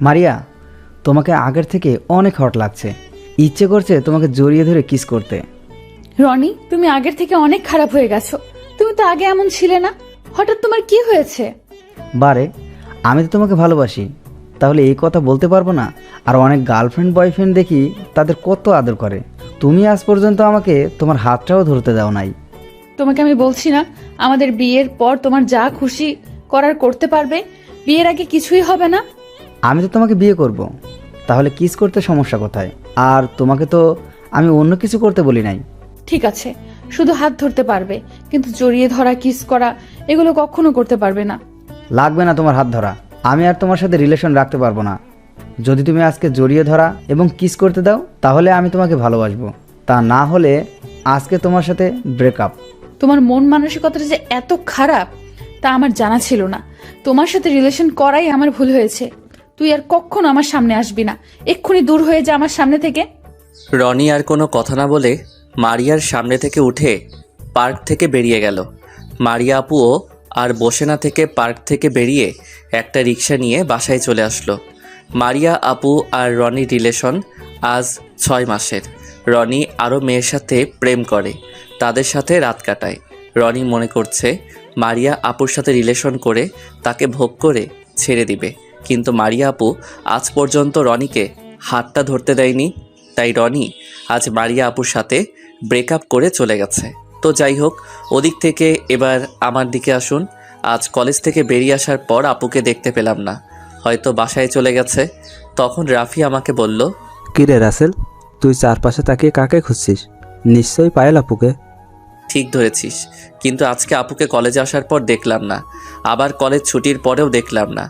মারিয়া, তোমাকে আগের থেকে অনেক হট লাগছে। ইচ্ছে করছে তোমাকে জড়িয়ে ধরে কিস করতে। রনি, তুমি আগের থেকে অনেক খারাপ হয়ে গেছো। তুমি তো আগে এমন ছিলে না, হঠাৎ তোমার কি হয়েছে? বারে, আমি তো তোমাকে ভালোবাসি, তাহলে এই কথা বলতে পারবো না? আর অনেক গার্লফ্রেন্ড বয়ফ্রেন্ড দেখি, তাদের কত আদর করে। তুমি আজ পর্যন্ত আমাকে তোমার হাতটাও ধরতে দাও নাই। তোমাকে আমি বলছি না, আমাদের বিয়ের পর তোমার যা খুশি করার করতে পারবে, বিয়ের আগে কিছুই হবে না। আমি তো তোমাকে বিয়ে করব, তাহলে কিস করতে সমস্যা কোথায়? আর তোমাকে তো আমি অন্য কিছু করতে বলি নাই। ঠিক আছে, শুধু হাত ধরতে পারবে, কিন্তু জড়িয়ে ধরা, কিস করা এগুলো কখনো করতে পারবে না। লাগবে না তোমার হাত ধরা, আমি আর তোমার সাথে রিলেশন রাখতে পারবো না। যদি তুমি আজকে জড়িয়ে ধরা এবং কিস করতে দাও, তাহলে আমি তোমাকে ভালোবাসবো। তা না হলে আজকে তোমার সাথে ব্রেকআপ। তোমার মন মানসিকতাটা যে এত খারাপ তা আমার জানা ছিল না। তোমার সাথে রিলেশন করাই আমার ভুল হয়েছে। তুই আর কখনো আমার সামনে আসবি না, এক্ষুনি দূর হয়ে যা আমার সামনে থেকে। রনি আর কোনো কথা না বলে মারিয়ার সামনে থেকে উঠে পার্ক থেকে বেরিয়ে গেল। মারিয়া আপুও আর বসে না থেকে পার্ক থেকে বেরিয়ে একটা রিক্সা নিয়ে বাসায় চলে আসলো। মারিয়া আপু আর রনির রিলেশন আজ 6 মাসের। রনি আরও মেয়ের সাথে প্রেম করে, তাদের সাথে রাত কাটায়। রনি মনে করছে মারিয়া আপুর সাথে রিলেশন করে তাকে ভোগ করে ছেড়ে দিবে, কিন্তু মারিয়া আপু আজ পর্যন্ত রনিকে হাতটা ধরতে দেয়নি। তাই রনি আজ মারিয়া আপুর সাথে ব্রেকআপ করে চলে গেছে। তো যাই হোক, ওদিক থেকে এবার আমার দিকে আসুন। আজ কলেজ থেকে বেরিয়ে আসার পর আপুকে দেখতে পেলাম না, হয়তো বাসায় চলে গেছে। তখন রাফি আমাকে বলল, কিরে রাসেল, তুই চারপাশে তাকিয়ে কাকে খুঁজছিস? নিশ্চয়ই পায়েল আপুকে। ঠিক ধরেছিস, কিন্তু আজকে আপুকে কলেজে আসার পর দেখলাম না, আবার কলেজ ছুটির পরেও দেখলাম না।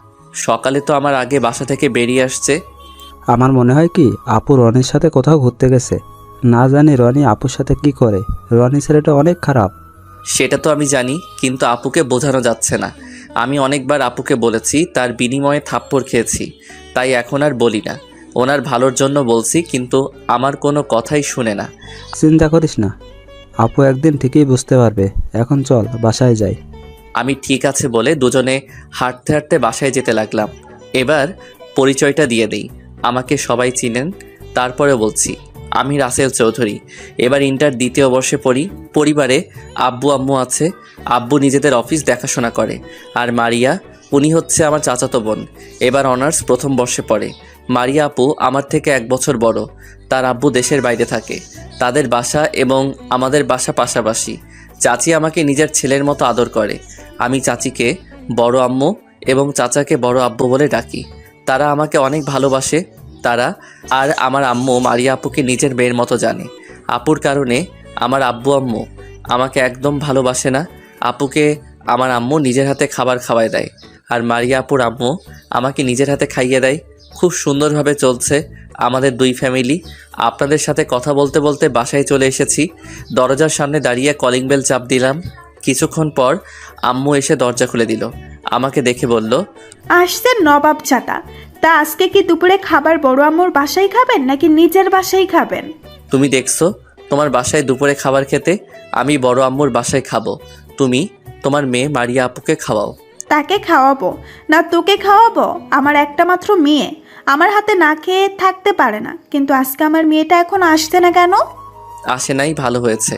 সকালে তো আমার আগে বাসা থেকে বেরিয়ে আসছে। আমার মনে হয় কি আপু রনির সাথে কোথাও ঘুরতে গেছে। না জানি রনি আপুর সাথে কি করে। রনি ছেলেটা অনেক খারাপ। সেটা তো আমি জানি, কিন্তু আপুকে বোঝানো যাচ্ছে না। আমি অনেকবার আপুকে বলেছি, তার বিনিময়ে থাপ্পড় খেয়েছি, তাই এখন আর বলি না। ওনার ভালোর জন্য বলছি, কিন্তু আমার কোনো কথাই শুনে না। চিন্তা করিস না, আপু একদিন ঠিকই বুঝতে পারবে। এখন চল বাসায় যাই। আমি ঠিক আছে বলে দুজনে হাঁটতে হাঁটতে বাসায় যেতে লাগলাম। এবার পরিচয়টা দিয়ে দিই, আমাকে সবাই চিনেন। তারপরে বলছি, আমি রাসেল চৌধুরী, এবার ইন্টার 2য় বর্ষে পড়ি। পরিবারে আব্বু আম্মু আছে। আব্বু নিজেদের অফিস দেখাশোনা করে। আর মারিয়া, উনি হচ্ছে আমার চাচাতো বোন, এবার অনার্স 1ম বর্ষে পড়ে। মারিয়া আপু আমার থেকে 1 বছর বড়। তার আব্বু দেশের বাইরে থাকে। তাদের বাসা এবং আমাদের বাসা পাশাপাশি। চাচি আমাকে নিজের ছেলের মতো আদর করে। আমি চাচিকে বড় আম্মু এবং চাচাকে বড় আব্বু বলে ডাকি। তারা আমাকে অনেক ভালোবাসে। তারা আর আমার আম্মু মারিয়া আপুকে নিজের মেয়ের মতো জানে। আপুর কারণে আমার আব্বু আম্মু আমাকে একদম ভালোবাসে না। আপুকে আমার আম্মু নিজের হাতে খাবার খাওয়ায় দেয়, আর মারিয়া আপুর আম্মু আমাকে নিজের হাতে খাইয়ে দেয়। খুব সুন্দরভাবে চলছে আমাদের 2 ফ্যামিলি। আপনাদের সাথে কথা বলতে বলতে বাসায় চলে এসেছি। দরজার সামনে দাঁড়িয়ে কলিং বেল চাপ দিলাম। কিছুক্ষণ পর আম্মু এসে দরজা খুলে দিল। আমাকে দেখে বলল, আসছে নবাব চাটা। তা আজকে কি দুপুরে খাবার বড় আম্মুর বাসায় খাবেন নাকি নিজের বাসায় খাবেন? তুমি দেখছো তোমার বাসায় দুপুরে খাবার খেতে, আমি বড় আম্মুর বাসায় খাবো। তুমি তোমার মেয়ে মারিয়া আপুকে খাওয়াও। তাকে খাওয়াবো না তোকে খাওয়াবো? আমার একটা মাত্র মেয়ে, আমার হাতে না খেয়ে থাকতে পারে না, কিন্তু আজকে আমার মেয়েটা এখন আসছে না কেন? আসে নাই, ভালো হয়েছে।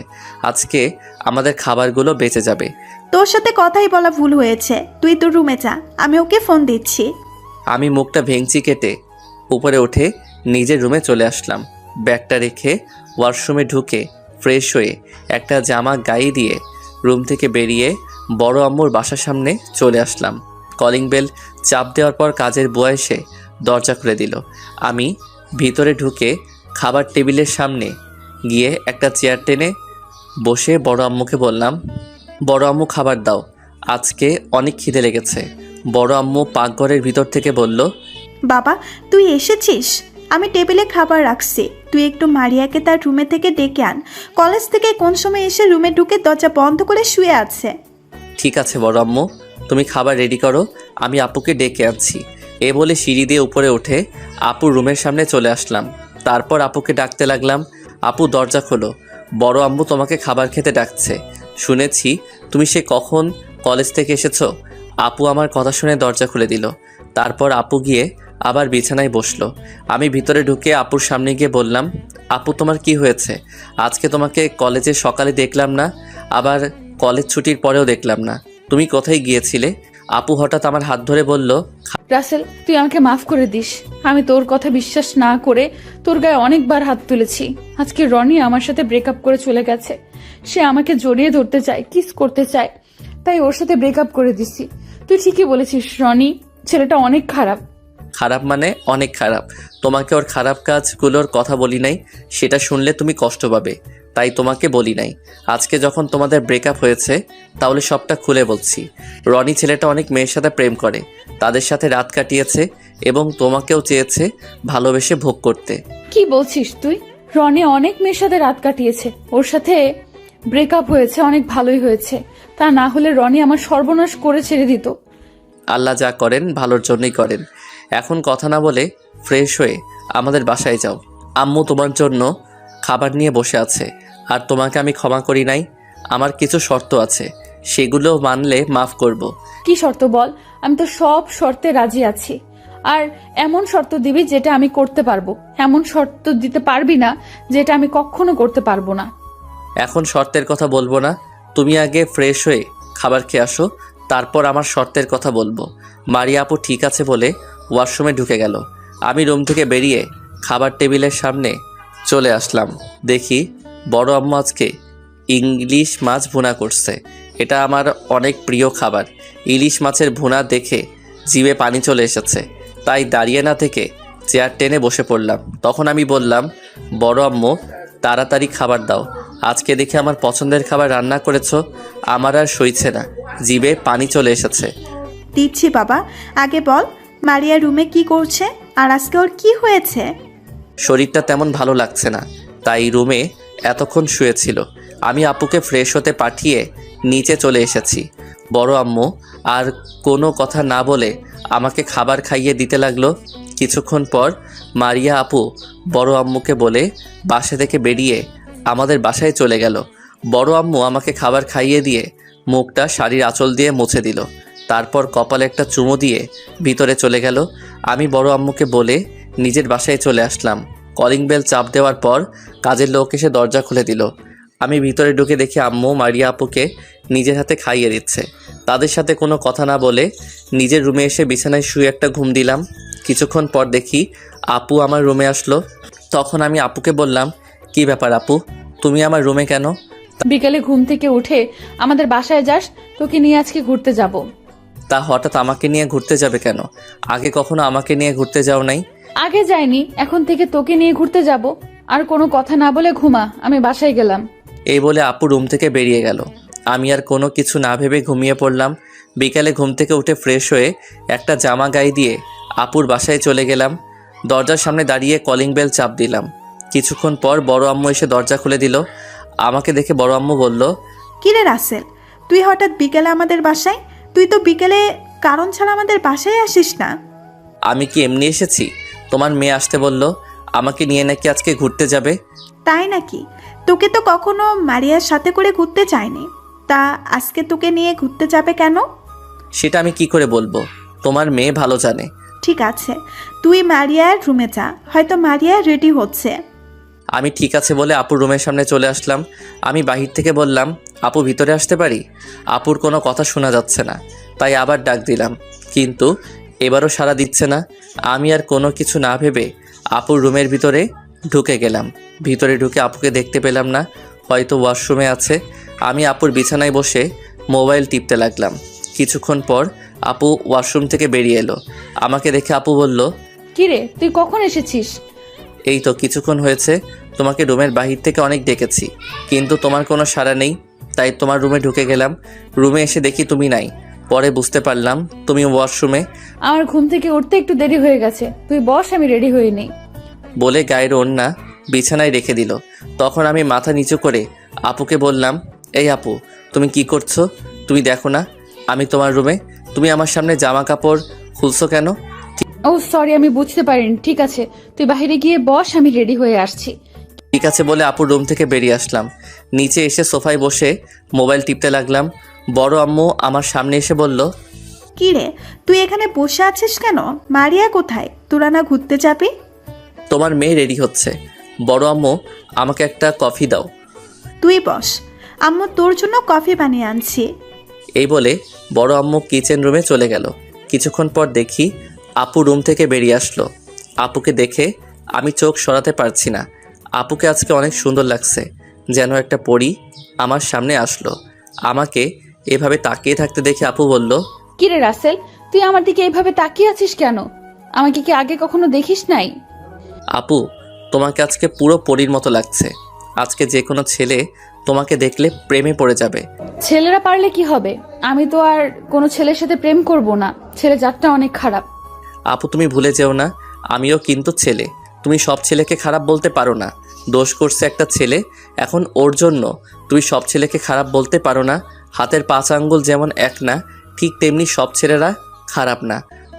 আজকে আমাদের খাবারগুলো বেঁচে যাবে। তোর সাথে কথাই বলা ভুল হয়েছে, তুই তোর রুমে যা, আমি ওকে ফোন দিচ্ছি। আমি মুখটা ভেঙচি কেটে উপরে উঠে নিজের রুমে চলে আসলাম। ব্যাগটা রেখে ওয়াশরুমে ঢুকে ফ্রেশ হয়ে একটা জামা গায়ে দিয়ে রুম থেকে বেরিয়ে বড় আম্মুর বাসার সামনে চলে আসলাম। কলিং বেল চাপ দেওয়ার পর কাজের বুয়া এসে দরজা খুলে দিল। আমি ভিতরে ঢুকে খাবার টেবিলের সামনে গিয়ে একটা চেয়ার টেনে বসে বড় আম্মুকে বললাম, বড় আম্মু খাবার দাও, আজকে অনেক খিদে লেগেছে। বড় আম্মু পাকঘরের ভিতর থেকে বলল, বাবা তুই এসেছিস? আমি টেবিলে খাবার রাখছি, তুই একটু মারিয়াকে তার রুমে থেকে ডেকে আন। কলেজ থেকে কোন সময় এসে রুমে ঢুকে দরজা বন্ধ করে শুয়ে আছে। ঠিক আছে বড় আম্মু, তুমি খাবার রেডি করো, আমি আপুকে ডেকে আনছি। এ বলে সিঁড়ি দিয়ে উপরে উঠে আপুর রুমের সামনে চলে আসলাম। তারপর আপুকে ডাকতে লাগলাম, আপু দরজা খোলো, বড় আম্মু তোমাকে খাবার খেতে ডাকছে। শুনেছি তুমি সে কখন কলেজ থেকে এসেছো। আপু আমার কথা শুনে দরজা খুলে দিল। তারপর আপু গিয়ে আবার বিছানায় বসলো। আমি ভিতরে ঢুকে আপুর সামনে গিয়ে বললাম, আপু তোমার কি হয়েছে? আজকে তোমাকে কলেজে সকালে দেখলাম না, আবার কলেজ ছুটির পরেও দেখলাম না, তুমি কোথায় গিয়েছিলে? আপু হঠাৎ আমার হাত ধরে বলল, রাসেল, তুই আমাকে মাফ করে দিস। আমি তোর কথা বিশ্বাস না করে তোর গায়ে অনেকবার হাত তুলেছি। আজকে রনি আমার সাথে ব্রেকআপ করে চলে গেছে। সে আমাকে জড়িয়ে ধরতে চায়, কিস করতে চায়, তাই ওর সাথে ব্রেকআপ করে দিছি। তুই ঠিকই বলেছিস রনি, ছেলেটা অনেক খারাপ। খারাপ মানে অনেক খারাপ। তোমাকে ওর খারাপ কাজগুলোর কথা বলি নাই, সেটা শুনলে তুমি কষ্ট পাবে, তাই তোমাকে বলি নাই। আজকে যখন তোমাদের ব্রেকআপ হয়েছে তাহলে সবটা খুলে বলছি। রনি ছেলেটা অনেক মেয়ের সাথে প্রেম করে, তাদের সাথে রাত কাটিয়েছে এবং তোমাকেও চেয়েছে ভালোবেসে ভোগ করতে। কি বলছিস তুই? রনি অনেক মেয়ের সাথে রাত কাটিয়েছে, ওর সাথে ব্রেকআপ হয়েছে, অনেক ভালোই হয়েছে। তা না হলে রনি আমার সর্বনাশ করে ছেড়ে দিত। আল্লাহ যা করেন ভালোর জন্যই করেন। এখন কথা না বলে ফ্রেশ হয়ে আমাদের বাসায় যাও। আম্মু তোমার জন্য খাবার নিয়ে বসে আছে, আর তোমাকে আমি ক্ষমা করি নাই। আমার কিছু শর্ত আছে, সেগুলো মানলে মাফ করব। কি শর্ত বল? আমি তো সব শর্তে রাজি আছি। আর এমন শর্ত দিবি যেটা আমি করতে পারবো, এমন শর্ত দিতে পারবি না যেটা আমি কখনো করতে পারবো না। এখন শর্তের কথা বলবো না, তুমি আগে ফ্রেশ হয়ে খাবার খেয়ে আসো, তারপর আমার শর্তের কথা বলবো। মারিয়া আপু ঠিক আছে বলে ওয়াশরুমে ঢুকে গেল। আমি রুম থেকে বেরিয়ে খাবার টেবিলের সামনে চলে আসলাম। দেখি বড় আম্মু আজকে ইলিশ মাছ ভুনা করছে। এটা আমার অনেক প্রিয় খাবার। ইলিশ মাছের ভুনা দেখে জিভে পানি চলে এসেছে, তাই দাঁড়িয়ে না থেকে চেয়ার টেনে বসে পড়লাম। তখন আমি বললাম, বড় আম্মু তাড়াতাড়ি খাবার দাও, আজকে দেখে আমার পছন্দের খাবার রান্না করেছো, আমার আর সইছে না, জিভে পানি চলে এসেছে। দিচ্ছি বাবা, আগে বল মারিয়া রুমে কি করছে আর আজকে ওর কি হয়েছে? শরীরটা তেমন ভালো লাগছে না, তাই রুমে এতক্ষণ শুয়েছিল। আমি আপুকে ফ্রেশ হতে পাঠিয়ে নিচে চলে এসেছি। বড় আম্মু আর কোনো কথা না বলে আমাকে খাবার খাইয়ে দিতে লাগলো। কিছুক্ষণ পর মারিয়া আপু বড় আম্মুকে বলে বাসা থেকে বেরিয়ে আমাদের বাসায় চলে গেল। বড় আম্মু আমাকে খাবার খাইয়ে দিয়ে মুখটা শাড়ির আঁচল দিয়ে মুছে দিল, তারপর কপালে একটা চুমো দিয়ে ভিতরে চলে গেল। আমি বড় আম্মুকে বলে নিজের বাসায় চলে আসলাম। কলিং বেল চাপ দেওয়ার পর কাজের লোক এসে দরজা খুলে দিল। আমি ভিতরে ঢুকে দেখি আম্মু মারিয়া আপুকে নিজের হাতে খাইয়ে দিচ্ছে। তাদের সাথে কোনো কথা না বলে নিজের রুমে এসে বিছানায় শুয়ে একটা ঘুম দিলাম। কিছুক্ষণ পর দেখি আপু আমার রুমে আসলো। তখন আমি আপুকে বললাম, কি ব্যাপার আপু, তুমি আমার রুমে কেন? বিকেলে ঘুম থেকে উঠে আমাদের বাসায় যাস, তোকে নিয়ে আজকে ঘুরতে যাব। তা হঠাৎ আমাকে নিয়ে ঘুরতে যাবে কেন? আগে কখনো আমাকে নিয়ে ঘুরতে যাও নাই? আগে যাইনি, এখন থেকে তোকে নিয়ে ঘুরতে যাব। আর কোনো কথা না বলে ঘুমা, আমি বাসায় গেলাম। এই বলে আপু রুম থেকে বেরিয়ে গেল। আমি আর কোনো কিছু না ভেবে ঘুমিয়ে পড়লাম। বিকালে ঘুম থেকে উঠে ফ্রেশ হয়ে একটা জামা গায়ে দিয়ে আপুর বাসায় চলে গেলাম। দরজার সামনে দাঁড়িয়ে কলিং বেল চাপ দিলাম। কিছুক্ষণ পর বড় আম্মু এসে দরজা খুলে দিল। আমাকে দেখে বড় আম্মু বলল, কিরে রাসেল, তুই হঠাৎ বিকেলে আমাদের বাসায়? তুই তো বিকেলে কারণ ছাড়া আমাদের বাসায় আসিস না। আমি কি এমনি এসেছি? তোমার মেয়ে আসতে বলল, আমাকে নিয়ে নাকি আজকে ঘুরতে যাবে। তাই নাকি? তোকে তো কখনো মারিয়ার সাথে করে ঘুরতে চায়নি, তা আজকে তোকে নিয়ে ঘুরতে যাবে কেন? সেটা আমি কি করে বলবো, তোমার মেয়ে ভালো জানে। ঠিক আছে, তুই মারিয়ার রুমে যা, হয়তো মারিয়া রেডি হচ্ছে। আমি ঠিক আছে বলে আপুর রুমের সামনে চলে আসলাম। আমি বাহির থেকে বললাম, আপু ভিতরে আসতে পারি? আপুর কোনো কথা শোনা যাচ্ছে না, তাই আবার ডাক দিলাম, কিন্তু এবারও সাড়া দিচ্ছে না। আমি আর কোনো কিছু না ভেবে আপুর রুমের ভিতরে ঢুকে গেলাম। ভিতরে ঢুকে আপুকে দেখতে পেলাম না, হয়তো ওয়াশরুমে আছে। আমি আপুর বিছানায় বসে মোবাইল টিপতে লাগলাম। কিছুক্ষণ পর আপু ওয়াশরুম থেকে বেরিয়ে এলো। আমাকে দেখে আপু বলল, কিরে, তুই কখন এসেছিস? এই তো কিছুক্ষণ হয়েছে, তোমাকে রুমের বাহির থেকে অনেক ডেকেছি, কিন্তু তোমার কোনো সাড়া নেই, তাই তোমার রুমে ঢুকে গেলাম। রুমে এসে দেখি তুমি নাই, পরে বুঝতে পারলাম তুমি ওয়াশরুমে। আমার ঘুম থেকে উঠতে একটু দেরি হয়ে গেছে, তুই বস, আমি রেডি হয়ে নেই। বলে গায়ের ওড়না বিছানায় রেখে দিল। তখন আমি মাথা নিচু করে আপুকে বললাম, এই আপু, তুমি কি করছো? তুমি দেখো না আমি তোমার রুমে, তুমি আমার সামনে জামা কাপড় খুলছো কেন? ও সরি, আমি বুঝতে পারিনি। ঠিক আছে, তুই বাইরে গিয়ে বস, আমি রেডি হয়ে আসছি। ঠিক আছে বলে আপুর রুম থেকে বেরিয়ে আসলাম। নিচে এসে সোফায় বসে মোবাইল টিপতে লাগলাম। বড় আম্মু আমার সামনে এসে বলল, কি রে, তুই এখানে বসে আছিস কেন? মারিয়া কোথায়? তোরা না ঘুরতে যাবি? তোমার মেয়ে রেডি হচ্ছে। বড় আম্মু, আমাকে একটা কফি দাও। তুই বস, আম্মু তোর জন্য কফি বানিয়ে আনছি। এই বলে বড় আম্মু কিচেন রুমে চলে গেল। কিছুক্ষণ পর দেখি আপু রুম থেকে বেরিয়ে আসলো। আপুকে দেখে আমি চোখ সরাতে পারছি না। আপুকে আজকে অনেক সুন্দর লাগছে, যেন একটা পরী আমার সামনে আসলো। আমাকে এভাবে তাকিয়ে থাকতে দেখে আপু বলল, কিরে রাসেল, তুই আমার দিকে এইভাবে তাকিয়ে আছিস কেন? আমাকে কি আগে কখনো দেখিস নাই? আপু, তোমাকে আজকে পুরো পরীর মতো লাগছে। আজকে যে কোনো ছেলে তোমাকে দেখলে প্রেমে পড়ে যাবে। ছেলেরা পারলে কি হবে? আমি তো আর কোনো ছেলের সাথে প্রেম করব না। ছেলে জাতটা অনেক খারাপ। আপু, তুমি ভুলে যেও না, আমিও কিন্তু ছেলে। তুমি সব ছেলেকে খারাপ বলতে পারো না। দোষ করছে একটা ছেলে, এখন ওর জন্য তুমি সব ছেলেকে খারাপ বলতে পারো না। হাতের 5 আঙ্গুল যেমন এক না, ঠিক তেমনি সব ছেলেরা খারাপ না।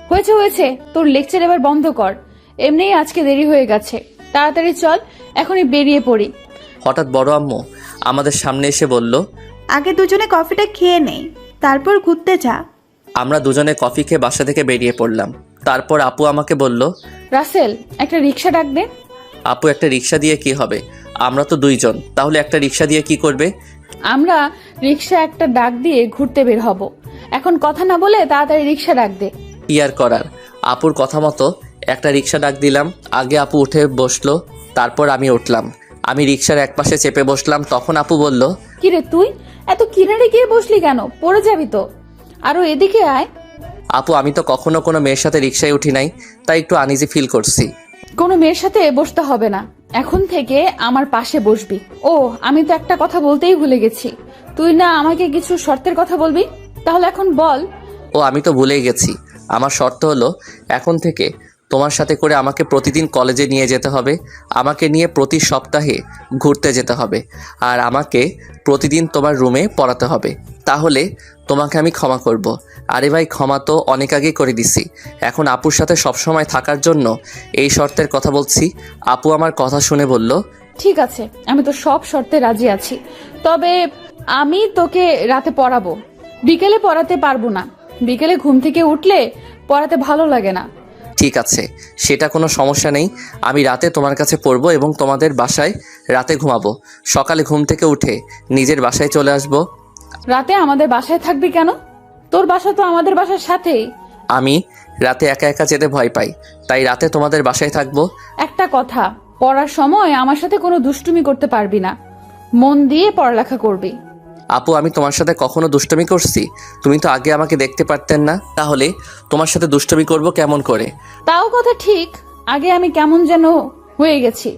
হয়েছে হয়েছে, তোর লেকচার এবার বন্ধ কর। এমনিই আজকে দেরি হয়ে গেছে, তাড়াতাড়ি চল, এখনই বেরিয়ে পড়ি। হঠাৎ বড় আম্মু আমাদের সামনে এসে বলল, আগে দুজনে কফিটা খেয়ে নেই, তারপর ঘুরতে যা। আমরা দুজনে কফি খেয়ে বাসা থেকে বেরিয়ে পড়লাম। তারপর আপু আমাকে বলল, রাসেল, একটা রিক্সা ডাক দে। আপু, একটা রিক্সা দিয়ে কি হবে? আমরা তো 2 জন, তাহলে একটা রিক্সা দিয়ে কি করবে? আমরা রিক্সা একটা ডাক দিয়ে ঘুরতে বের হব। এখন কথা না বলে তাড়াতাড়ি রিক্সা ডাক দে। কি আর করার, আপুর কথা মতো একটা রিক্সা ডাক দিলাম। আগে আপু উঠে বসলো, তারপর আমি উঠলাম। আমি রিক্সার একপাশে চেপে বসলাম। তখন আপু বলল, কিরে তুই এত কিনারে গিয়ে বসলি কেন? পড়ে যাবি তো। আরো এদিকে আয়। আপু, আমি তো কখনো কোনো মেয়ের সাথে রিক্সায় উঠি নাই, তাই একটু আনইজি ফিল করছি। কোনো মেয়ের সাথে বসতে হবে না, এখন থেকে আমার পাশে বসবি। ও, আমি তো একটা কথা বলতেই ভুলে গেছি। তুই না আমাকে কিছু শর্তের কথা বলবি? তাহলে এখন বল। ও, আমি তো ভুলেই গেছি। আমার শর্ত হলো, এখন থেকে তোমার সাথে করে আমাকে প্রতিদিন কলেজে নিয়ে যেতে হবে, আমাকে নিয়ে প্রতি সপ্তাহে ঘুরতে যেতে হবে, আর আমাকে প্রতিদিন তোমার রুমে পড়াতে হবে। তাহলে তোমাকে আমি ক্ষমা করব। আরে ভাই, ক্ষমা তো অনেক আগেই করে দিছি। এখন আপুর সাথে সবসময় থাকার জন্য এই শর্তের কথা বলছি। আপু আমার কথা শুনে বলল, ঠিক আছে, আমি তো সব শর্তে রাজি আছি। তবে আমি তোকে রাতে পড়াবো, বিকেলে পড়াতে পারবো না। বিকেলে ঘুম থেকে উঠলে পড়াতে ভালো লাগে না। ঠিক আছে, সেটা কোনো সমস্যা নেই। আমি রাতে তোমার কাছে পড়বো এবং তোমাদের বাসায় রাতে ঘুমাবো। সকালে ঘুম থেকে উঠে নিজের বাসায় চলে আসবো। রাতে আমাদের বাসায় থাকবি কেন? তোর বাসা তো আমাদের বাসার সাথেই। আমি রাতে একা একা যেতে ভয় পাই, তাই রাতে তোমাদের বাসায় থাকবো। একটা কথা, পড়ার সময় আমার সাথে কোনো দুষ্টুমি করতে পারবি না। মন দিয়ে পড়ালেখা করবি। আপু, আমি তোমার সাথে কখনো দুষ্টমি করছি? তুমি তো আগে আমাকে দেখতে পারতেন না, তাহলে তোমার সাথে দুষ্টমি করব কেমন করে? তাও কথা ঠিক, আগে আমি কেমন যেন হয়ে গেছি।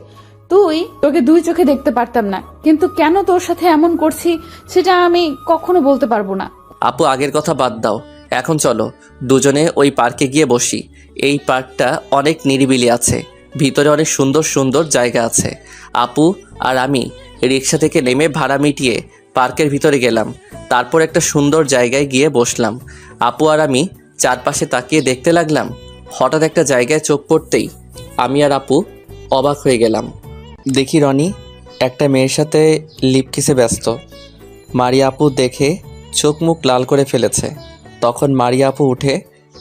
তোকে 2 চোখে দেখতে পারতাম না, কিন্তু কেন তোর সাথে এমন করছি সেটা আমি কখনো বলতে পারবো না। আপু, আগের কথা বাদ দাও, এখন চলো দুজনে ওই পার্কে গিয়ে বসি। এই পার্কটা অনেক নিরিবিলি আছে, ভিতরে অনেক সুন্দর সুন্দর জায়গা আছে। আপু আর আমি রিক্সা থেকে নেমে ভাড়া মিটিয়ে পার্কের ভিতরে গেলাম। তারপর একটা সুন্দর জায়গায় গিয়ে বসলাম। আপু আর আমি চারপাশে তাকিয়ে দেখতে লাগলাম। হঠাৎ একটা জায়গায় চোখ পড়তেই আমি আর আপু অবাক হয়ে গেলাম। দেখি রনি একটা মেয়ের সাথে লিপ কিসে ব্যস্ত। মারিয়া আপু দেখে চোখ মুখ লাল করে ফেলেছে। তখন মারিয়া আপু উঠে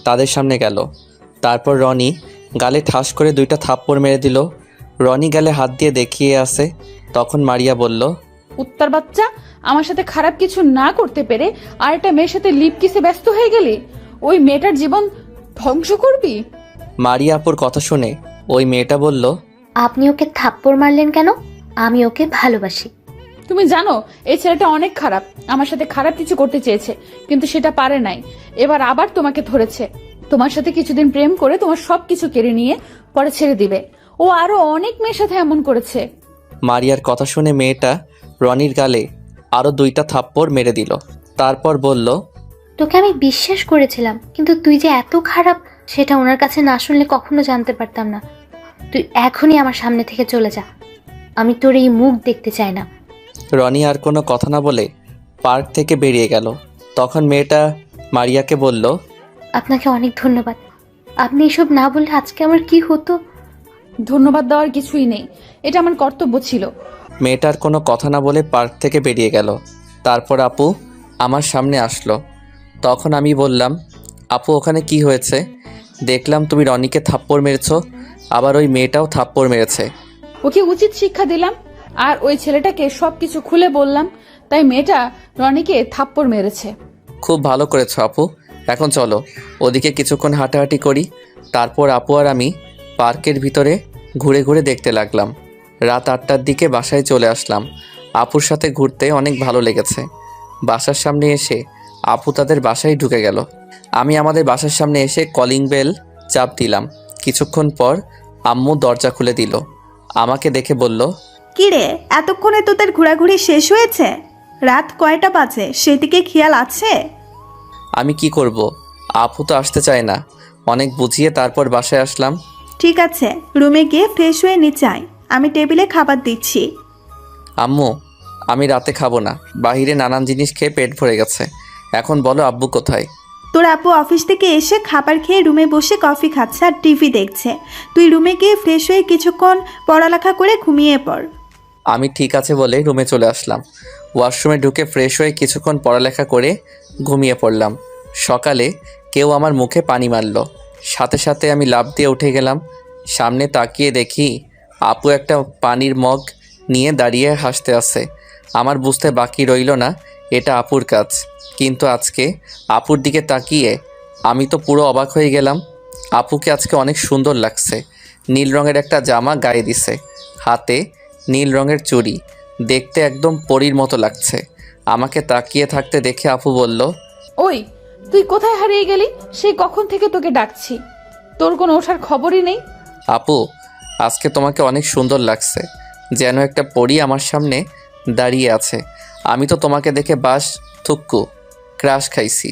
তাদের সামনে গেল। তারপর রনি গালে ঠাস করে 2টা থাপ্পড় মেরে দিল। রনি গালে হাত দিয়ে দেখিয়ে আসে। তখন মারিয়া বলল, উত্তর বাচ্চা, আমার সাথে খারাপ কিছু না করতে পেরে আর একটা মেয়ের সাথে লিপ কিসে ব্যস্ত হয়ে গেলি। ওই মেয়েটার জীবন ধ্বংস করবি। মারিয়া আপুর কথা শুনে ওই মেয়েটা বলল, আপনি ওকে থাপ্পড় মারলেন কেন? আমি ওকে ভালোবাসি। তুমি জানো এই ছেলেটা অনেক খারাপ, আমার সাথে খারাপ কিছু করতে চেয়েছে কিন্তু সেটা পারে নাই। এবার আবার তোমাকে ধরেছে। তোমার সাথে কিছুদিন প্রেম করে তোমার সবকিছু কেড়ে নিয়ে পরে ছেড়ে দিবে। ও আরো অনেক মেয়ের সাথে এমন করেছে। মারিয়ার কথা শুনে মেয়েটা রনির গালে আরও 2টা থাপ্পড় মেরে দিল। তারপর বলল, তোকে আমি বিশ্বাস করেছিলাম, কিন্তু তুই যে এত খারাপ সেটা ওনার কাছে না শুনলে কখনো জানতে পারতাম না। তুই এখনই আমার সামনে থেকে চলে যা, আমি তোর এই মুখ দেখতে চাই না। রনি আর কোনো কথা না বলে পার্ক থেকে বেরিয়ে গেল। তখন মেয়েটা মারিয়াকে বলল, আপনাকে অনেক ধন্যবাদ। আপনি এসব না বললে আজকে আমার কি হতো। ধন্যবাদ দেওয়ার কিছুই নেই, এটা আমার কর্তব্য ছিল। মেয়েটার কোনো কথা না বলে পার্ক থেকে বেরিয়ে গেল। তারপর আপু আমার সামনে আসলো। তখন আমি বললাম, আপু ওখানে কি হয়েছে? দেখলাম তুমি রনিকে থাপ্পড় মেরেছো, আবার ওই মেয়েটাও থাপ্পড় মেরেছে। ওকে উচিত শিক্ষা দিলাম আর ওই ছেলেটাকে সবকিছু খুলে বললাম, তাই মেয়েটা রনিকে থাপ্পড় মেরেছে। খুব ভালো করেছো আপু। এখন চলো ওদিকে কিছুক্ষণ হাঁটাহাঁটি করি। তারপর আপু আর আমি পার্কের ভিতরে ঘুরে ঘুরে দেখতে লাগলাম। রাত 8টার দিকে বাসায় চলে আসলাম। আপুর সাথে ঘুরতে অনেক ভালো লেগেছে। বাসার সামনে এসে আপু তাদের বাসায় ঢুকে গেল। আমি আমাদের বাসার সামনে এসে কলিং বেল চাপ দিলাম। কিছুক্ষণ পর আম্মু দরজা খুলে দিল। আমাকে দেখে বলল, কিরে, এতক্ষণে তোদের ঘোরাঘুরি শেষ হয়েছে? রাত কয়টা বাজে সেদিকে খেয়াল আছে? আমি কি করব, আপু তো আসতে চায় না। অনেক বুঝিয়ে তারপর বাসায় আসলাম। ঠিক আছে, রুমে গিয়ে ফ্রেশ হয়ে নিচে আয়, আমি টেবিলে খাবার দিচ্ছি। আম্মু, আমি রাতে খাবো না। বাইরে নানান জিনিস খেয়ে পেট ভরে গেছে। এখন বলো আব্বু কোথায়? তোর আপু অফিস থেকে এসে খাবার খেয়ে রুমে বসে কফি খাচ্ছে আর টিভি দেখছে। তুই রুমে গিয়ে ফ্রেশ হয়ে কিছুক্ষণ পড়ালেখা করে ঘুমিয়ে পড়। আমি ঠিক আছে বলে রুমে চলে আসলাম। ওয়াশরুমে ঢুকে ফ্রেশ হয়ে কিছুক্ষণ পড়ালেখা করে ঘুমিয়ে পড়লাম। সকালে কেউ আমার মুখে পানি মারলো। সাথে সাথে আমি লাফ দিয়ে উঠে গেলাম। সামনে তাকিয়ে দেখি আপু একটা পানির মগ নিয়ে দাঁড়িয়ে হাসতে আছে। আমার বুঝতে বাকি রইল না এটা আপুর কাজ। কিন্তু আজকে আপুর দিকে তাকিয়ে আমি তো পুরো অবাক হয়ে গেলাম। আপুকে আজকে অনেক সুন্দর লাগছে। নীল রঙের একটা জামা গায়ে দিছে, হাতে নীল রঙের চুড়ি, দেখতে একদম পরীর মতো লাগছে। আমাকে তাকিয়ে থাকতে দেখে আপু বলল, ওই তুই কোথায় হারিয়ে গেলি? সেই কখন থেকে তোকে ডাকছি, তোর কোনো ওঠার খবরই নেই। আপু আজকে তোমাকে অনেক সুন্দর লাগছে, যেন একটা পরী আমার সামনে দাঁড়িয়ে আছে। আমি তো তোমাকে দেখে বাস থুক্কু ক্রাশ খাইছি।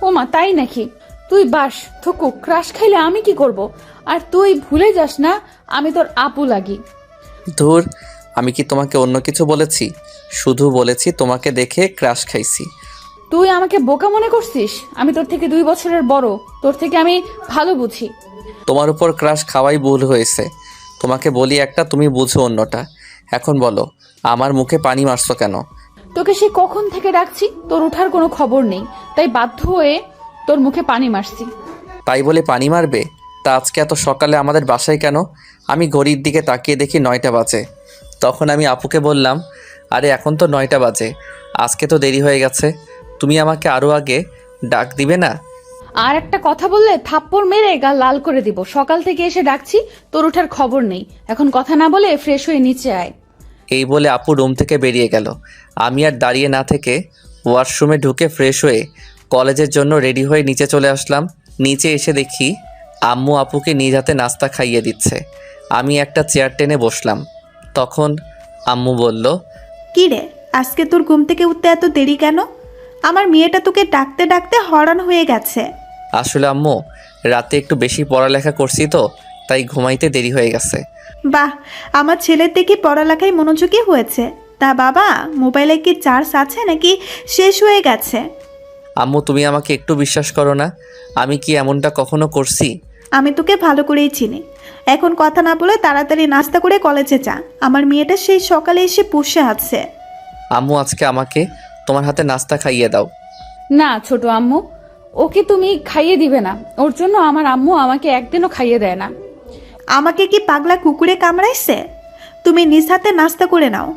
ওমা তাই নাকি? তুই বাস থুকু ক্রাশ খাইলে আমি কি করব? আর তুই ভুলে যাস না আমি তোর আপু লাগি। ধুর, আমি কি তোমাকে অন্য কিছু বলেছি? শুধু বলেছি তোমাকে দেখে ক্রাশ খাইছি। তুই আমাকে বোকা মনে করছিস? আমি তোর থেকে 2 বছরের বড়, তোর থেকে আমি ভালো বুঝি। তোমার উপর ক্রাশ খাওয়াই ভুল হয়েছে। তোমাকে বলি একটা, তুমি বুঝো অন্যটা। এখন বলো আমার মুখে পানি মারছো কেন? তোকে সে কখন থেকে ডাকছি, তোর ওঠার কোনো খবর নেই, তাই বাধ্য হয়ে তোর মুখে পানি মারছি। তাই বলে পানি মারবে? তা আজকে এত সকালে আমাদের বাসায় কেন? আমি ঘড়ির দিকে তাকিয়ে দেখি 9টা বাজে। তখন আমি আপুকে বললাম, আরে এখন তো 9টা বাজে, আজকে তো দেরি হয়ে গেছে। তুমি আমাকে আরও আগে ডাক দিবে না? আর একটা কথা বললে থাপ্পড় মেরে গা লাল করে দিব। সকাল থেকে এসে ডাকছি, তোর ওঠার খবর নেই। এখন কথা না বলে ফ্রেশ হয়ে নিচে আয়। এই বলে আপু রুম থেকে বেরিয়ে গেল। আমি আর দাঁড়িয়ে না থেকে ওয়াশরুমে ঢুকে ফ্রেশ হয়ে কলেজের জন্য রেডি হয়ে নিচে চলে আসলাম। নিচে এসে দেখি আম্মু আপুকে নিজ হাতে নাস্তা খাইয়ে দিচ্ছে। আমি একটা চেয়ার টেনে বসলাম। তখন আম্মু বলল, কি রে, আজকে তোর ঘুম থেকে উঠতে এত দেরি কেন? আমার মেয়েটা তোকে ডাকতে ডাকতে হয়রান হয়ে গেছে। আসলে আম্মু রাতে একটু বেশি পড়ালেখা করছি তো, তাই ঘুমাইতে দেরি হয়ে গেছে। বাহ, আমার ছেলের দেখি পড়ালেখায় মনোযোগী হয়েছে। তা বাবা, মোবাইলে কি চার্জ আছে নাকি শেষ হয়ে গেছে? আম্মু তুমি আমাকে একটু বিশ্বাস করো না? আমি কি এমনটা কখনো করছি? আমি তোকে ভালো করেই চিনি। এখন কথা না বলে তাড়াতাড়ি নাস্তা করে কলেজে যা। আমার মেয়েটা সেই সকালে এসে বসে আছে। আম্মু আজকে আমাকে তোমার হাতে নাস্তা খাইয়ে দাও। না ছোট আম্মু, ওকে তুমি খাইয়ে দিবে না। ওর জন্য আমার আম্মু আমাকে একদিনও খাইয়ে দেয় না। আমাকে কি পাগলা কুকুরে কামড়াইছে? তুমি নিজ হাতে নাস্তা করে নাও।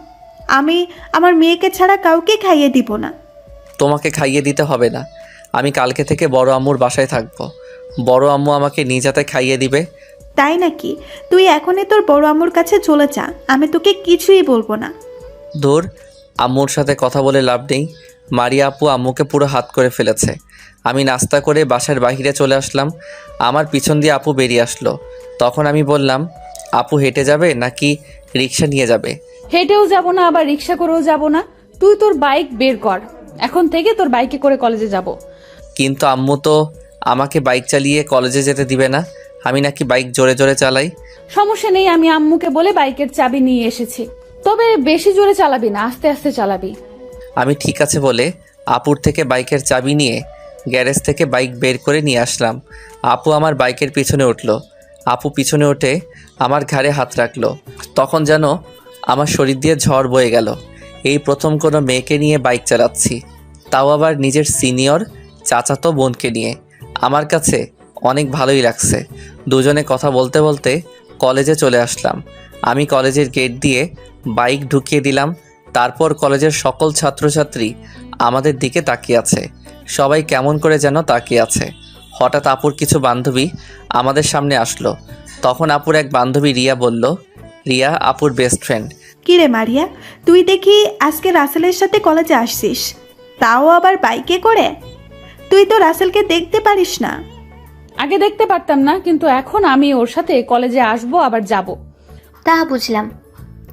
আমি আমার মেয়েকে ছাড়া কাউকে খাইয়ে দিব না। তোমাকে খাইয়ে দিতে হবে না। আমি কালকে থেকে বড় আম্মুর বাসায় থাকবো। বড় আম্মু আমাকে নিজ হাতে খাইয়ে দিবে। তাই নাকি? তুই এখনই তোর বড় আম্মুর কাছে চলে যা, আমি তোকে কিছুই বলবো না। দূর, আম্মুর সাথে কথা বলে লাভ নেই। মারিয়া আপু আম্মুকে পুরো হাত করে ফেলেছে। আমি নাস্তা করে বাসার বাইরে চলে আসলাম। আমার পিছন দিয়ে আপু বেরিয়ে আসলো। তখন আমি বললাম, আপু হেঁটে যাবে নাকি রিক্সা নিয়ে যাবে? হেঁটেও যাব না, আবার রিক্সা করেও যাব না। তুই তোর বাইক বের কর, এখন থেকে তোর বাইকে করে কলেজে যাব। কিন্তু আম্মু তো আমাকে বাইক চালিয়ে কলেজে যেতে দিবে না। আমি নাকি বাইক জোরে জোরে চালাই। সমস্যা নেই, আমি আম্মুকে বলে বাইকের চাবি নিয়ে এসেছি। তবে বেশি জোরে চালাবি না, আস্তে আস্তে চালাবি। আমি ঠিক আছে বলে আপুর থেকে বাইকের চাবি নিয়ে গ্যারেজ থেকে বাইক বের করে নিয়ে আসলাম। আপু আমার বাইকের পিছনে উঠলো। আপু পিছনে উঠে আমার ঘাড়ে হাত রাখলো। তখন যেন আমার শরীর দিয়ে ঝড় বয়ে গেল। এই প্রথম কোনো মেয়েকে নিয়ে বাইক চালাচ্ছি, তাও আবার নিজের সিনিয়র চাচাতো বোনকে নিয়ে। আমার কাছে অনেক ভালোই লাগছে। দুজনে কথা বলতে বলতে কলেজে চলে আসলাম। আমি কলেজের গেট দিয়ে বাইক ঢুকিয়ে দিলাম। তারপর কলেজের সকল ছাত্রছাত্রী আমাদের দিকে তাকিয়ে আছে। সবাই কেমন করে যেন তাকিয়ে আছে। হঠাৎ আপুর কিছু বান্ধবী আমাদের সামনে আসলো। তখন আপুর এক বান্ধবী রিয়া বলল, রিয়া আপুর বেস্ট ফ্রেন্ড। কি রে মারিয়া, তুই দেখি আজকে রাসেলের সাথে কলেজে আসছিস, তাও আবার বাইকে করে। তুই তো রাসেলকে দেখতে পারিস না। আগে দেখতে পারতাম না, কিন্তু এখন আমি ওর সাথে কলেজে আসবো আবার যাব। তা বুঝলাম,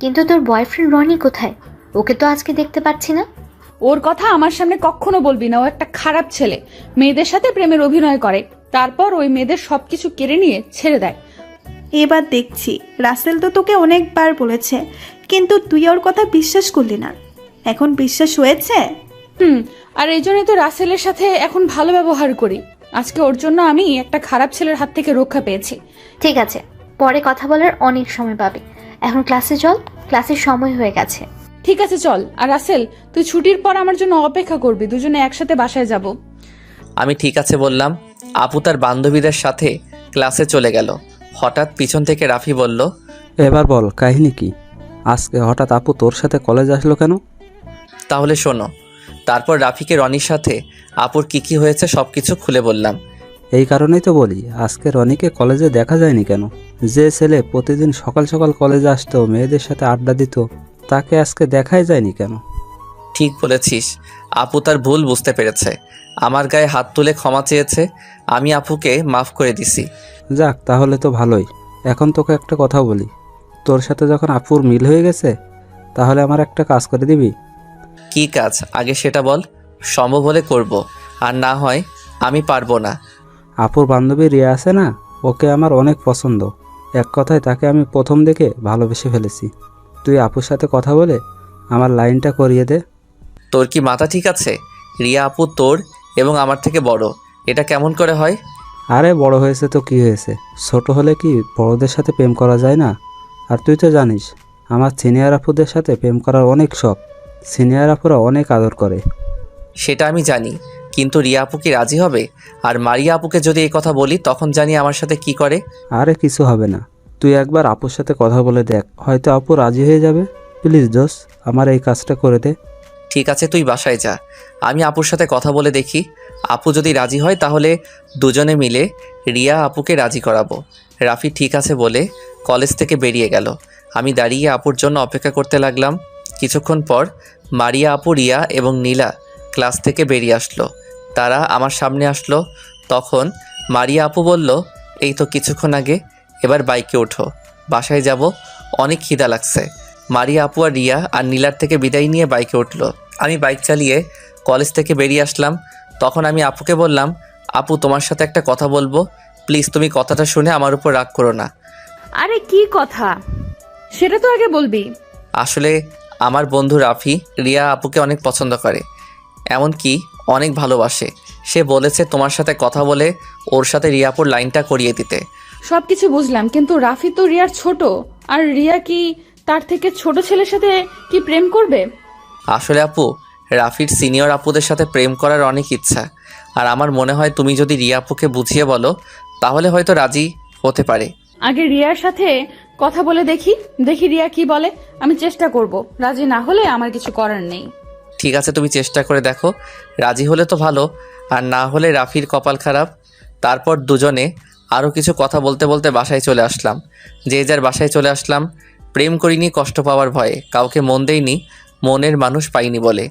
কিন্তু তোর বয়ফ্রেন্ড রনি কোথায়? ওকে তো আজকে দেখতে পাচ্ছি না। ওর কথা আমার সামনে কখনো বলবি না। ও একটা খারাপ ছেলে, মেয়েদের সাথে প্রেমের অভিনয় করে, তারপর ওই মেয়েদের সবকিছু কেড়ে নিয়ে ছেড়ে দেয়। এবার দেখছি, রাসেল তো তোকে অনেকবার বলেছে, কিন্তু তুই ওর কথা বিশ্বাস করলি না। এখন বিশ্বাস হয়েছে? আর এই জন্যই তো রাসেলের সাথে এখন ভালো ব্যবহার করি। আজকে ওর জন্য আমি একটা খারাপ ছেলের হাত থেকে রক্ষা পেয়েছি। ঠিক আছে, পরে কথা বলার অনেক সময় পাবে। এখন ক্লাসে চল, ক্লাসের সময় হয়ে গেছে। ঠিক আছে চল। আর রাসেল, তুই ছুটির পর আমার জন্য অপেক্ষা করবি, দুজনে একসাথে বাসায় যাব। আমি ঠিক আছে বললাম। আপু তার বান্ধবীদের সাথে ক্লাসে চলে গেল। হঠাৎ পিছন থেকে রাফি বলল, এবার বল কাহিনী কি? আজকে হঠাৎ আপু তোর সাথে কলেজ আসলো কেন? তাহলে শোনো। তারপর রাফিকে রনির সাথে আপুর কি হয়েছে সব কিছু খুলে বললাম। এই কারণেই তো বলি আজকে রনিকে কলেজে দেখা যায়নি কেন। যে ছেলে প্রতিদিন সকাল সকাল কলেজে আসতো, মেয়েদের সাথে আড্ডা দিত, তাকে আজকে দেখাই যায়নি কেন? ঠিক বলেছিস। আপু তার ভুল বুঝতে পেরেছে, আমার গায়ে হাত তুলে ক্ষমা চেয়েছে। আমি আপুকে মাফ করে দিছি। যাক, তাহলে তো ভালোই। এখন তোকে একটা কথা বলি, তোর সাথে যখন আপুর মিল হয়ে গেছে, তাহলে আমার একটা কাজ করে দিবি? কি কাজ আগে সেটা বল। সম্ভব হলে করব, আর না হয় আমি পারবো না। আপুর বান্ধবী রিয়া আছে না, ওকে আমার অনেক পছন্দ। এক কথায় তাকে আমি প্রথম দেখে ভালোবেসে ফেলেছি। তুই আপুর সাথে কথা বলে আমার লাইনটা করিয়ে দে। তোর কি মাথা ঠিক আছে? রিয়া আপু তোর এবং আমার থেকে বড়, এটা কেমন করে হয়? আরে বড় হয়েছে তো কি হয়েছে, ছোট হলে কি বড়দের সাথে প্রেম করা যায় না? আর তুই তো জানিস আমার সিনিয়র আপুদের সাথে প্রেম করার অনেক শখ। সিনিয়র আপুরা অনেক আদর করে। সেটা আমি জানি, কিন্তু রিয়া আপু কি রাজি হবে? আর মারিয়া আপুকে যদি এই কথা বলি তখন জানি আমার সাথে কি করে। আরে কিছু হবে না, তুই একবার আপুর সাথে কথা বলে দেখ, হয়তো আপু রাজি হয়ে যাবে। প্লিজ দোস, আমার এই কাজটা করে দে। ঠিক আছে, তুই বাসায় যা, আমি আপুর সাথে কথা বলে দেখি। আপু যদি রাজি হয় তাহলে দুজনে মিলে রিয়া আপুকে রাজি করাবো। রাফি ঠিক আছে বলে কলেজ থেকে বেরিয়ে গেল। আমি দাঁড়িয়ে আপুর জন্য অপেক্ষা করতে লাগলাম। কিছুক্ষণ পর মারিয়া আপু, রিয়া এবং নীলা ক্লাস থেকে বেরিয়ে আসলো। তারা আমার সামনে আসলো। তখন মারিয়া আপু বলল, এই তো কিছুক্ষণ আগে, এবার বাইকে ওঠো, বাসায় যাব, অনেক খিদা লাগছে। মারিয়া আপু আর রিয়া আর নীলার থেকে বিদায় নিয়ে বাইকে উঠলো। আমি বাইক চালিয়ে কলেজ থেকে বেরিয়ে আসলাম। তখন আমি আপুকে বললাম, আপু তোমার সাথে একটা কথা বলবো, প্লিজ তুমি কথাটা শুনে আমার উপর রাগ করো না। আরে কি কথা, সেটা তো আগে বলবি। আসলে আমার বন্ধু রাফি রিয়া আপুকে অনেক পছন্দ করে, এমনকি অনেক ভালোবাসে। সে বলেছে তোমার সাথে কথা বলে ওর সাথে রিয়া আপুর লাইনটা করিয়ে দিতে। সবকিছু বুঝলাম, কিন্তু রাফি তো রিয়ার ছোট, আর রিয়া কি তার থেকে ছোট ছেলের সাথে কি প্রেম করবে? আসলে আপু, রাফির সিনিয়র আপুদের সাথে প্রেম করার অনেক ইচ্ছা, আর আমার মনে হয় তুমি যদি রিয়া আপুকে বুঝিয়ে বলো তাহলে হয়তো রাজি হতে পারে। আগে রিয়ার সাথে কথা বলে দেখি রিয়া কি বলে। আমি চেষ্টা করব, রাজি না হলে আমার কিছু করার নেই। ঠিক আছে, তুমি চেষ্টা করে দেখো, রাজি হলে তো ভালো, আর না হলে রাফির কপাল খারাপ। তারপর দুজনে আরও কিছু কথা বলতে বলতে বাসায় চলে আসলাম। যে যার বাসায় চলে আসলাম। প্রেম করিনি কষ্ট পাওয়ার ভয়ে, কাউকে মন দেইনি মনের মানুষ পাইনি বলে।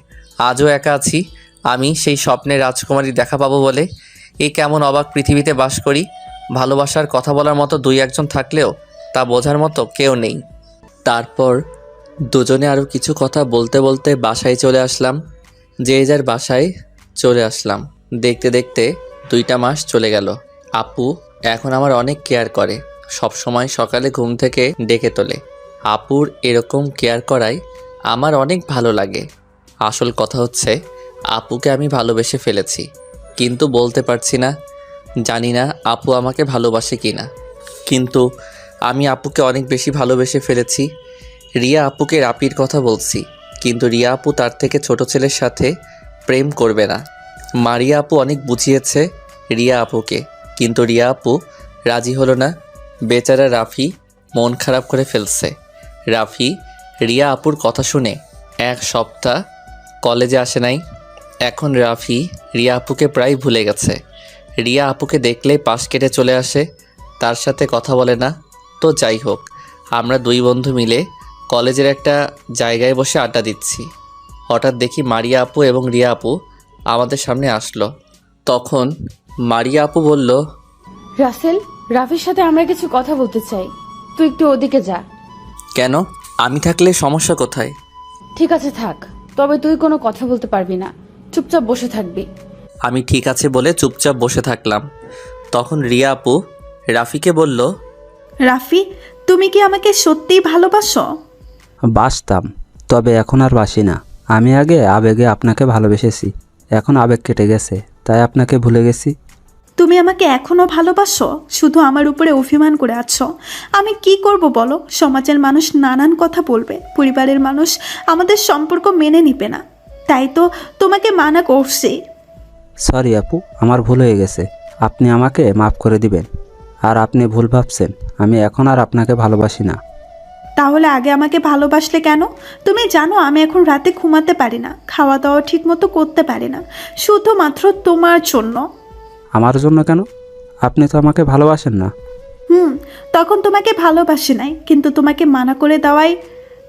আজও একা আছি আমি, সেই স্বপ্নের রাজকুমারী দেখা পাবো বলে। এই কেমন অবাক পৃথিবীতে বাস করি। ভালোবাসার কথা বলার মতো দুই একজন থাকলেও তা বোঝার মতো কেউ নেই। তারপর দুজনে আরও কিছু কথা বলতে বলতে বাসায় চলে আসলাম। যে যার বাসায় চলে আসলাম। দেখতে দেখতে 2টা মাস চলে গেল। আপু এখন আমার অনেক কেয়ার করে, সব সময় সকালে ঘুম থেকে ডেকে তোলে। আপুর এরকম কেয়ার করায় আমার অনেক ভালো লাগে। আসল কথা হচ্ছে আপুকে আমি ভালোবেসে ফেলেছি, কিন্তু বলতে পারছি না। জানি না আপু আমাকে ভালোবাসে কি না, কিন্তু আমি আপুকে অনেক বেশি ভালোবেসে ফেলেছি। রিয়া আপুকে রাপির কথা বলছি, কিন্তু রিয়া আপু তার থেকে ছোট ছেলের সাথে প্রেম করবে না। মারিয়া আপু অনেক বুঝিয়েছে, রিয়া আপুকে, কিন্তু রিয়া আপু রাজি হলো না। বেচারা রাফি মন খারাপ করে ফেলছে। রাফি রিয়া আপুর কথা শুনে এক সপ্তাহ কলেজে আসে নাই। এখন রাফি রিয়া আপুকে প্রায় ভুলে গেছে। রিয়া আপুকে দেখলেই পাশ কেটে চলে আসে, তার সাথে কথা বলে না। তো যাই হোক, আমরা দুই বন্ধু মিলে কলেজের একটা জায়গায় বসে আড্ডা দিচ্ছি। হঠাৎ দেখি মারিয়া আপু এবং রিয়া আপু আমাদের সামনে আসলো। তখন মারিয়া আপু বলল, রাসেল, রাফির সাথে আমরা কিছু কথা বলতে চাই, তুই একটু ওদিকে যা। কেন? আমি থাকলে সমস্যা কোথায়? ঠিক আছে থাক, তবে তুই কোনো কথা বলতে পারবি না, চুপচাপ বসে থাকবি। আমি ঠিক আছে বলে চুপচাপ বসে থাকলাম। তখন রিয়া আপু রাফিকে বলল, রাফি, তুমি কি আমাকে সত্যিই ভালোবাসো? বাসতাম, তবে এখন আর বাসি না। আমি আগে আবেগে আপনাকে ভালোবেসেছি, এখন আবেগ কেটে গেছে, তাই আপনাকে ভুলে গেছি। তুমি আমাকে এখনো ভালোবাসো? শুধু আমার উপরে অভিমান করে আছো। আমি কি করব বলো? সমাজের মানুষ নানান কথা বলবে, পরিবারের মানুষ আমাদের সম্পর্ক মেনে নিবে না, তাই তো তোমাকে মানা করছি। সরি আপু, আমার ভুল হয়ে গেছে, আপনি আমাকে মাফ করে দিবেন। আর আপনি ভুল ভাবছেন, আমি এখন আর আপনাকে ভালোবাসি না। তাহলে আগে আমাকে ভালোবাসলে কেন? তুমি জানো আমি এখন রাতে ঘুমাতে পারি না, খাওয়া দাওয়া ঠিক মতো করতে পারি না, শুধুমাত্র তোমার জন্য। আমার জন্য কেন? আপনি তো আমাকে ভালোবাসেন না। তখন তোমাকে ভালোবাসি নাই, কিন্তু তোমাকে মানা করে দেওয়াই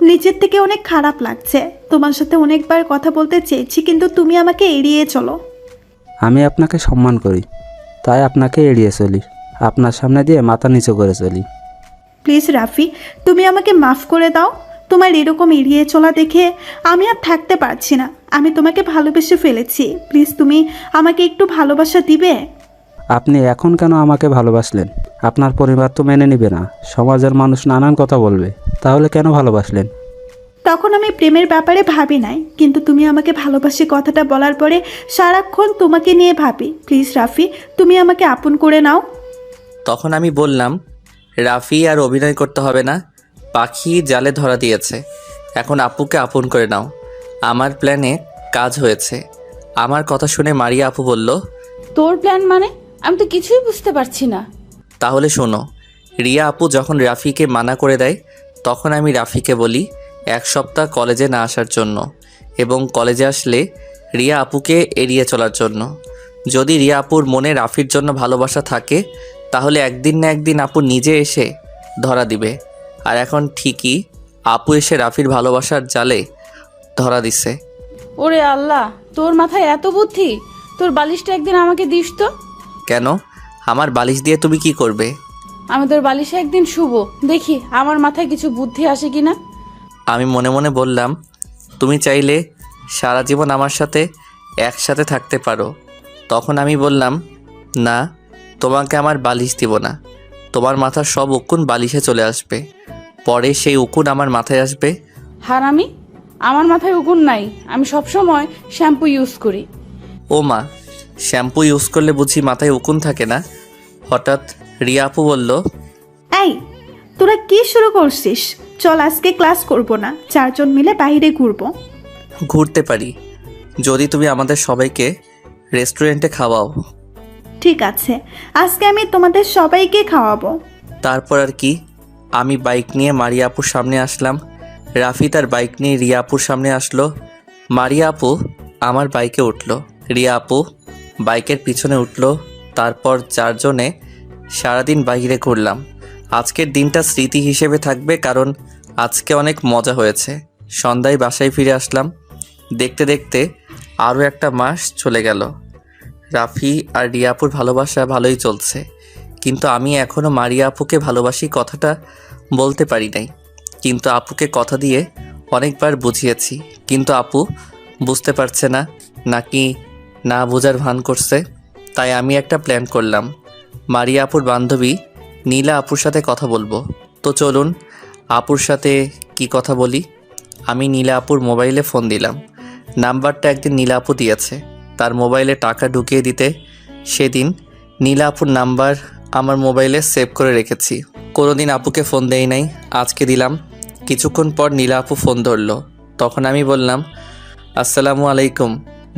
নিজের থেকে অনেক খারাপ লাগছে। তোমার সাথে অনেকবার কথা বলতে চেয়েছি, কিন্তু তুমি আমাকে এড়িয়ে চলো। আমি আপনাকে সম্মান করি, তাই আপনাকে এড়িয়ে চলি, আপনার সামনে দিয়ে মাথা নিচু করে চলি। প্লিজ রাফি, তুমি আমাকে মাফ করে দাও। তোমার এরকম এড়িয়ে চলা দেখে আমি আর থাকতে পারছি না। আমি তোমাকে ভালোবেসে ফেলেছি, প্লিজ তুমি আমাকে একটু ভালোবাসা দিবে? আপনি এখন কেন আমাকে ভালোবাসলেন? আপনার পরিবার তো মেনে নেবে না, সমাজের মানুষ নানান কথা বলবে, তাহলে কেন ভালোবাসলেন? তখন আমি প্রেমের ব্যাপারে ভাবি নাই, কিন্তু তুমি আমাকে ভালোবাসি কথাটা বলার পরে সারাক্ষণ তোমাকে নিয়ে ভাবি। প্লিজ রাফি, তুমি আমাকে আপন করে নাও। তখন আমি বললাম, রাফি আর অভিনয় করতে হবে না, পাখি জালে ধরা দিয়েছে, এখন আপুকে আপন করে নাও। আমার প্ল্যানে কাজ হয়েছে। আমার কথা শুনে মারিয়া আপু বলল, তোর প্ল্যান মানে? আমি তো কিছুই বুঝতে পারছি না। তাহলে শোনো। রিয়া আপু যখন রাফিকে মানা করে দেয়, তখন আমি রাফিকে বলি এক সপ্তাহ কলেজে না আসার জন্য, এবং কলেজে আসলে রিয়া আপুকে এড়িয়ে চলার জন্য। যদি রিয়া আপুর মনে রাফির জন্য ভালোবাসা থাকে, তাহলে একদিন না একদিন আপু নিজে এসে ধরা দিবে। আর এখন ঠিকই আপু এসে রাফির ভালোবাসার জালে ধরা দিছে। ওরে আল্লাহ, তোর মাথায় এত বুদ্ধি! তোর বালিশটা একদিন আমাকে দিস তো। কেন? আমার বালিশ দিয়ে তুমি কি করবে? আমি তোর বালিশে একদিন শুভ, দেখি আমার মাথায় কিছু বুদ্ধি আসে কিনা। আমি মনে মনে বললাম, তুমি চাইলে সারা জীবন আমার সাথে একসাথে থাকতে পারো। তখন আমি বললাম, না, তোমাকে আমার বালিশ দিব না। তোমার মাথার সব উকুন বালিশে চলে আসবে, পরে সেই উকুন আমার মাথায় আসবে। হারামি, আমার মাথায় উকুন নাই, আমি সবসময় শ্যাম্পু ইউজ করি। ও মা, শ্যাম্পু ইউজ করলে বুঝি মাথায় উকুন থাকে না? হঠাৎ রিয়া আপু বলল, এই, তোরা কি শুরু করছিস? চল আজকে ক্লাস করব না, চারজন মিলে বাইরে ঘুরবো। ঘুরতে পারি যদি তুমি আমাদের সবাইকে রেস্টুরেন্টে খাওয়াও। ঠিক আছে, আজকে আমি তোমাদের সবাইকে খাওয়াবো। তারপর আর কি, আমি বাইক নিয়ে মারিয়া আপুর সামনে আসলাম। রাফি তার বাইক নিয়ে রিয়া আপুর সামনে আসলো। মারিয়া আপু আমার বাইকে উঠলো, রিয়া আপু বাইকের পিছনে উঠলো। তারপর চারজনে সারাদিন বাইরে ঘুরলাম। আজকের দিনটা স্মৃতি হিসেবে থাকবে, কারণ আজকে অনেক মজা হয়েছে। সন্ধ্যায় বাসায় ফিরে আসলাম। দেখতে দেখতে আরও একটা মাস চলে গেল। রাফি আর রিয়া আপুর ভালোবাসা ভালোই চলছে, কিন্তু আমি এখনও মারিয়া আপুকে ভালোবাসি কথাটা বলতে পারি নাই। কিন্তু আপুকে কথা দিয়ে অনেকবার বুঝিয়েছি, কিন্তু আপু বুঝতে পারছে না, নাকি না বোঝার ভান করছে। তাই আমি একটা প্ল্যান করলাম, মারিয়া আপুর বান্ধবী নীলা আপুর সাথে কথা বলবো। তো চলুন আপুর সাথে কি কথা বলি। আমি নীলা আপুর মোবাইলে ফোন দিলাম। নাম্বারটা একদিন নীলা আপু দিয়েছে, তার মোবাইলে টাকা ঢুকিয়ে দিতে। সেদিন নীলা আপুর নাম্বার আমার মোবাইলে সেভ করে রেখেছি, কোনোদিন আপুকে ফোন দেই নাই, আজকে দিলাম। কিছুক্ষণ পর নীলা আপু ফোন ধরলো। তখন আমি বললাম, আসসালামু আলাইকুম।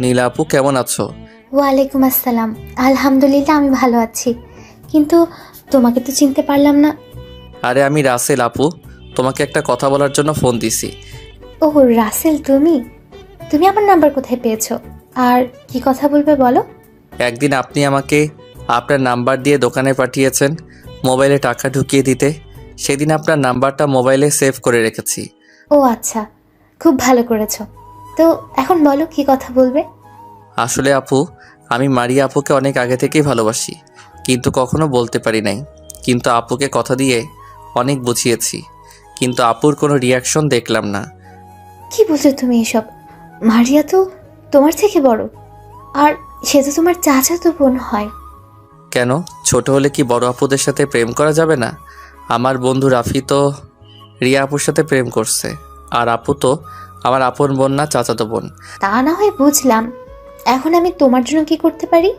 নীলা আপু কেমন আছো? ওয়ালাইকুম আসসালাম। আলহামদুলিল্লাহ, আমি ভালো আছি, কিন্তু তোমাকে তো চিনতে পারলাম না। আরে আমি রাসেল আপু, তোমাকে একটা কথা বলার জন্য ফোন দিছি। ও রাসেল, তুমি তুমি আমার নাম্বার কোথায় পেয়েছো? আর কি কথা বলবে বলো। একদিন আপনি আমাকে আপনার নাম্বার দিয়ে দোকানে পাঠিয়েছেন মোবাইলে টাকা ঢুকিয়ে দিতে। সেদিন আপনার নাম্বারটা মোবাইলে সেভ করে রেখেছি। ও আচ্ছা, খুব ভালো করেছো। তো এখন বলো, কি কথা বলবে? আসলে আপু, আমি মারিয়া আপুকে অনেক আগে থেকেই ভালোবাসি, কিন্তু কখনো বলতে পারি নাই। কিন্তু আপুকে কথা দিয়ে অনেক বুঝিয়েছি, কিন্তু আপুর কোনো রিয়াকশন দেখলাম না। কি বলছো তুমি এসব? মারিয়া তো তোমার থেকে বড়, আর সে তো তোমার চাচাতো বোন হয়। কেন, ছোট হলে কি বড় আপুদের সাথে প্রেম করা যাবে না? আমার বন্ধু রাফি তো রিয়া আপুর সাথে প্রেম করছে, আর আপু তো আমার আপন বোন না, চাচাতো বোন। তা না হয় বুঝলাম, এখন আমি তোমার জন্য কি করতে পারি?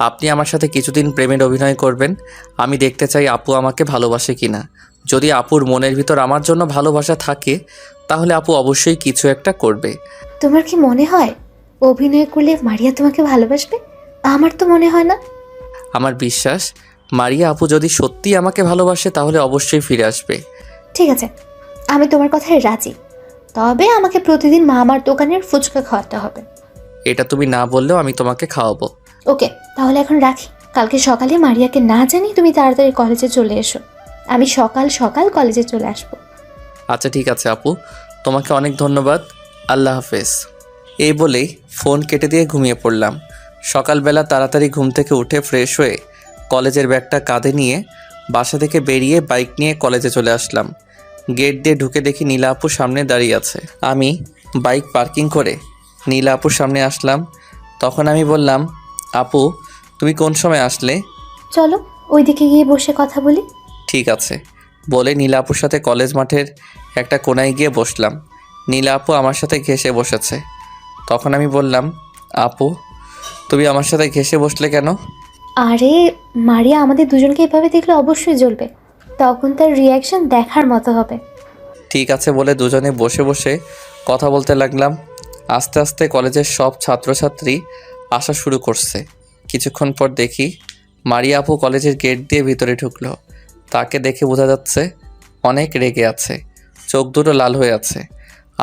আপনি আমার সাথে কিছুদিন প্রেমের অভিনয় করবেন। আমি দেখতে চাই আপু আমাকে ভালোবাসে কিনা। যদি আপুর মনের ভিতর আমার জন্য ভালোবাসা থাকে, তাহলে আপু অবশ্যই কিছু একটা করবে। তোমার কি মনে হয় অভিনয় করলে মারিয়া তোমাকে ভালোবাসবে? আমার তো মনে হয় না। আমার বিশ্বাস, মারিয়া আপু যদি সত্যি আমাকে ভালোবাসে তাহলে অবশ্যই ফিরে আসবে। ঠিক আছে, আমি তোমার কথায় রাজি, তবে আমাকে প্রতিদিন মামার দোকানের ফুচকা খাওয়াতে হবে। এটা তুমি না বললেও আমি তোমাকে খাওয়াবো। ওকে, তাহলে এখন রাখি। কালকে সকালে মারিয়াকে না জানি তুমি তাড়াতাড়ি কলেজে চলে এসো। আমি সকাল সকাল কলেজে চলে আসবো। আচ্ছা ঠিক আছে আপু, তোমাকে অনেক ধন্যবাদ। আল্লাহ হাফেজ। এই বলেই ফোন কেটে দিয়ে ঘুমিয়ে পড়লাম। সকালবেলা তাড়াতাড়ি ঘুম থেকে উঠে ফ্রেশ হয়ে কলেজের ব্যাগটা কাঁধে নিয়ে বাসা থেকে বেরিয়ে বাইক নিয়ে কলেজে চলে আসলাম। গেট দিয়ে ঢুকে দেখি নীলা আপু সামনে দাঁড়িয়ে আছে। আমি বাইক পার্কিং করে নীলা আপুর সামনে আসলাম। তখন আমি বললাম, আপু তুমি কোন সময় আসলে? চলো ওইদিকে গিয়ে বসে কথা বলি। ঠিক আছে বলে নীলা আপুর সাথে কলেজ মাঠের একটা কোনায় গিয়ে বসলাম। নীলা আপু আমার সাথে ঘেঁষে বসেছে। তখন আমি বললাম, আপু তুমি আমার সাথে ঘেঁষে বসলে কেন? আরে মারিয়া আমাদের দুজনকে এভাবে দেখলে অবশ্যই জ্বলবে, তখন তার রিয়াকশন দেখার মতো হবে। ঠিক আছে বলে দুজনে বসে বসে কথা বলতে লাগলাম। আস্তে আস্তে কলেজের সব ছাত্রছাত্রী আসা শুরু করছে। কিছুক্ষণ পর দেখি মারিয়া আপু কলেজের গেট দিয়ে ভিতরে ঢুকলো। তাকে দেখে বোঝা যাচ্ছে অনেক রেগে আছে, চোখ দুটো লাল হয়ে আছে।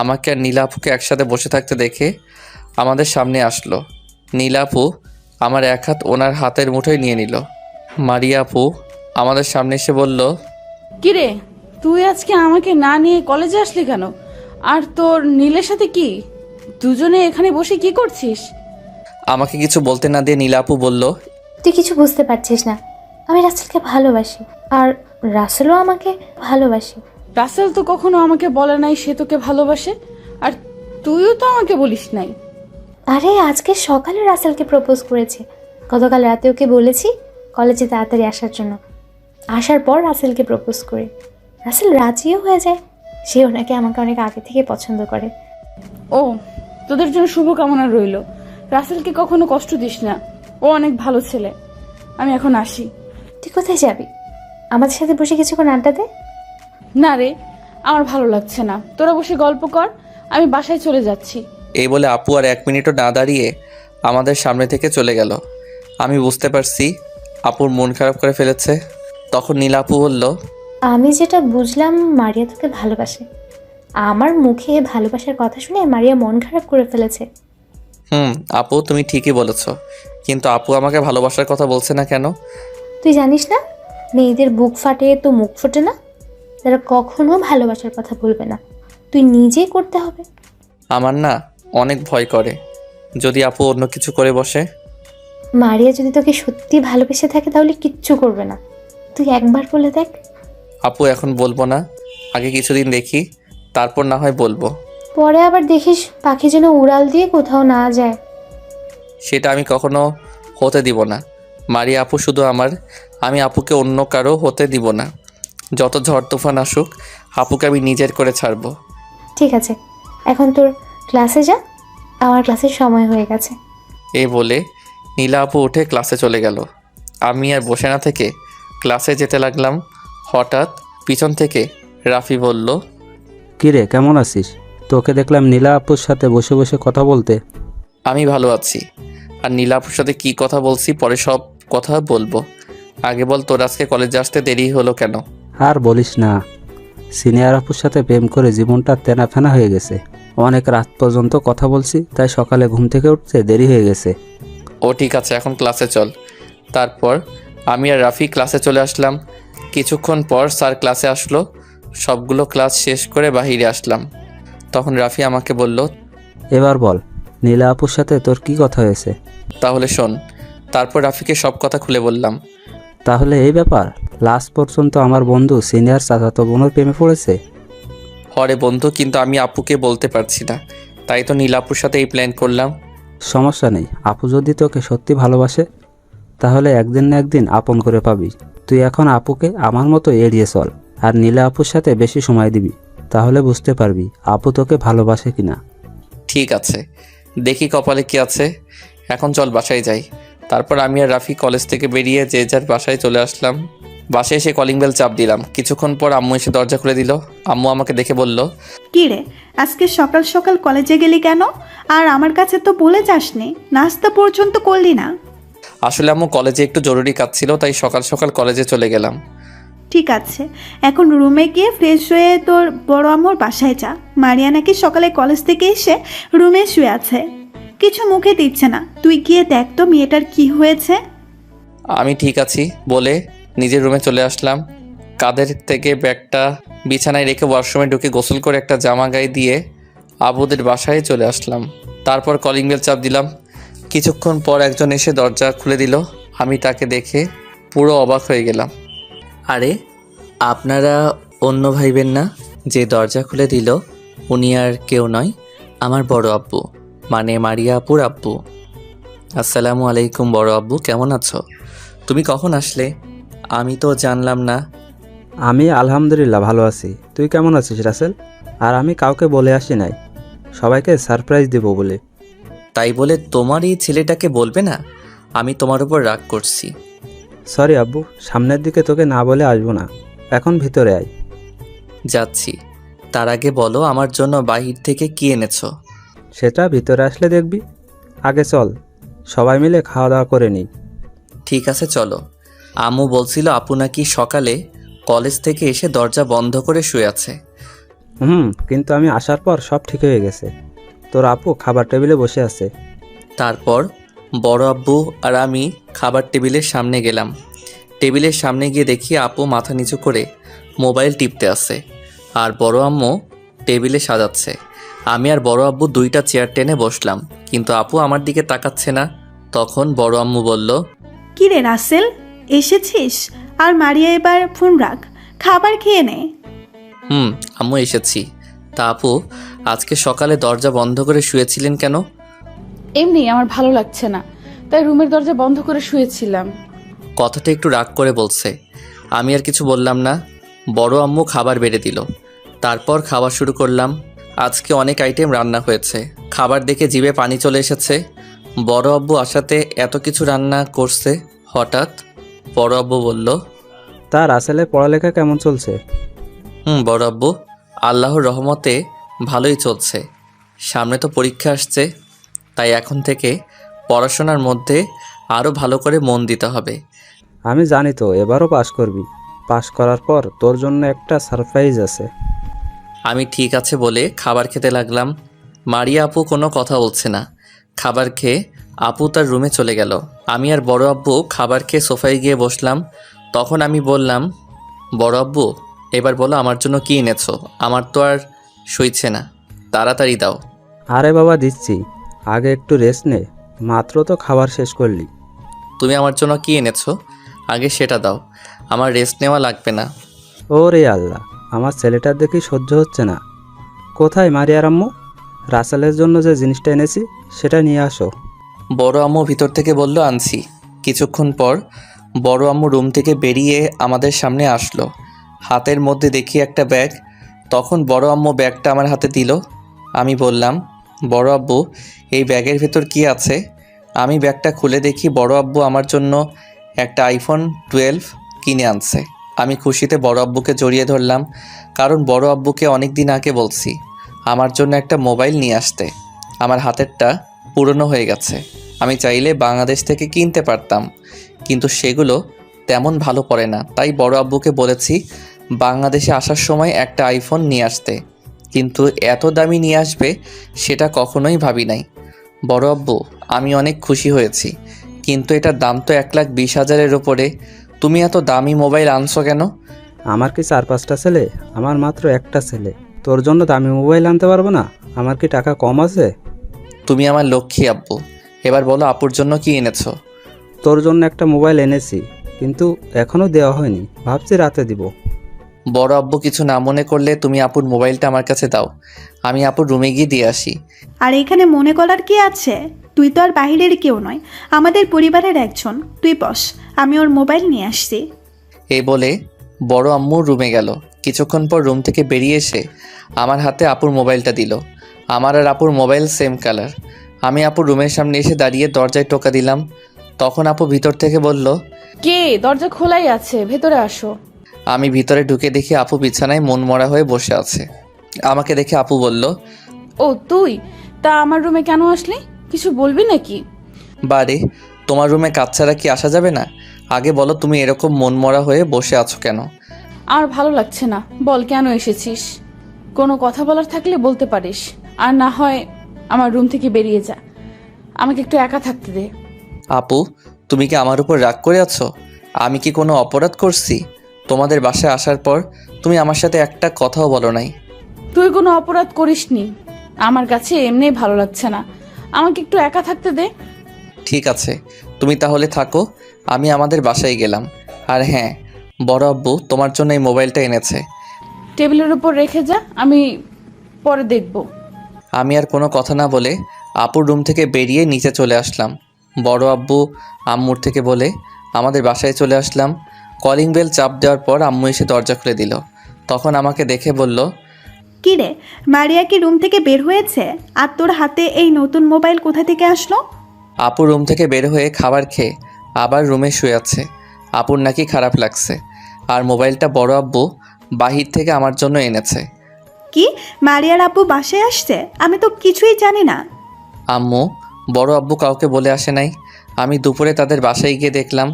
আমাকে আর নীলা আপুকে একসাথে বসে থাকতে দেখে আমাদের সামনে আসলো। নীলা আপু আমার এক হাত ওনার হাতের মুঠোয় নিয়ে নিল। মারিয়া আপু আমাদের সামনে এসে বলল, কিরে, তুই আজকে আমাকে না নিয়ে কলেজে আসলি কেন? আর তোর নীলের সাথে কি? দুজনে এখানে বসে কি করছিস? আমাকে কিছু বলতে না দিয়ে নীলা আপু বলল, তুই কিছু বুঝতে পারছিস না, আমি রাসেলকে ভালোবাসি, আর রাসেলও আমাকে ভালোবাসি। রাসেল তো কখনো আমাকে বলে নাই সে তোকে ভালোবাসে, আর তুইও তো আমাকে বলিস নাই। আরে আজকে সকালে রাসেলকে প্রপোজ করেছে, গতকাল রাতে ওকে বলেছি কলেজে তাড়াতাড়ি আসার জন্য। আসার পর রাসেলকে প্রপোজ করি, রাসেল রাজিও হয়ে যায়। সে ওনাকে আমাকে অনেক আগে থেকে পছন্দ করে। ও, তোদের জন্য শুভকামনা রইল। রাসেলকে কখনো কষ্ট দিস না, ও অনেক ভালো ছেলে। আমি এখন আসি। তুই কোথায় যাবি? আমাদের সাথে বসে কিছুক্ষণ আড্ডা দে। না রে, আমার ভালো লাগছে না, তোরা বসে গল্প কর, আমি বাসায় চলে যাচ্ছি। এই বলে আপু আর 1 মিনিটও না দাঁড়িয়ে আমাদের সামনে থেকে চলে গেল। আমি বুঝতে পারছি আপুর মন খারাপ করে ফেলেছে। তখন নীলা আপু বলল, আমি যেটা বুঝলাম মারিয়া তোকে ভালোবাসে। আমার মুখে ভালোবাসার কথা শুনে মারিয়া মন খারাপ করে ফেলেছে। আপু তুমি ঠিকই বলেছ, কিন্তু আপু আমাকে ভালোবাসার কথা বলছে না কেন? তুই জানিস না, মেয়েদের বুক ফাটে তো মুখ ফোটে না। তারা কখনো ভালোবাসার কথা বলবে না, তুই নিজেই করতে হবে। আমার না অনেক ভয় করে, যদি আপু অন্য কিছু করে বসে। মারিয়া যদি তোকে সত্যি ভালোবেসে থাকে তাহলে কিচ্ছু করবে না, তুই একবার বলে দেখ। আপু এখন বলবো না, আগে কিছুদিন দেখি, তারপর না হয় বলবো। পরে আবার দেখিস পাখি যেন উড়াল দিয়ে কোথাও না যায়। সেটা আমি কখনো হতে দিব না। মারিয়া আপু শুধু আমার, আমি আপুকে অন্য কারো হতে দিব না। যত ঝড় তুফান আসুক, আপুকে আমি নিজের করে ছাড়বো। ঠিক আছে, এখন তোর ক্লাসে যা, আমার ক্লাসের সময় হয়ে গেছে। এই বলে নীলা আপু উঠে ক্লাসে চলে গেল। আমি আর বসে না থেকে ক্লাসে যেতে লাগলাম। হঠাৎ পিছন থেকে রাফি বলল, কিরে কেমন আছিস? তোকে দেখলাম নীলা আপুর সাথে বসে বসে কথা বলতে। আমি ভালো আছি। আর নীলাপুর সাথে কি কথা বলছি পরে সব কথা বলবো। আগে বল, তোর আজকে কলেজে আসতে দেরি হলো কেন? আর বলিস না, সিনিয়র আপুর সাথে প্রেম করে জীবনটা তেনাফেনা হয়ে গেছে। অনেক রাত পর্যন্ত কথা বলছি, তাই সকালে ঘুম থেকে উঠতে দেরি হয়ে গেছে। ও ঠিক আছে, এখন ক্লাসে চল। তারপর আমি আর রাফি ক্লাসে চলে আসলাম। কিছুক্ষণ পর স্যার ক্লাসে আসলো। সবগুলো ক্লাস শেষ করে বাহিরে আসলাম। তখন রাফি আমাকে বলল, এবার বল, নীলা আপুর সাথে তোর কি কথা হয়েছে? তাহলে শোন। তারপর রাফিকে সব কথা খুলে বললাম। তাহলে এই ব্যাপার, লাস্ট পর্যন্ত আমার বন্ধু সিনিয়র চাচাতো বোনের প্রেমে পড়েছে? হরে বন্ধু, কিন্তু আমি আপুকে বলতে পারছি না, তাই তো নীলাপুর সাথে এই প্ল্যান করলাম। সমস্যা নেই, আপু যদি তোকে সত্যি ভালোবাসে তাহলে একদিন না একদিন আপন করে পাবি। তুই এখন আপুকে আমার মতো এড়িয়ে চল, আর নীলা আপুর সাথে বেশি সময় দিবি, তাহলে বুঝতে পারবি আপু তোকে ভালোবাসে কিনা। ঠিক আছে, দেখি কপালে কি আছে। এখন চল বাসায় যাই। তারপর আমি আর রাফি কলেজ থেকে বেরিয়ে যে যার বাসায় চলে আসলাম। বাসায় এসে কলিং বেল চাপ দিলাম। কিছুক্ষণ পর আম্মু এসে দরজা খুলে দিল। আম্মু আমাকে দেখে বলল, কি রে, আজকে সকাল সকাল কলেজে গেলি কেন? আর আমার কাছে তো বলে যাসনি, নাস্তা পর্যন্ত করলি না। আসলে আম্মু কলেজে একটু জরুরি কাজ ছিল, তাই সকাল সকাল কলেজে চলে গেলাম। ঠিক আছে, এখন রুমে গিয়ে ফ্রেশ হয়ে তোর বড় আম্মুর বাসায় যা। মারিয়া নাকি সকালে কলেজ থেকে এসে রুমে শুয়ে আছে, কিছু মুখে দিচ্ছে না। তুই গিয়ে দেখ তো মেয়েটার কি হয়েছে। আমি ঠিক আছি বলে নিজের রুমে চলে আসলাম। কাঁধের থেকে ব্যাগটা বিছানায় রেখে ওয়াশরুমে ঢুকে গোসল করে একটা জামা গায়ে দিয়ে আবুদের বাসায় চলে আসলাম। তারপর কলিং বেল চাপ দিলাম। কিছুক্ষণ পর একজন এসে দরজা খুলে দিল। আমি তাকে দেখে পুরো অবাক হয়ে গেলাম। আরে আপনারা অন্য ভাইবেন না? যে দরজা খুলে দিল উনি আর কেউ নয়, আমার বড় আব্বু, মানে মারিয়া আপুর আব্বু। আসসালামু আলাইকুম বড় আব্বু, কেমন আছো? তুমি কখন আসলে? আমি তো জানলাম না। আমি আলহামদুলিল্লাহ ভালো আছি, তুই কেমন আছিস রাসেল? আর আমি কাউকে বলে আসি নাই, সবাইকে সারপ্রাইজ দেব বলে। তাই বলে তোমার এই ছেলেটাকে বলবে না? আমি তোমার উপর রাগ করছি। সরি আব্বু, সামনের দিকে তোকে না বলে আসবো না, এখন ভিতরে আয়। যাচ্ছি। তার আগে বলো আমার জন্য বাহির থেকে কি এনেছো? সেটা ভিতরে আসলে দেখবি, আগে চল সবাই মিলে খাওয়া দাওয়া করে নিই। ঠিক আছে চলো। আম্মু বলছিল আপু নাকি সকালে কলেজ থেকে এসে দরজা বন্ধ করে শুয়ে আছে। কিন্তু আমি আসার পর সব ঠিক হয়ে গেছে, তোর আপু খাবার টেবিলে বসে আছে। তারপর বড় আব্বু আর আমি খাবার টেবিলের সামনে গেলাম। টেবিলের সামনে গিয়ে দেখি আপু মাথা নিচু করে মোবাইল টিপতে আছে, আর বড় আম্মু টেবিলে সাজাচ্ছে। আমি আর বড় আব্বু দুইটা চেয়ার টেনে বসলাম, কিন্তু আপু আমার দিকে তাকাচ্ছে না। তখন বড় আম্মু বলল, কি রে রাসেল, এসেছিস? আর মারিয়া এবার ফোন রাখ, খাবার খেয়ে নে। আম্মু এসেছি। তা আপু আজকে সকালে দরজা বন্ধ করে শুয়েছিলেন কেন? এমনি আমার ভালো লাগছে না, তাই রুমের দরজা বন্ধ করে শুয়েছিলাম। কথাটা একটু রাগ করে বলছে। আমি আর কিছু বললাম না। বড় আম্মু খাবার বেড়ে দিল। তারপর খাওয়া শুরু করলাম। আজকে অনেক আইটেম রান্না হয়েছে। খাবার দেখে জিভে পানি চলে এসেছে। বড় আব্বু আসাতে এত কিছু রান্না করছে হঠাৎ। বড় আব্বু বলল, তা রাসেলের পড়ালেখা কেমন চলছে? বড় আব্বু, আল্লাহর রহমতে ভালোই চলছে। সামনে তো পরীক্ষা আসছে, তাই এখন থেকে পড়াশোনার মধ্যে আরও ভালো করে মন দিতে হবে। আমি জানি তো এবারও পাশ করবি, পাশ করার পর তোর জন্য একটা সারপ্রাইজ আছে। আমি ঠিক আছে বলে খাবার খেতে লাগলাম। মারিয়া আপু কোনো কথা বলছে না। খাবার খেয়ে আপু তার রুমে চলে গেল। আমি আর বড় আব্বু খাবার খেয়ে সোফায় গিয়ে বসলাম। তখন আমি বললাম, বড় আব্বু এবার বলো আমার জন্য কী এনেছো? আমার তো আর সইছে না, তাড়াতাড়ি দাও। আরে বাবা দিচ্ছি, আগে একটু রেস্ট নে, মাত্র তো খাবার শেষ করলি। তুমি আমার জন্য কী এনেছো আগে সেটা দাও, আমার রেস্ট নেওয়া লাগবে না। ও রে আল্লাহ, আমার ছেলেটার দেখি সহ্য হচ্ছে না। কোথায় মারিয়ার আম্মু? রাসেলের জন্য যে জিনিসটা এনেছি সেটা নিয়ে আসো। বড় আম্মু ভিতর থেকে বলল, আনছি। কিছুক্ষণ পর বড় আম্মু রুম থেকে বেরিয়ে আমাদের সামনে আসলো। হাতের মধ্যে দেখি একটা ব্যাগ। তখন বড় আম্মু ব্যাগটা আমার হাতে দিল। আমি বললাম, বড় আব্বু এই ব্যাগের ভেতর কি আছে? আমি ব্যাগটা খুলে দেখি বড় আব্বু আমার জন্য একটা আইফোন 12 কিনে আনছে। আমি খুশিতে বড় আব্বুকে জড়িয়ে ধরলাম, কারণ বড় আব্বুকে অনেক দিন আগে বলছি আমার জন্য একটা মোবাইল নিয়ে আসতে। আমার হাতেরটা পুরনো হয়ে গেছে। আমি চাইলে বাংলাদেশ থেকে কিনতে পারতাম, কিন্তু সেগুলো তেমন ভালো পড়ে না। তাই বড় আব্বুকে বলেছি বাংলাদেশে আসার সময় একটা আইফোন নিয়ে আসতে, কিন্তু এত দামি নিয়ে আসবে সেটা কখনোই ভাবি নাই। বড় আব্বু, আমি অনেক খুশি হয়েছি, কিন্তু এটার দাম তো 1,20,000-এর ওপরে। তুমি এত দামি মোবাইল আনছো কেন? আমার কি 4-5টা ছেলে? আমার মাত্র একটা ছেলে। তোর জন্য দামি মোবাইল আনতে পারবো না? আমার কি টাকা কম আছে? তুমি আমার লক্ষ্মী আব্বু। এবার বলো আপুর জন্য কি এনেছো? তোর জন্য একটা মোবাইল এনেছি, কিন্তু এখনও দেওয়া হয়নি, ভাবছি রাতে দিব। বড় আব্বু কিছু না মনে করলে তুমি আপুর মোবাইলটা আমার কাছে দাও, আমি আপুর রুমে গিয়ে দিয়ে আসি। আর এখানে মনে করার কি আছে? তুই তো আর বাহিরের কেউ নয়, আমাদের পরিবারের একজন। তুই বস, আমি ওর মোবাইল নিয়ে আসছি। এই বলে বড় আম্মু রুমে গেল। কিছুক্ষণ পর রুম থেকে বেরিয়ে এসে আমার হাতে আপুর মোবাইলটা দিল। আমার আর আপুর মোবাইল সেম কালার। আমি আপুর রুমের সামনে এসে দাঁড়িয়ে দরজায় টোকা দিলাম। তখন আপু ভিতর থেকে বলল, কে? দরজা খোলাই আছে, ভেতরে আসো। আমি ভিতরে ঢুকে দেখি আপু বিছানায় মনমরা হয়ে বসে আছে। আমাকে দেখে আপু বলল, ও তুই? তা আমার রুমে কেন আসলি? কিছু বলবি নাকি? বারে, তোমার রুমে কাজ ছাড়া কি আসা যাবে না? আগে বলো তুমি এরকম মনমরা হয়ে বসে আছো কেন? আর ভালো লাগছে না। বল কেন এসেছিস? কোনো কথা বলার থাকলে বলতে পারিস, আর না হয় আমার রুম থেকে বেরিয়ে যা। আমাকে একটু একা থাকতে দে। আপু, তুমি কি আমার উপর রাগ করে আছো? আমি কি কোনো অপরাধ করছি? তোমাদের বাসায় আসার পর তুমি আমার সাথে একটা কথাও বলো নাই। তুই কোনো অপরাধ করিসনি। আমার কাছে এমনি ভালো লাগছে না, আমাকে একটু একা থাকতে দে। ঠিক আছে, তুমি তাহলে থাকো, আমি আমাদের বাসায় গেলাম। আর হ্যাঁ, বড় আব্বু তোমার জন্য এই মোবাইলটা এনেছে। টেবিলের উপর রেখে যা, আমি পরে দেখব। আমি আর কোনো কথা না বলে আপুর রুম থেকে বেরিয়ে নিচে চলে আসলাম। বড় আব্বু আম্মুর থেকে বলে আমাদের বাসায় চলে আসলাম। কলিং বেল চাপ দেওয়ার পর আম্মু এসে দরজা খুলে দিল। তখন আমাকে দেখে বলল, কি রে, মারিয়া কি রুম থেকে বের হয়েছে? আর তোর হাতে এই নতুন মোবাইল কোথা থেকে আসলো? আপু রুম থেকে বের হয়ে খাবার খেয়ে আবার রুমে শুয়ে আছে। আপুর নাকি খারাপ লাগছে, আর মোবাইলটা বড় আব্বু বাহির থেকে আমার জন্য এনেছে। কি, মারিয়ার আব্বু বাসায় আসছে? আমি তো কিছুই জানি না। আম্মু, বড় আব্বু কাউকে বলে আসে নাই। আমি দুপুরে তাদের বাসায় গিয়ে দেখলাম।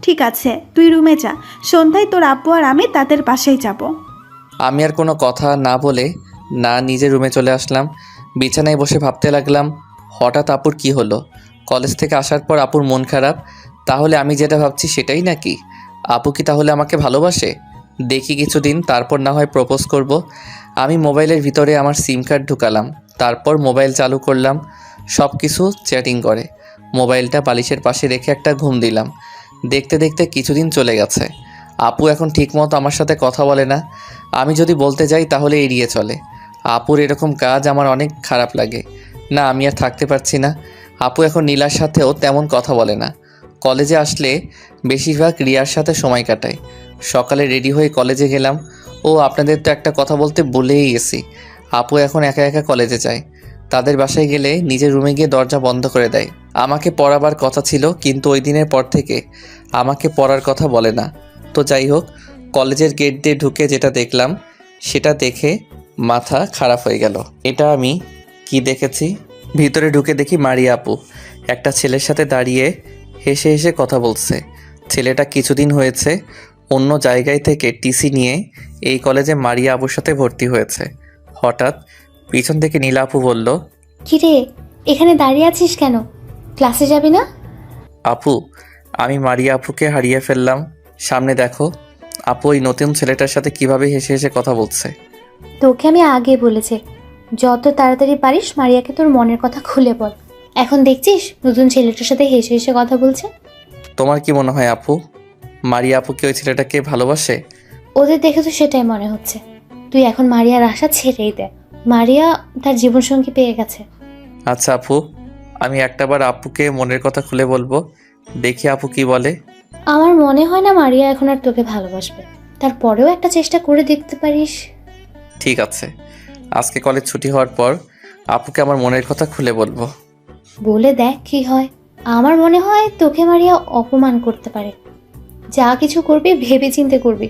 ঠিক আছে, তুই রুমে যা, সন্ধ্যায় তোর আব্বু আর আমি তাদের বাসায় যাব। আমি আর কোনো কথা না বলে নিজের রুমে চলে আসলাম। বিছানায় বসে ভাবতে লাগলাম, হঠাৎ আপুর কি হলো? কলেজ থেকে আসার পর আপুর মন খারাপ, তাহলে আমি যেটা ভাবছি সেটাই নাকি? আপু কি তাহলে আমাকে ভালোবাসে? দেখি কিছুদিন, তারপর না হয় প্রপোজ করব। আমি মোবাইলের ভিতরে আমার সিম কার্ড ঢুকালাম, তারপর মোবাইল চালু করলাম। সব কিছু চ্যাটিং করে। মোবাইলটা বালিশের পাশে রেখে একটা ঘুম দিলাম। দেখতে দেখতে কিছুদিন চলে গেছে। আপু এখন ঠিকমতো আমার সাথে কথা বলে না। আমি যদি বলতে যাই তাহলে এড়িয়ে চলে। আপুর এরকম কাজ আমার অনেক খারাপ লাগে। না, আমি আর থাকতে পারছি না। আপু এখন নীলার সাথেও তেমন কথা বলে না। কলেজে আসলে বেশিরভাগ রিয়ার সাথে সময় কাটায়। সকালে রেডি হয়ে কলেজে গেলাম। ও আপনাদের তো একটা কথা বলতে ভুলেই গেছি, আপু এখন একা একা কলেজে যায়। তাদের বাসায় গেলে নিজের রুমে গিয়ে দরজা বন্ধ করে দেয়। আমাকে পড়াবার কথা ছিল, কিন্তু ওই দিনের পর থেকে আমাকে পড়ার কথা বলে না। তো যাই হোক, কলেজের গেট দিয়ে ঢুকে যেটা দেখলাম সেটা দেখে মাথা খারাপ হয়ে গেল। এটা আমি কি দেখেছি? ভিতরে ঢুকে দেখি মারিয়া আপু একটা ছেলের সাথে দাঁড়িয়ে হেসে হেসে কথা বলছে। ছেলেটা কিছুদিন হয়েছে অন্য জায়গায় থেকে টিসি নিয়ে এই কলেজে মারিয়া আপুর সাথে ভর্তি হয়েছে। হঠাৎ পিছন থেকে নীলা আপু বলল, কিরে, এখানে দাঁড়িয়ে আছিস কেন? ক্লাসে যাবি না? আপু, আমি মারিয়া আপুকে হারিয়ে ফেললাম। সামনে দেখো, আপু ওই নতুন ছেলেটার সাথে কিভাবে হেসে হেসে কথা বলছে। তোকে আমি আগে বলেছি, যত তাড়াতাড়ি পারিস মারিয়াকে তোর মনের কথা খুলে বল। এখন দেখছিস নতুন ছেলেটার সাথে হেসে হেসে কথা বলছে। তোমার কি মনে হয় আপু, মারিয়া আপু কি ওই ছেলেটাকে ভালোবাসে? ওদের দেখে তো সেটাই মনে হচ্ছে। তুই এখন মারিয়ার আশা ছেড়েই দে। মারিয়া তার জীবনসঙ্গী পেয়ে গেছে। আচ্ছা আপু, আমি একটাবার আপুকে মনের কথা খুলে বলবো, দেখি আপু কি বলে। আমার মনে হয় না মারিয়া এখন আর তোকে ভালোবাসবে। তারপরেও একটা চেষ্টা করে দেখতে পারিস। ঠিক আছে, আজকে কলেজ ছুটি হওয়ার পর আপুকে আমার মনের কথা খুলে বলবো। বলে দেখ কি হয়। আমার মনে হয় তোকে মারিয়া অপমান করতে পারে। যা কিছু করবি ভেবে চিন্তে করবি।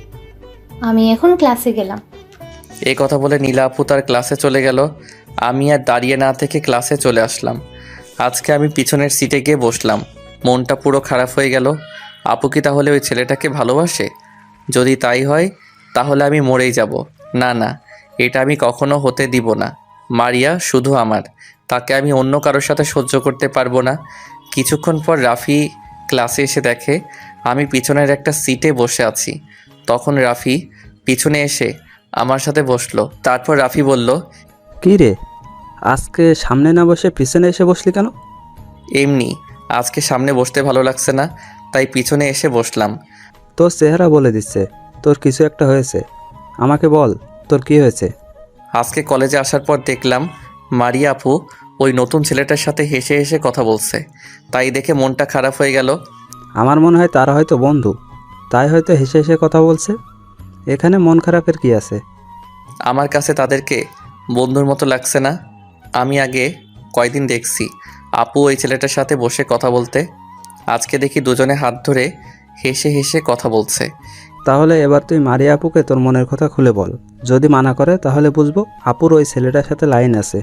আমি এখন ক্লাসে গেলাম। এই কথা বলে নীলা আপু তার ক্লাসে চলে গেল। আমি আর দাঁড়িয়ে না থেকে ক্লাসে চলে আসলাম। আজকে আমি পিছনের সিটে গিয়ে বসলাম। মনটা পুরো খারাপ হয়ে গেল। আপু কি তাহলে ওই ছেলেটাকে ভালোবাসে? যদি তাই হয় তাহলে আমি মরেই যাব। না না, এটা আমি কখনো হতে দিব না। মারিয়া শুধু আমার, তাকে আমি অন্য কারোর সাথে সহ্য করতে পারবো না। কিছুক্ষণ পর রাফি ক্লাসে এসে দেখে আমি পিছনের একটা সিটে বসে আছি। তখন রাফি পিছনে এসে আমার সাথে বসলো। তারপর রাফি বলল, কী রে, আজকে সামনে না বসে পিছনে এসে বসলি কেন? এমনি আজকে সামনে বসতে ভালো লাগছে না, তাই পিছনে এসে বসলাম। তোর চেহারা বলে দিচ্ছে তোর কিছু একটা হয়েছে। আমাকে বল, তোর কি হয়েছে? আজকে কলেজে আসার পর দেখলাম মারিয়া আপু ওই নতুন ছেলেটার সাথে হেসে হেসে কথা বলছে। তাই দেখে মনটা খারাপ হয়ে গেল। আমার মনে হয় তারা হয়তো বন্ধু, তাই হয়তো হেসে হেসে কথা বলছে। এখানে মন খারাপের কি আছে? আমার কাছে তাদেরকে বন্ধুর মতো লাগছে না। আমি আগে কয়দিন দেখছি আপু ওই ছেলেটার সাথে বসে কথা বলতে, আজকে দেখি দুজনে হাত ধরে হেসে হেসে কথা বলছে। তাহলে এবার তুই মারিয়া আপুকে তোর মনের কথা খুলে বল। যদি মানা করে তাহলে বুঝবো আপুর ওই ছেলেটার সাথে লাইন আছে।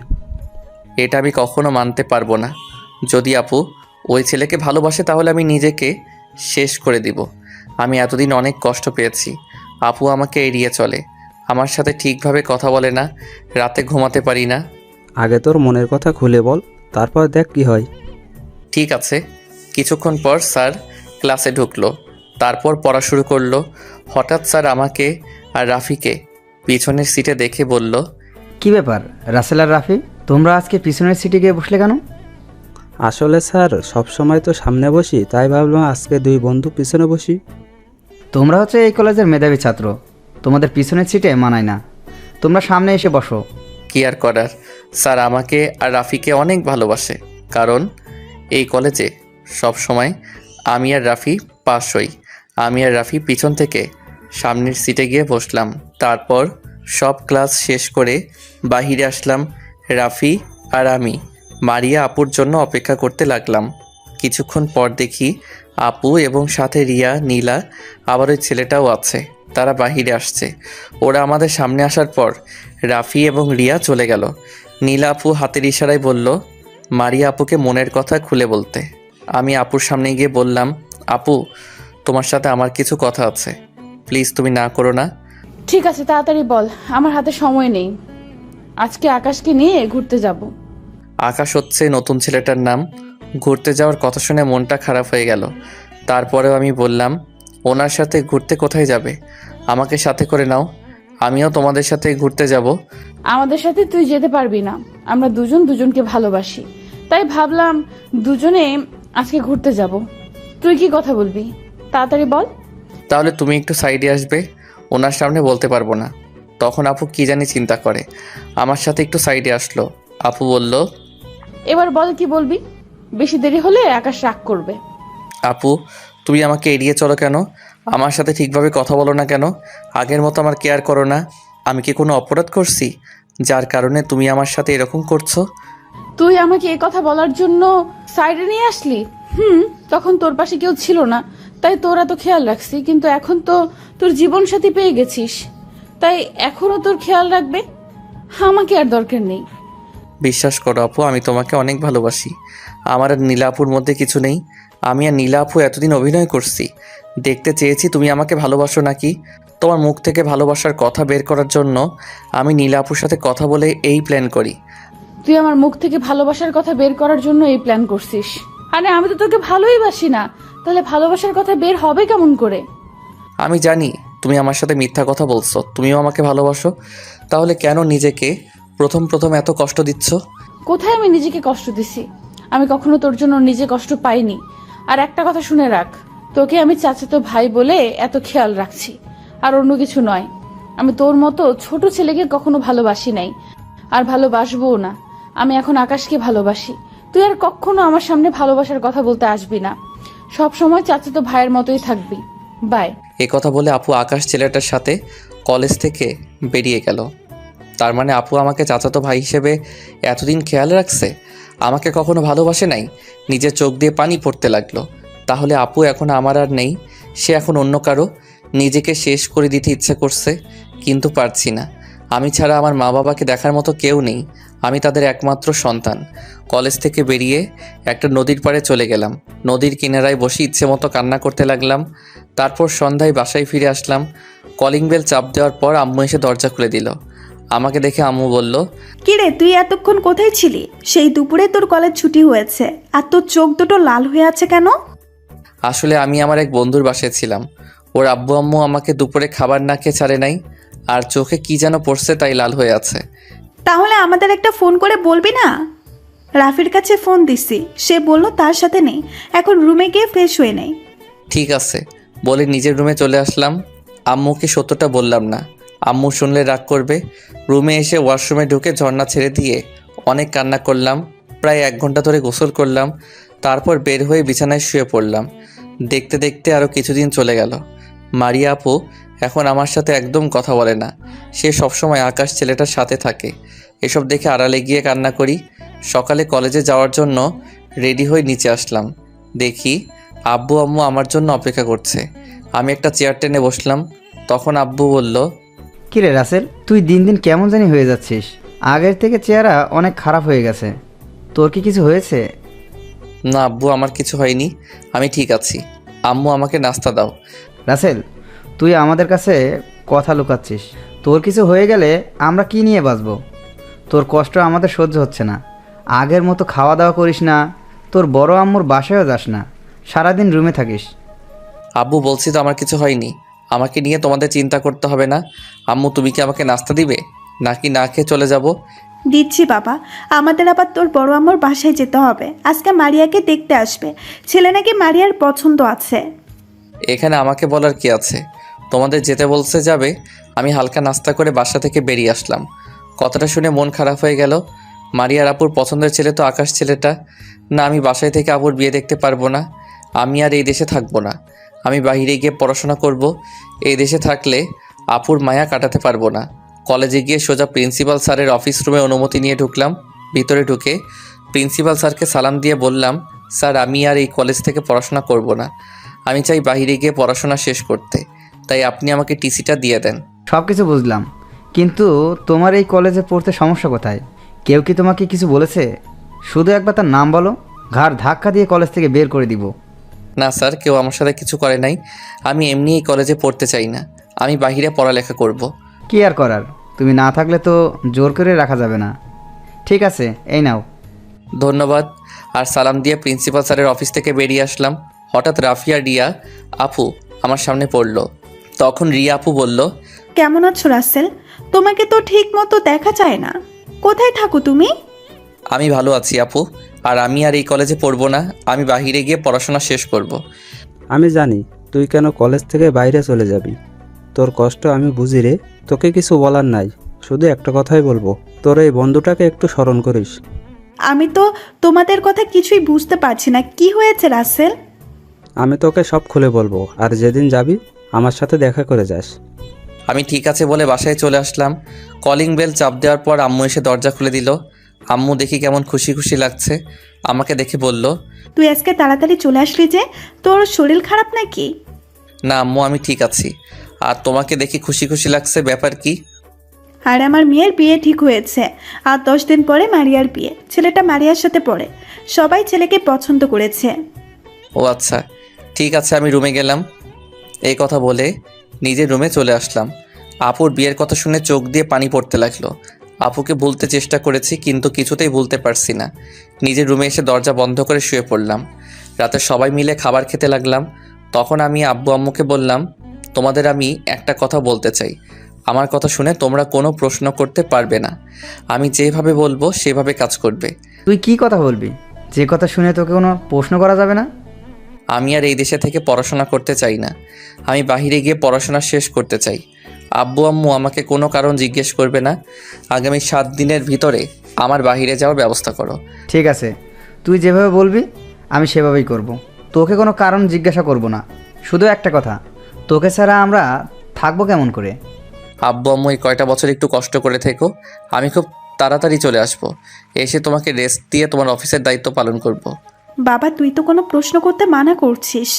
এটা আমি কখনো মানতে পারবো না। যদি আপু ওই ছেলেকে ভালোবাসে তাহলে আমি নিজেকে শেষ করে দিব। আমি এতদিন অনেক কষ্ট পেয়েছি। আপু আমাকে এড়িয়ে চলে, আমার সাথে ঠিকভাবে কথা বলে না, রাতে ঘুমাতে পারি না। আগে তোর মনের কথা খুলে বল, তারপর দেখ কি হয়। ঠিক আছে। কিছুক্ষণ পর স্যার ক্লাসে ঢুকলো, তারপর পড়া শুরু করলো। হঠাৎ স্যার আমাকে আর রাফিকে পিছনের সিটে দেখে বলল, কি ব্যাপার রাসেল আর রাফি, তোমরা আজকে পিছনের সিটে গিয়ে বসলে কেন? আসলে স্যার সবসময় তো সামনে বসি, তাই ভাবলাম আজকে দুই বন্ধু পিছনে বসি। তোমরা হচ্ছে এই কলেজের মেধাবী ছাত্র, তোমাদের পিছনের সিটে মানায় না, তোমরা সামনে এসে বসো। কি আর করার, স্যার আমাকে আর রাফিকে অনেক ভালোবাসে, কারণ এই কলেজে সব সময় আমি আর রাফি পাস হই। আমি আর রাফি পিছন থেকে সামনের সিটে গিয়ে বসলাম। তারপর সব ক্লাস শেষ করে বাহিরে আসলাম। রাফি আর আমি মারিয়া আপুর জন্য অপেক্ষা করতে লাগলাম। কিছুক্ষণ পর দেখি আপু এবং সাথে রিয়া, নীলা, আবার ওই ছেলেটাও আছে। তারা বাহিরে আসছে। ওরা আমাদের সামনে আসার পর রাফি এবং রিয়া চলে গেল। নীলা আপু হাতের ইশারায় বলল মারিয়া আপুকে মনের কথা খুলে বলতে। আমি আপুর সামনে গিয়ে বললাম, আপু তোমার সাথে আমার কিছু কথা আছে, প্লিজ তুমি না করো না। ঠিক আছে, তাড়াতাড়ি বল, আমার হাতে সময় নেই। আজকে আকাশকে নিয়ে ঘুরতে যাব। আকাশ হচ্ছে নতুন ছেলেটার নাম। ঘুরতে যাওয়ার কথা শুনে মনটা খারাপ হয়ে গেল। তারপরেও আমি বললাম, ওনার সাথে ঘুরতে কোথায় যাবে? আমাকে সাথে করে নাও, আমিও তোমাদের সাথে ঘুরতে যাব। আমাদের সাথে তুই যেতে পারবি না, আমরা দুজন দুজনকে ভালোবাসি, তাই ভাবলাম দুজনে আজকে ঘুরতে যাব। তুই কি কথা বলবি, তাড়াতাড়ি বল। তাহলে তুমি একটু সাইডে আসবে, ওনার সামনে বলতে পারবো না। তখন আপু কি জানি চিন্তা করে আমার সাথে একটু সাইডে আসলো। আপু বলল, এবার বল কি বলবি, বেশি দেরি হলে আকাশ রাগ করবে। আপু তুমি আমাকে এড়িয়ে চলো কেন? আমার সাথে ঠিকভাবে কথা বলো না কেন? আগের মতো আমার কেয়ার করো না? আমি কি কোনো অপরাধ করছি যার কারণে তুমি আমার সাথে এরকম করছো? তুই আমাকে এই কথা বলার জন্য সাইডে নিয়ে আসলি? তখন তোর পাশে কেউ ছিল না, তাই তোর এত খেয়াল রাখছি, কিন্তু এখন তো তোর জীবন সাথী পেয়ে গেছিস, তাই এখনো তোর খেয়াল রাখবে? আমাকে আর দরকার নেই। বিশ্বাস করো আপু, আমি তোমাকে অনেক ভালোবাসি। আমার আর নীলা আপুর মধ্যে কিছু নেই। আমি আর নীলা আপু এতদিন অভিনয় করছি, দেখতে চেয়েছি তুমি আমাকে ভালোবাসো নাকি। তোমার মুখ থেকে ভালোবাসার কথা বের করার জন্য আমি নীলা আপুর সাথে কথা বলে এই প্ল্যান করি। তুই আমার মুখ থেকে ভালোবাসার কথা বের করার জন্য এই প্ল্যান করছিস? আরে আমি তো তোকে ভালোই বাসি না, তাহলে ভালোবাসার কথা বের হবে কেমন করে? আমি জানি তুমি আমার সাথে মিথ্যা কথা বলছো, তুমিও আমাকে ভালোবাসো, তাহলে কেন নিজেকে প্রথম প্রথম এত কষ্ট দিচ্ছ? কোথায় আমি নিজেকে কষ্ট দিছি? আমি কখনো তোর জন্য নিজে কষ্ট পাইনি। আর একটা কথা শুনে রাখ, তোকে আমি চাচাতো ভাই বলে এত খেয়াল রাখছি, আর অন্য কিছু নয়। আমি তোর মতো ছোট ছেলেকে কখনো ভালোবাসি নাই, আর ভালোবাসবও না। আমি এখন আকাশকে ভালোবাসি। তুই আর কখনো আমার সামনে ভালোবাসার কথা বলতে আসবি না, সব সময় চাচাতো ভাইয়ের মতোই থাকবি। বাই। এ কথা বলে আপু আকাশ ছেলেটার সাথে কলেজ থেকে বেরিয়ে গেল। তার মানে আপু আমাকে চাচাতো ভাই হিসেবে এতদিন খেয়াল রাখছে, আমাকে কখনো ভালোবাসে নাই। নিজের চোখ দিয়ে পানি পড়তে লাগলো। তাহলে আপু এখন আমার আর নেই, সে এখন অন্য কারো। নিজেকে শেষ করে দিতে ইচ্ছে করছে, কিন্তু পারছি না। আমি ছাড়া আমার মা বাবাকে দেখার মতো কেউ নেই। আমি তাদের একমাত্র সন্তান। কলেজ থেকে বেরিয়ে একটা নদীর পাড়ে চলে গেলাম। নদীর কিনারায় বসে ইচ্ছে মতো কান্না করতে লাগলাম। তারপর সন্ধ্যায় বাসায় ফিরে আসলাম। কলিং বেল চাপ দেওয়ার পর আম্মু এসে দরজা খুলে দিল। আমাকে দেখে আম্মু বলল, কিরে তুই এতক্ষণ কোথায় ছিলি? সেই দুপুরে তোর কলেজ ছুটি হয়েছে আর তোর চোখ দুটো লাল হয়ে আছে কেন? আসলে আমি আমার এক বন্ধুর বাসায় ছিলাম। ওর আব্বু আম্মু আমাকে দুপুরে খাবার না খেয়ে ছাড়ে নাই, আর চোখে কি যেন পড়ছে তাই লাল হয়ে আছে। তাহলে আমাদের একটা ফোন করে বলবি না? রাফির কাছে ফোন দিছি, সে বলল তার সাথে নেই, এখন রুমে গিয়ে ফ্রেশ হয়ে নেই। ঠিক আছে বলে নিজের রুমে চলে আসলাম। আম্মুকে সত্যটা বললাম না, আম্মু শুনলে রাগ করবে। রুমে এসে ওয়াশরুমে ঢুকে ঝর্ণা ছেড়ে দিয়ে অনেক কান্না করলাম। প্রায় 1 ঘন্টা ধরে গোসল করলাম। তারপর বের হয়ে বিছানায় শুয়ে পড়লাম। দেখতে দেখতে আরও কিছুদিন চলে গেল। মারিয়া আপু এখন আমার সাথে একদম কথা বলে না। সে সবসময় আকাশ ছেলেটার সাথে থাকে। এসব দেখে আড়ালে গিয়ে কান্না করি। সকালে কলেজে যাওয়ার জন্য রেডি হয়ে নিচে আসলাম। দেখি আব্বু আম্মু আমার জন্য অপেক্ষা করছে। আমি একটা চেয়ার টেনে বসলাম। তখন আব্বু বলল, কিরে রাসেল, তুই দিন দিন কেমন জানি হয়ে যাচ্ছিস। আগের থেকে চেহারা অনেক খারাপ হয়ে গেছে। তোর কি কিছু হয়েছে? না আব্বু, আমার কিছু হয়নি, আমি ঠিক আছি। আম্মু আমাকে নাস্তা দাও। রাসেল, তুই আমাদের কাছে কথা লুকাচ্ছিস। তোর কিছু হয়ে গেলে আমরা কি নিয়ে বাঁচবো? তোর কষ্ট আমাদের সহ্য হচ্ছে না। আগের মতো খাওয়া দাওয়া করিস না, তোর বড় আম্মুর বাসায়ও যাস না, সারাদিন রুমে থাকিস। আব্বু বলছি তো আমার কিছু হয়নি, আমাকে নিয়ে তোমাদের চিন্তা করতে হবে না। আম্মু তুমি কি আমাকে নাস্তা দিবে নাকি না খেয়ে চলে যাব? দিচ্ছি বাবা, আমাদের আবার তোর বড় আম্মুর বাসায় যেতে হবে। আজকে মারিয়াকে দেখতে আসবে, ছেলে নাকি মারিয়ার পছন্দ আছে। এখানে আমাকে বলার কি আছে? তোমাদের যেতে বলছে যাবে। আমি হালকা নাস্তা করে বাসা থেকে বেরিয়ে আসলাম। কথাটা শুনে মন খারাপ হয়ে গেল। মারিয়ার আপুর পছন্দের ছেলে তো আকাশ ছেলেটা। না, আমি বাসায় থেকে আপুর বিয়ে দেখতে পারবো না। আমি আর এই দেশে থাকবো না। আমি বাইরে গিয়ে পড়াশোনা করব। এই দেশে থাকলে আপুর মায়া কাটাতে পারবো না। কলেজে গিয়ে সোজা প্রিন্সিপাল স্যারের অফিস রুমে অনুমতি নিয়ে ঢুকলাম। ভিতরে ঢুকে প্রিন্সিপাল স্যারকে সালাম দিয়ে বললাম, স্যার আমি আর এই কলেজ থেকে পড়াশোনা করব না। আমি চাই বাইরে গিয়ে পড়াশোনা শেষ করতে। তাই আপনি আমাকে টিসিটা দিয়ে দেন। সব কিছু বুঝলাম, কিন্তু তোমার এই কলেজে পড়তে সমস্যা কোথায়? কেউ কি তোমাকে কিছু বলেছে? শুধু একবার তার নাম বলো, ঘাড় ধাক্কা দিয়ে কলেজ থেকে বের করে দিব। না স্যার, কেউ আমার সাথে কিছু করে নাই। আমি এমনি এই কলেজে পড়তে চাই না। আমি বাইরে পড়ালেখা করব। কি আর করার, তুমি না থাকলে তো জোর করে রাখা যাবে না। ঠিক আছে, এই নাও। ধন্যবাদ। আর সালাম দিয়ে প্রিন্সিপাল স্যারের অফিস থেকে বেরিয়ে আসলাম। হঠাৎ রাফিয়া রিয়া আপু আমার সামনে পড়ল। তখন রিয়া আপু বলল, কেমন আছো রাসেল? তোমাকে তো ঠিক মতো দেখা যায় না, কোথায় থাকো তুমি? আমি ভালো আছি আপু, আর আমি আর এই কলেজে পড়বো না। আমি বাইরে গিয়ে পড়াশোনা শেষ করব। আমি জানি তুই কেন কলেজ থেকে বাইরে চলে যাবি। তোর কষ্ট আমি বুঝি রে। তোকে কিছু বলার নাই, শুধু একটা কথাই বলবো, তোর এই বন্ধুটাকে একটু স্মরণ করিস। আমি তো তোমাদের কথা কিছুই বুঝতে পারছি না, কি হয়েছে রাসেল? আমি তোকে সব খুলে বলবো, আর যেদিন যাবি আমার সাথে দেখা করে যাস। আমি ঠিক আছে বলে বাসায় চলে আসলাম। কলিং বেল চাপ দেওয়ার পর আম্মু এসে দরজা খুলে দিল। আম্মু দেখি কেমন খুশি খুশি লাগছে। আমাকে দেখে বলল, তুই আজকে তাড়াতাড়ি চলে আসলি যে, তোর শরীর খারাপ নাকি? না আম্মু, আমি ঠিক আছি। আর তোমাকে দেখি খুশি খুশি লাগছে, ব্যাপার কি? আর আমার মেয়ের বিয়ে ঠিক হয়েছে, আর 10 দিন পরে মারিয়ার বিয়ে। ছেলেটা মারিয়ার সাথে পড়ে, সবাই ছেলেকে পছন্দ করেছে। ও আচ্ছা, ঠিক আছে, আমি রুমে গেলাম। এই কথা বলে নিজের রুমে চলে আসলাম। আপুর বিয়ের কথা শুনে চোখ দিয়ে পানি পড়তে লাগলো। আপুকে ভুলতে চেষ্টা করেছি, কিন্তু কিছুতেই ভুলতে পারছি না। নিজের রুমে এসে দরজা বন্ধ করে শুয়ে পড়লাম। রাতে সবাই মিলে খাবার খেতে লাগলাম। তখন আমি আব্বু আম্মুকে বললাম, তোমাদের আমি একটা কথা বলতে চাই। আমার কথা শুনে তোমরা কোনো প্রশ্ন করতে পারবে না। আমি যেভাবে বলবো সেভাবে কাজ করবে। তুই কি কথা বলবি যে কথা শুনে তোকে কোনো প্রশ্ন করা যাবে না? আমি আর এই দেশে থেকে পড়াশোনা করতে চাই না। আমি বাইরে গিয়ে পড়াশোনা শেষ করতে চাই। আব্বু আম্মু আমাকে কোনো কারণ জিজ্ঞেস করবে না। আগামী 7 দিনের ভিতরে আমার বাইরে যাওয়ার ব্যবস্থা করো। ঠিক আছে, তুই যেভাবে বলবি আমি সেভাবেই করব। তোকে কোনো কারণ জিজ্ঞাসা করব না। শুধু একটা কথা, তোকে ছাড়া আমরা থাকবো কেমন করে? আব্বু আম্মু এই কয়টা বছর একটু কষ্ট করে থেকো। আমি খুব তাড়াতাড়ি চলে আসবো। এসে তোমাকে রেস্ট দিয়ে তোমার অফিসের দায়িত্ব পালন করব। বাবা, তুই তো কোনো প্রশ্ন করতে মানা করছিস,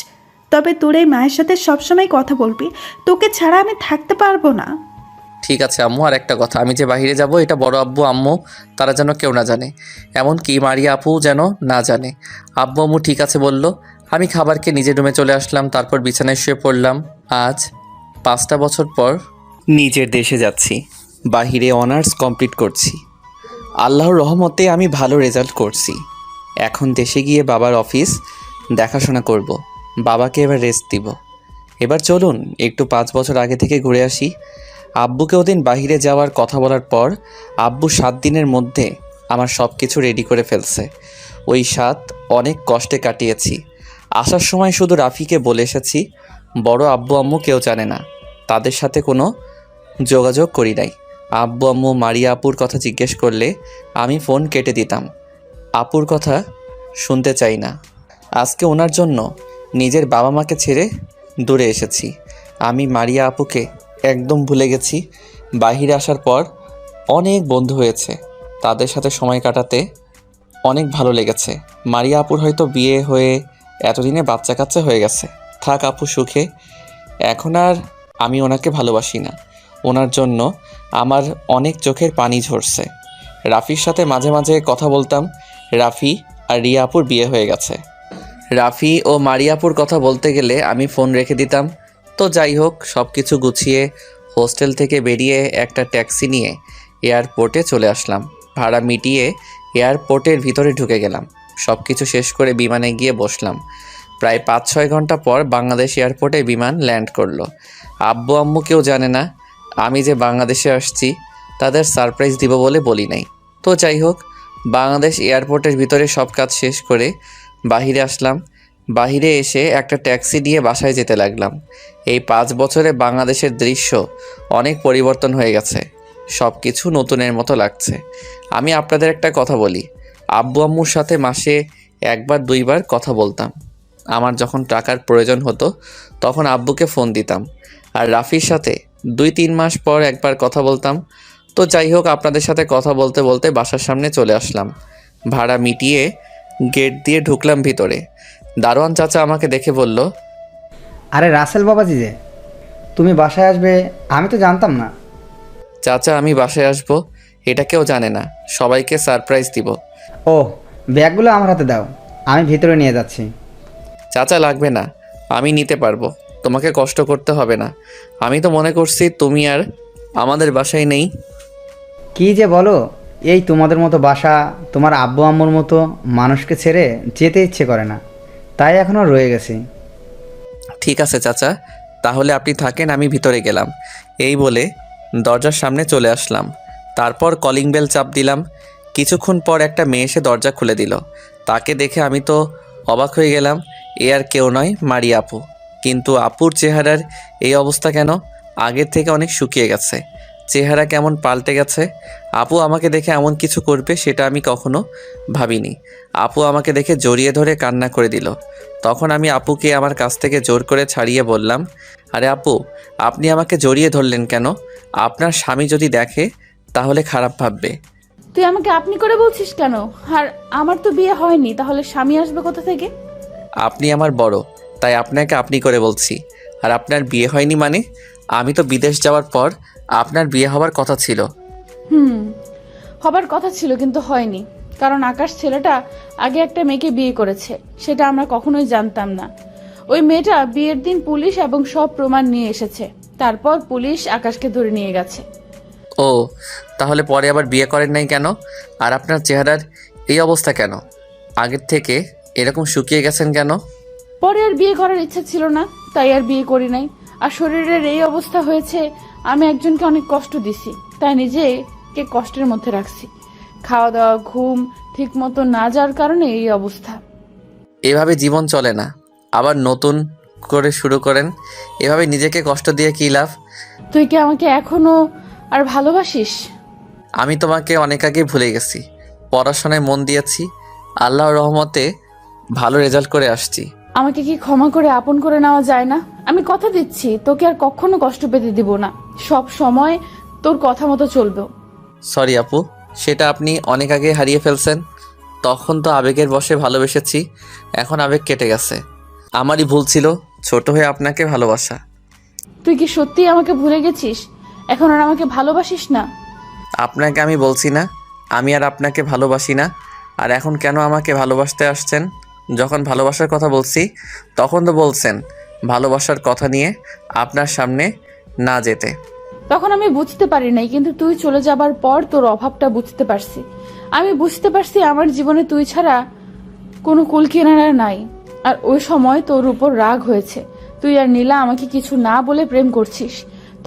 তবে তোর এই মায়ের সাথে সবসময় কথা বলবি। তোকে ছাড়া আমি থাকতে পারবো না। ঠিক আছে আম্মু, আর একটা কথা, আমি যে বাইরে যাব এটা বড় আব্বু আম্মু তারা যেন কেউ না জানে, এমনকি মারিয়া আপু যেন না জানে। আব্বু আম্মু ঠিক আছে বলল। আমি খাবারকে নিজের রুমে চলে আসলাম, তারপর বিছানায় শুয়ে পড়লাম। আজ 5টা বছর পর নিজের দেশে যাচ্ছি, বাহিরে অনার্স কমপ্লিট করছি। আল্লাহর রহমতে আমি ভালো রেজাল্ট করছি। এখন দেশে গিয়ে বাবার অফিস দেখাশোনা করব, বাবাকে এবার রেস্ট দিব। এবার চলুন একটু 5 বছর আগে থেকে ঘুরে আসি। আব্বুকে ওদিন বাহিরে যাওয়ার কথা বলার পর আব্বু 7 দিনের মধ্যে আমার সব কিছু রেডি করে ফেলছে। ওই 7 অনেক কষ্টে কাটিয়েছি। আসার সময় শুধু রাফিকে বলে এসেছি, বড় আব্বু আম্মু কেউ জানে না, তাদের সাথে কোনো যোগাযোগ করি নাই। আব্বু আম্মু মারিয়া আপুর কথা জিজ্ঞেস করলে আমি ফোন কেটে দিতাম, আপুর কথা শুনতে চাই না। আজকে ওনার জন্য নিজের বাবা মাকে ছেড়ে দূরে এসেছি। আমি মারিয়া আপুকে একদম ভুলে গেছি। বাহিরে আসার পর অনেক বন্ধু হয়েছে, তাদের সাথে সময় কাটাতে অনেক ভালো লেগেছে। মারিয়া আপুর হয়তো বিয়ে হয়ে এতদিনে বাচ্চা কাচ্চা হয়ে গেছে, থাক আপু সুখে। এখন আর আমি ওনাকে ভালোবাসি না, ওনার জন্য আমার অনেক চোখের পানি ঝরছে। রাফির সাথে মাঝে মাঝে কথা বলতাম, রাফি আর রিয়া আপুর বিয়ে হয়ে গেছে। রাফি ও মারিয়াপুর কথা বলতে গেলে আমি ফোন রেখে দিতাম। তো যাই হোক, সব কিছু গুছিয়ে হোস্টেল থেকে বেরিয়ে একটা ট্যাক্সি নিয়ে এয়ারপোর্টে চলে আসলাম। ভাড়া মিটিয়ে এয়ারপোর্টের ভিতরে ঢুকে গেলাম। সব কিছু শেষ করে বিমানে গিয়ে বসলাম। প্রায় 5-6 ঘন্টা পর বাংলাদেশ এয়ারপোর্টে বিমান ল্যান্ড করলো। আব্বু আম্মু কেউ জানে না আমি যে বাংলাদেশে আসছি, তাদের সারপ্রাইজ দিব বলে বলি নাই। তো যাই হোক, বাংলাদেশ এয়ারপোর্টের ভিতরে সব কাজ শেষ করে বাহিরে আসলাম। বাহিরে এসে একটা ট্যাক্সি নিয়ে বাসায় যেতে লাগলাম। এই 5 বছরে বাংলাদেশের দৃশ্য অনেক পরিবর্তন হয়ে গেছে, সব কিছু নতুনের মতো লাগছে। আমি আপনাদের একটা কথা বলি, আব্বু আম্মুর সাথে মাসে 1-2বার কথা বলতাম। আমার যখন টাকার প্রয়োজন হতো তখন আব্বুকে ফোন দিতাম, আর রাফির সাথে 2-3 মাস পর একবার কথা বলতাম। তো যাই হোক, আপনাদের সাথে কথা বলতে বলতে বাসার সামনে চলে আসলাম। ভাড়া মিটিয়ে গেট দিয়ে ঢুকলাম ভিতরে। দারোয়ান চাচা আমাকে দেখে বলল, আরে রাসেল বাবাজি যে, তুমি বাসায় আসবে আমি তো জানতাম না। চাচা আমি বাসায় আসবো এটা কেউ জানে না, সবাইকে সারপ্রাইজ দিব। ও, ব্যাগগুলো আমার হাতে দাও, আমি ভিতরে নিয়ে যাচ্ছি। চাচা লাগবে না, আমি নিতে পারবো, তোমাকে কষ্ট করতে হবে না। আমি তো মনে করছি তুমি আর আমাদের বাসায় নেই। কী যে বলো, এই তোমাদের মতো বাসা, তোমার আব্বু আম্মুর মতো মানুষকে ছেড়ে যেতে ইচ্ছে করে না, তাই এখনও রয়ে গেছি। ঠিক আছে চাচা, তাহলে আপনি থাকেন, আমি ভিতরে গেলাম। এই বলে দরজার সামনে চলে আসলাম। তারপর কলিং বেল চাপ দিলাম। কিছুক্ষণ পর একটা মেয়ে এসে দরজা খুলে দিল। তাকে দেখে আমি তো অবাক হয়ে গেলাম। এ আর কেউ নয়, মারিয়া আপু। কিন্তু আপুর চেহারার এই অবস্থা কেন? আগের থেকে অনেক শুকিয়ে গেছে, চেহারা কেমন পাল্টে গেছে। আপু আমাকে দেখে এমন কিছু করবে সেটা আমি কখনো ভাবিনি। আপু আমাকে দেখে জড়িয়ে ধরে কান্না করে দিল। তখন আমি আপুকে আমার কাছ থেকে জোর করে ছাড়িয়ে বললাম, আরে আপু, আপনি আমাকে জড়িয়ে ধরলেন কেন? আপনার স্বামী যদি দেখে তাহলে খারাপ ভাববে। তুই আমাকে আপনি করে বলছিস কেন? আর আমার তো বিয়ে হয়নি, তাহলে স্বামী আসবে কোথা থেকে? আপনি আমার বড়, তাই আপনাকে আপনি করে বলছি। আর আপনার বিয়ে হয়নি মানে? আমি তো বিদেশ যাওয়ার পর আপনার বিয়ে হওয়ার কথা ছিল। হবার কথা ছিল কিন্তু হয়নি, কারণ আকাশ ছেলেটা আগে একটা মেয়েকে বিয়ে করেছে, সেটা আমরা কখনোই জানতাম না। ওই মেয়েটা বিয়ের দিন পুলিশ এবং সব প্রমাণ নিয়ে এসেছে, তারপর পুলিশ আকাশকে ধরে নিয়ে গেছে। ও, তাহলে পরে আবার বিয়ে করেন নাই কেন? আর আপনার চেহারার এই অবস্থা কেন? আগের থেকে এরকম শুকিয়ে গেছেন কেন? পরে আর বিয়ে করার ইচ্ছা ছিল না, তাই আর বিয়ে করি নাই। আর শরীরের এই অবস্থা হয়েছে, আমি একজনকে অনেক কষ্ট দিছি, তাই নিজেকে কষ্টের মধ্যে রাখছি। খাওয়া দাওয়া ঘুম ঠিক মতো না যাওয়ার কারণে এই অবস্থা। এভাবে জীবন চলে না, আবার নতুন করে শুরু করেন। এভাবে নিজেকে কষ্ট দিয়ে কী লাভ? তুই কি আমাকে এখনো আর ভালোবাসিস? আমি তোমাকে অনেক আগে ভুলে গেছি। পড়াশোনায় মন দিয়েছি, আল্লাহর রহমতে ভালো রেজাল্ট করে আসছি। আমাকে কি ক্ষমা করে আপন করে নেওয়া যায় না? আমি কথা দিচ্ছি তোকে আর কখনো কষ্ট পেতে দিব না, সব সময় তোর কথা মতো চলবে। সরি আপু, সেটা আপনি অনেক আগে হারিয়ে ফেলছেন। তখন তো আবেগের বশে ভালোবেসেছি, এখন আবেগ কেটে গেছে। আমারই ভুল ছিল ছোট হয়ে আপনাকে ভালোবাসা। তুই কি সত্যিই আমাকে ভুলে গেছিস? এখন আর আমাকে ভালোবাসিস না? আপনাকে আমি বলছি না আমি আর আপনাকে ভালোবাসি না, আর এখন কেন আমাকে ভালোবাসতে আসছেন? যখন ভালোবাসার কথা বলছি তখন তো বলছেন ভালোবাসার কথা নিয়ে আপনার সামনে না যেতে। তখন আমি বুঝতে পারি নাই, কিন্তু তুই চলে যাবার পর তোর অভাবটা বুঝতে পারছি। আমি বুঝতে পারছি আমার জীবনে তুই ছাড়া কোনো কুল কিনারা নাই। আর ওই সময় তোর উপর রাগ হয়েছে, তুই আর নীলা আমাকে কিছু না বলে প্রেম করছিস।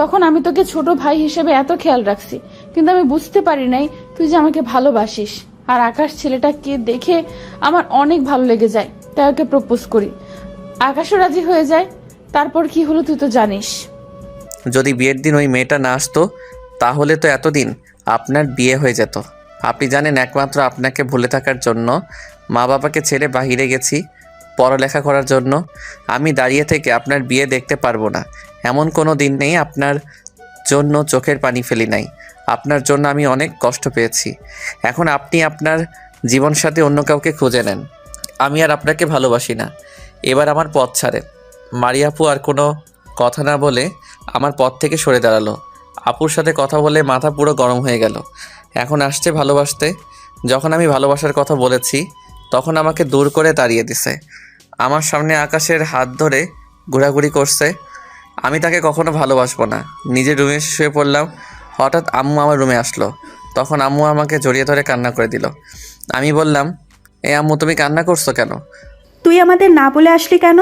তখন আমি তোকে ছোট ভাই হিসেবে এত খেয়াল রাখছি, কিন্তু আমি বুঝতে পারি নাই তুই যে আমাকে ভালোবাসিস। আর আকাশ ছেলেটাকে দেখে আমার অনেক ভালো লেগে যায়, তাই ওকে প্রপোজ করি। আকাশও রাজি হয়ে যায়। তারপর কি হলো তুই তো জানিস। যদি বিয়ের দিন ওই মেয়েটা না আসতো তাহলে তো এতদিন আপনার বিয়ে হয়ে যেত। আপনি জানেন একমাত্র আপনাকে ভুলে থাকার জন্য মা বাবাকে ছেড়ে বাহিরে গেছি পড়ালেখা করার জন্য। আমি দাঁড়িয়ে থেকে আপনার বিয়ে দেখতে পারবো না, এমন কোনো দিন নেই আপনার জন্য চোখের পানি ফেলি নাই। আপনার জন্য আমি অনেক কষ্ট পেয়েছি। এখন আপনি আপনার জীবনসাথী অন্য কাউকে খুঁজে নেন। আমি আর আপনাকে ভালোবাসি না, এবার আমার পথ ছাড়েন। মারিয়াপু আর কোনো কথা না বলে আমার পথ থেকে সরে দাঁড়ালো। আপুর সাথে কথা বলে মাথা পুরো গরম হয়ে গেল। এখন আসছে ভালোবাসতে। যখন আমি ভালোবাসার কথা বলেছি তখন আমাকে দূর করে তাড়িয়ে দিছে। আমার সামনে আকাশের হাত ধরে ঘোরাঘুরি করছে। আমি তাকে কখনো ভালোবাসবো না। নিজের রুমে এসে শুয়ে পড়লাম। হঠাৎ আম্মু আমার রুমে আসলো। তখন আম্মু আমাকে জড়িয়ে ধরে কান্না করে দিল। আমি বললাম, এ আম্মু তুমি কান্না করছো কেন? তুই আমাদের না বলে আসলি কেন?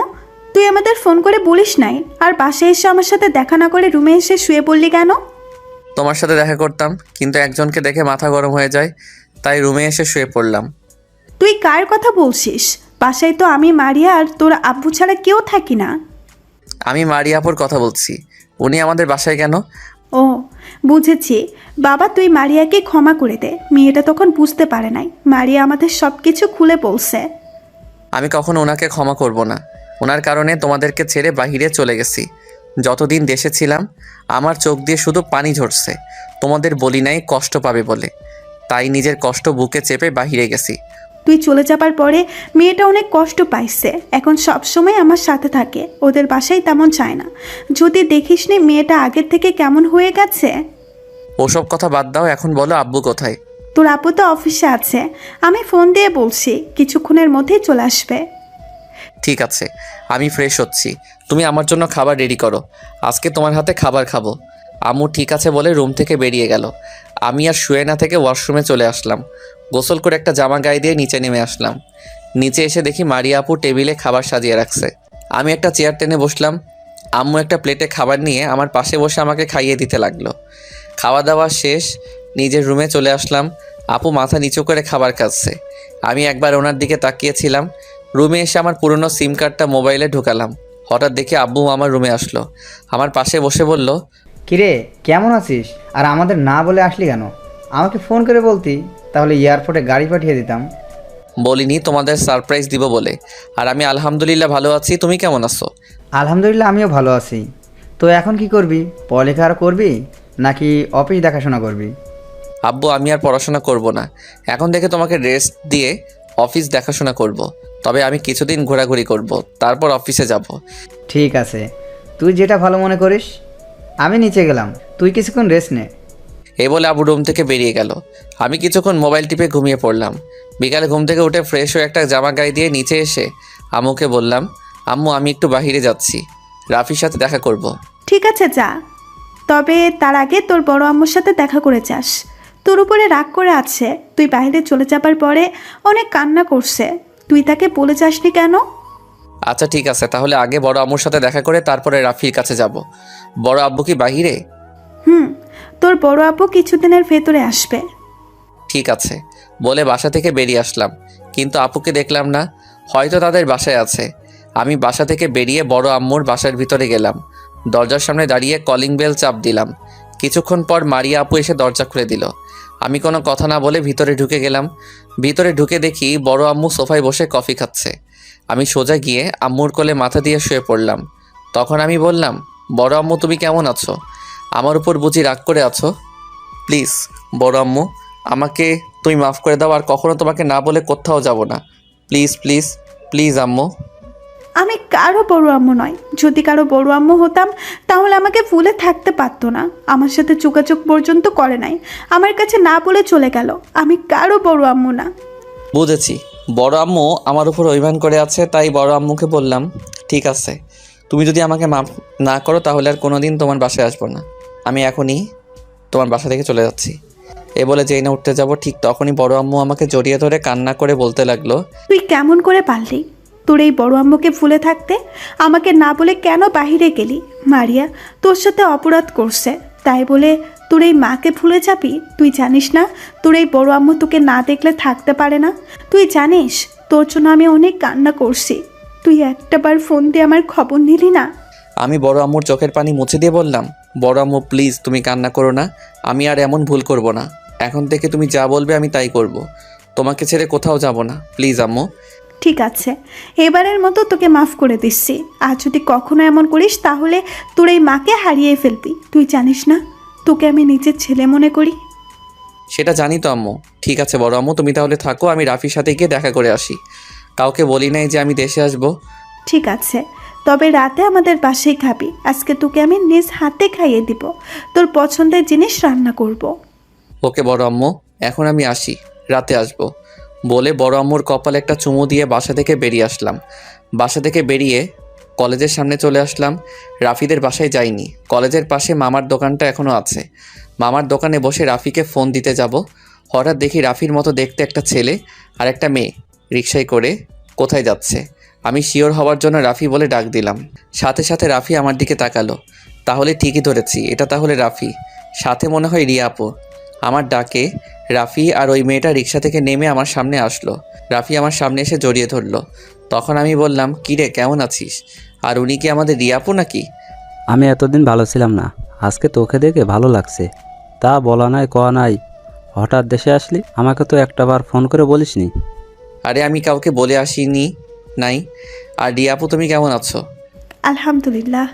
তুই আমাদের ফোন করে বলিস নাই, আর বাসায় এসে আমার সাথে দেখা না করে রুমে এসে শুয়ে পড়লি কেন? তোমার সাথে দেখা করতাম, কিন্তু একজনকে দেখে মাথা গরম হয়ে যায়, তাই রুমে এসে শুয়ে পড়লাম। তুই কার কথা বলছিস? বাসায় তো আমি, মারিয়া আর তোর আব্বু ছাড়া কেউ থাকি না। আমি মারিয়াপুর কথা বলছি। উনি আমাদের বাসায় কেন? ও, বুঝেছি। বাবা, তুই মারিয়াকে ক্ষমা করে দে। মেয়েটা তখন বুঝতে পারে নাই, মারিয়া আমাদের সব কিছু খুলে বলছে। আমি কখনো ওনাকে ক্ষমা করব না। ওনার কারণে তোমাদেরকে ছেড়ে বাহিরে চলে গেছি। যতদিন দেশে ছিলাম আমার চোখ দিয়ে শুধু পানি ঝরছে। তোমাদের বলি নাই কষ্ট পাবে বলে, তাই নিজের কষ্ট বুকে চেপে বাহিরে গেছি। তুই চলে যাবার পরে মেয়েটা অনেক কষ্ট পাইছে। এখন সব সময় আমার সাথে থাকে, ওদের বাসায় তেমন চায় না। যদি দেখিসনি মেয়েটা আগের থেকে কেমন হয়ে গেছে। ওসব কথা বাদ দাও, এখন বলো আব্বু কোথায়? তোর আপু তো অফিসে আছে, আমি ফোন দিয়ে বলছি কিছুক্ষণের মধ্যেই চলে আসবে। ঠিক আছে, আমি ফ্রেশ হচ্ছি। তুমি আমার জন্য খাবার রেডি করো, আজকে তোমার হাতে খাবার খাবো। আম্মু ঠিক আছে বলে রুম থেকে বেরিয়ে গেল। আমি আর শুয়ে না থেকে ওয়াশরুমে চলে আসলাম। গোসল করে একটা জামা গায়ে দিয়ে নিচে নেমে আসলাম। নিচে এসে দেখি মারিয়া আপু টেবিলে খাবার সাজিয়ে রাখছে। আমি একটা চেয়ার টেনে বসলাম। আম্মু একটা প্লেটে খাবার নিয়ে আমার পাশে বসে আমাকে খাইয়ে দিতে লাগলো। খাওয়া দাওয়া শেষ, নিজের রুমে চলে আসলাম। আপু মাথা নিচু করে খাবার খাচ্ছে। আমি একবার ওনার দিকে তাকিয়েছিলাম। রুমে এসে আমার পুরনো সিম কার্ডটা মোবাইলে ঢোকালাম। হঠাৎ দেখি আব্বু আমার রুমে আসলো। আমার পাশে বসে বলল, কিরে কেমন আছিস? আর আমাদের না বলে আসলি কেন? আমাকে ফোন করে বলতি, তাহলে এয়ারপোর্টে গাড়ি পাঠিয়ে দিতাম। বলিনি তোমাদের সারপ্রাইজ দিব বলে। আর আমি আলহামদুলিল্লাহ ভালো আছি। তুমি কেমন আছো? আলহামদুলিল্লাহ আমিও ভালো আছি। তো এখন কি করবি? পড়ালেখা আর করবি নাকি অফিস দেখাশোনা করবি? আব্বু আমি আর পড়াশোনা করব না, এখন থেকে তোমাকে রেস্ট দিয়ে অফিস দেখাশোনা করব। তবে আমি কিছুদিন ঘোরাঘুরি করব, তারপর অফিসে যাব। ঠিক আছে, তুই যেটা ভালো মনে করিস। আমি নিচে গেলাম, তুই কিছুক্ষণ রেস্ট নে। এই বলে আবু রুম থেকে বেরিয়ে গেল। আমি কিছুক্ষণ মোবাইল টিপে ঘুমিয়ে পড়লাম। বিকালে ঘুম থেকে উঠে ফ্রেশ হয়ে একটা জামা গায়ে দিয়ে নিচে এসে আম্মুকে বললাম, আম্মু আমি একটু বাহিরে যাচ্ছি, রাফির সাথে দেখা করব। ঠিক আছে যা, তবে তার আগে তোর বড় আম্মুর সাথে দেখা করে যাস। তোর উপরে রাগ করে আছে, তুই বাইরে চলে যাবার পরে অনেক কান্না করছে। তুই তাকে বলে যাসনি কেন? আচ্ছা ঠিক আছে, তাহলে আগে বড় আম্মুর সাথে দেখা করে তারপরে রাফির কাছে যাব। বড় আব্বু কি বাহিরে? তোর বড় আপু কিছুদিনের ভেতরে আসবে। ঠিক আছে বলে বাসা থেকে বেরিয়ে আসলাম, কিন্তু আপুকে দেখলাম না। হয়তো তাদের বাসায় আছে। আমি বাসা থেকে বেরিয়ে বড় আম্মুর বাসার ভিতরে গেলাম। দরজার সামনে দাঁড়িয়ে কলিং বেল চাপ দিলাম। কিছুক্ষণ পর মারিয়া আপু এসে দরজা খুলে দিল। আমি কোনো কথা না বলে ভিতরে ঢুকে গেলাম। ভিতরে ঢুকে দেখি বড় আম্মু সোফায় বসে কফি খাচ্ছে। আমি সোজা গিয়ে আম্মুর কোলে মাথা দিয়ে শুয়ে পড়লাম। তখন আমি বললাম, বড় আম্মু তুমি কেমন আছো? আমার উপর বুঝি রাগ করে আছো? প্লিজ বড় আম্মু, আমাকে তুমি মাফ করে দাও, আর কখনো তোমাকে না বলে কোথাও যাব না। প্লিজ প্লিজ প্লিজ আম্মু। আমি কারো বড় আম্মু নয়। যদি কারো বড় আম্মু হতাম তাহলে আমাকে ভুলে থাকতে পারতো না। আমার সাথে যোগাযোগ পর্যন্ত করে নাই, আমার কাছে না বলে চলে গেল। আমি কারো বড় আম্মু না। বুঝেছি, বড় আম্মু আমার উপর অভিমান করে আছে, তাই বড় আম্মুকে বললাম ঠিক আছে, তুমি যদি আমাকে মাফ না করো তাহলে আর কোনোদিন তোমার বাসায় আসবো না। আমি এখনই তোমার বাসা থেকে চলে যাচ্ছি। এ বলে যেই না উঠতে যাব, ঠিক তখনই বড় আম্মু আমাকে জড়িয়ে ধরে কান্না করে বলতে লাগলো, তুই কেমন করে পারলি তোর এই বড় আম্মুকে ভুলে থাকতে? আমাকে না বলে কেন বাহিরে গেলি? মারিয়া তোর সাথে অপরাধ করছে, তাই বলে তোর এই মাকে ভুলে যাবি? তুই জানিস না তোর এই বড় আম্মু তোকে না দেখলে থাকতে পারে না? তুই জানিস তোর জন্য আমি অনেক কান্না করছি, তুই একটাবার ফোন দিয়ে আমার খবর নিলি না? আমি বড় আম্মুর চোখের পানি মুছে দিয়ে বললাম, বড় আম্মু প্লিজ তুমি কান্না করো না, আমি আর এমন ভুল করব না। এখন থেকে তুমি যা বলবে আমি তাই করব, তোমাকে ছেড়ে কোথাও যাব না, প্লিজ আম্মু। ঠিক আছে, এবারের মতো তোকে মাফ করে দিচ্ছি। আর যদি কখনো এমন করিস তাহলে তোর এই মাকে হারিয়ে ফেলবি। তুই জানিস না তোকে আমি নিজের ছেলে মনে করি। সেটা জানি তো আম্মু। ঠিক আছে বড় আম্মু, তুমি তাহলে থাকো, আমি রাফির সাথে গিয়ে দেখা করে আসি। কাউকে বলি নাই যে আমি দেশে আসব। ঠিক আছে, তবে রাতে আমাদের বাসায় খাবি। আজকে তোকে আমি নিজ হাতে খাইয়ে দিব, তোর পছন্দের জিনিস রান্না করব। ওকে বড় আম্মু, এখন আমি আসি, রাতে আসব। বলে বড় আম্মুর কপালে একটা চুমু দিয়ে বাসা থেকে বেরিয়ে আসলাম। বাসা থেকে বেরিয়ে কলেজের সামনে চলে আসলাম। রাফিদের বাসায় যাইনি, কলেজের পাশে মামার দোকানটা এখনও আছে। মামার দোকানে বসে রাফিকে ফোন দিতে যাব, হঠাৎ দেখি রাফির মতো দেখতে একটা ছেলে আর একটা মেয়ে রিকশায় করে কোথায় যাচ্ছে। আমি শিওর হওয়ার জন্য রাফি বলে ডাক দিলাম। সাথে সাথে রাফি আমার দিকে তাকালো। তাহলে ঠিকই ধরেছি, এটা তাহলে রাফি, সাথে মনে হয় রিয়া আপু। আমার ডাকে রাফি আর ওই মেয়েটা রিকশা থেকে নেমে আমার সামনে আসলো। রাফি আমার সামনে এসে জড়িয়ে ধরলো। তখন আমি বললাম, কিরে কেমন আছিস? আর উনি কি আমাদের রিয়া আপু নাকি? আমি এতদিন ভালো ছিলাম না, আজকে তোকে দেখে ভালো লাগছে। তা বলা নাই কওয়া নাই, হঠাৎ দেশে আসলি, আমাকে তো একটাবার ফোন করে বলিসনি। আরে আমি কাউকে বলে আসিনি নাই। আর রিয়া আপু তুমি কেমন আছো? আলহামদুলিল্লাহ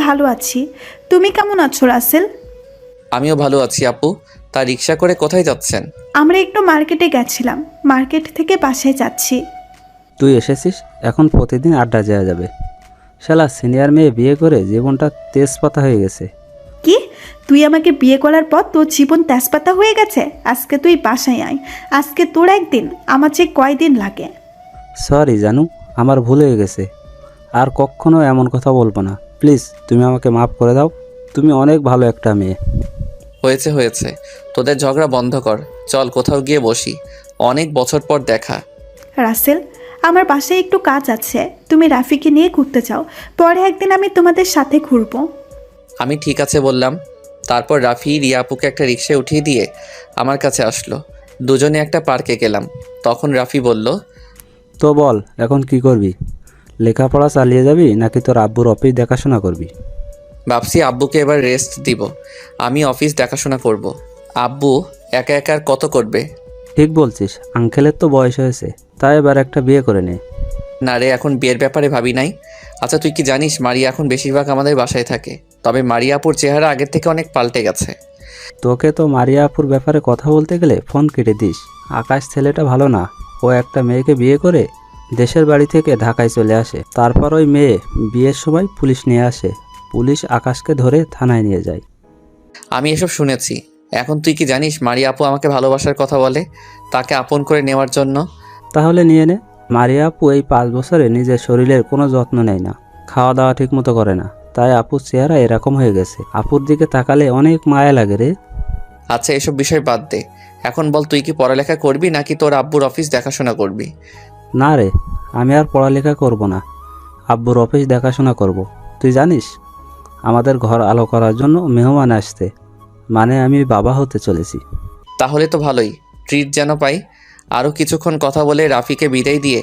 ভালো আছি। তুমি কেমন আছো রাসেল? আমিও ভালো আছি আপু। তা রিকশা করে কোথায় যাচ্ছেন? আমরা একটু মার্কেটে গেছিলাম, মার্কেট থেকে বাসায় যাচ্ছি। তুই এসেছিস, এখন প্রতিদিন আড্ডা যাওয়া যাবে। শালা সিনিয়র মেয়ে বিয়ে করে জীবনটা তেজপাতা হয়ে গেছে। কি? তুই আমাকে বিয়ে করার পর তোর জীবন তেজপাতা হয়ে গেছে? আজকে তুই বাসায় আয়, আজকে তোর একদিন, আমার যে কয়দিন লাগে। সরি জানু, আমার ভুল হয়ে গেছে, আর কখনো এমন কথা বলবো না। প্লিজ তুমি আমাকে মাফ করে দাও, তুমি অনেক ভালো একটা মেয়ে। হয়েছে হয়েছে, তোদের ঝগড়া বন্ধ কর, চল কোথাও গিয়ে বসি, অনেক বছর পর দেখা। রাসেল, আমার বাসায় একটু কাজ আছে, তুমি রাফিকে নিয়ে ঘুরতে যাও, পরে একদিন আমি তোমাদের সাথে ঘুরবো। আমি ঠিক আছে বললাম। তারপর রাফি রিয়া আপুকে একটা রিকশায় উঠিয়ে দিয়ে আমার কাছে আসলো। দুজনে একটা পার্কে গেলাম। তখন রাফি বলল, তো বল এখন কি করবি? লেখাপড়া চালিয়ে যাবি নাকি তোর আব্বুর অফিস দেখাশোনা করবি? ভাবছি আব্বুকে এবার রেস্ট দিব, আমি অফিস দেখাশোনা করব। আব্বু একা একা আর কত করবে? ঠিক বলছিস, আঙ্কেলের তো বয়স হয়েছে, তাই এবার একটা বিয়ে করে নে। না রে, এখন বিয়ের ব্যাপারে ভাবি নাই। আচ্ছা তুই কি জানিস মারিয়া এখন বেশিরভাগ আমাদের বাসায় থাকে, তবে মারিয়া আপুর চেহারা আগের থেকে অনেক পাল্টে গেছে। তোকে তো মারিয়া আপুর ব্যাপারে কথা বলতে গেলে ফোন কেটে দিস। আকাশ ছেলেটা ভালো না, ও একটা মেয়েকে বিয়ে করে দেশের বাড়ি থেকে ঢাকায় চলে আসে। তারপর ওই মেয়ে বিয়ের সময় পুলিশ নিয়ে আসে, পুলিশ আকাশকে ধরে থানায় নিয়ে যায়। আমি এসব শুনেছি। এখন তুই কি জানিস মারিয়া আপু আমাকে ভালোবাসার কথা বলে, তাকে আপন করে নেওয়ার জন্য। তাহলে নিয়ে নে। মারিয়া আপু এই 5 বছরে নিজের শরীরের কোনো যত্ন নেয় না, খাওয়া দাওয়া ঠিক মতো করে না, তাই আপুর চেহারা এরকম হয়ে গেছে। আপুর দিকে তাকালে অনেক মায়া লাগে রে। আচ্ছা এসব বিষয় বাদ দে, এখন বল তুই কি পড়ালেখা করবি নাকি তোর আব্বুর অফিস দেখাশোনা করবি? না রে, আমি আর পড়ালেখা করব না, আব্বুর অফিস দেখাশোনা করব। তুই জানিস আমাদের ঘর আলো করার জন্য মেহমান আসতে, মানে আমি বাবা হতে চলেছি। তাহলে তো ভালোই, ট্রিট যেন পাই। আরও কিছুক্ষণ কথা বলে রাফিকে বিদায় দিয়ে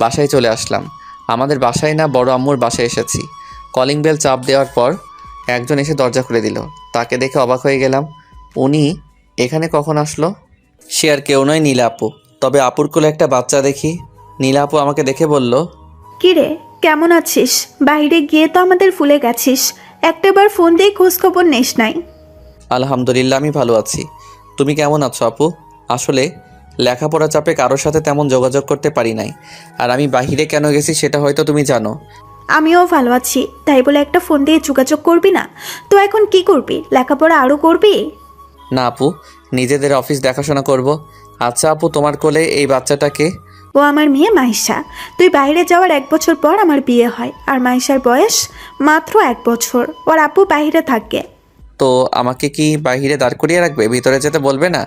বাসায় চলে আসলাম। আমাদের বাসায় না, বড় আম্মুর বাসায় এসেছি। কলিং বেল চাপ দেওয়ার পর একজন এসে দরজা খুলে দিল। তাকে দেখে অবাক হয়ে গেলাম, উনি এখানে কখন আসলো? সে আর কেউ নয়, নীলা আপু। তবে আপুর কোলে একটা বাচ্চা দেখি। নীলা আপু আমাকে দেখে বলল, কিরে কেমন আছিস? বাইরে গিয়ে তো আমাদের ভুলে গেছিস, একটাবার ফোন দিয়ে খোঁজ খবর নেস নাই। আলহামদুলিল্লাহ আমি ভালো আছি। তুমি কেমন আছো আপু? আসলে লেখাপড়া চাপে কারোর সাথে তেমন যোগাযোগ করতে পারি নাই। আর আমি বাহিরে কেন গেছি সেটা হয়তো তুমি জানো। আমিও ভালো আছি, তাই বলে একটা ফোন দিয়ে যোগাযোগ করবি না? তো এখন কি করবি? লেখাপড়া আরও করবি? না আপু, নিজেদের অফিস দেখাশোনা করব। আচ্ছা আপু, তোমার কোলে এই বাচ্চাটাকে? ও আমার মেয়ে মাইশা। তুই বাইরে যাওয়ার 1 বছর পর আমার বিয়ে হয়, আর মাইশার বয়স মাত্র 1 বছর। ওর আপু বাইরে থাকে। তো আমাকে কি বাহিরে দাঁড় করিয়ে রাখবে? ভিতরে যেতে বলবে না?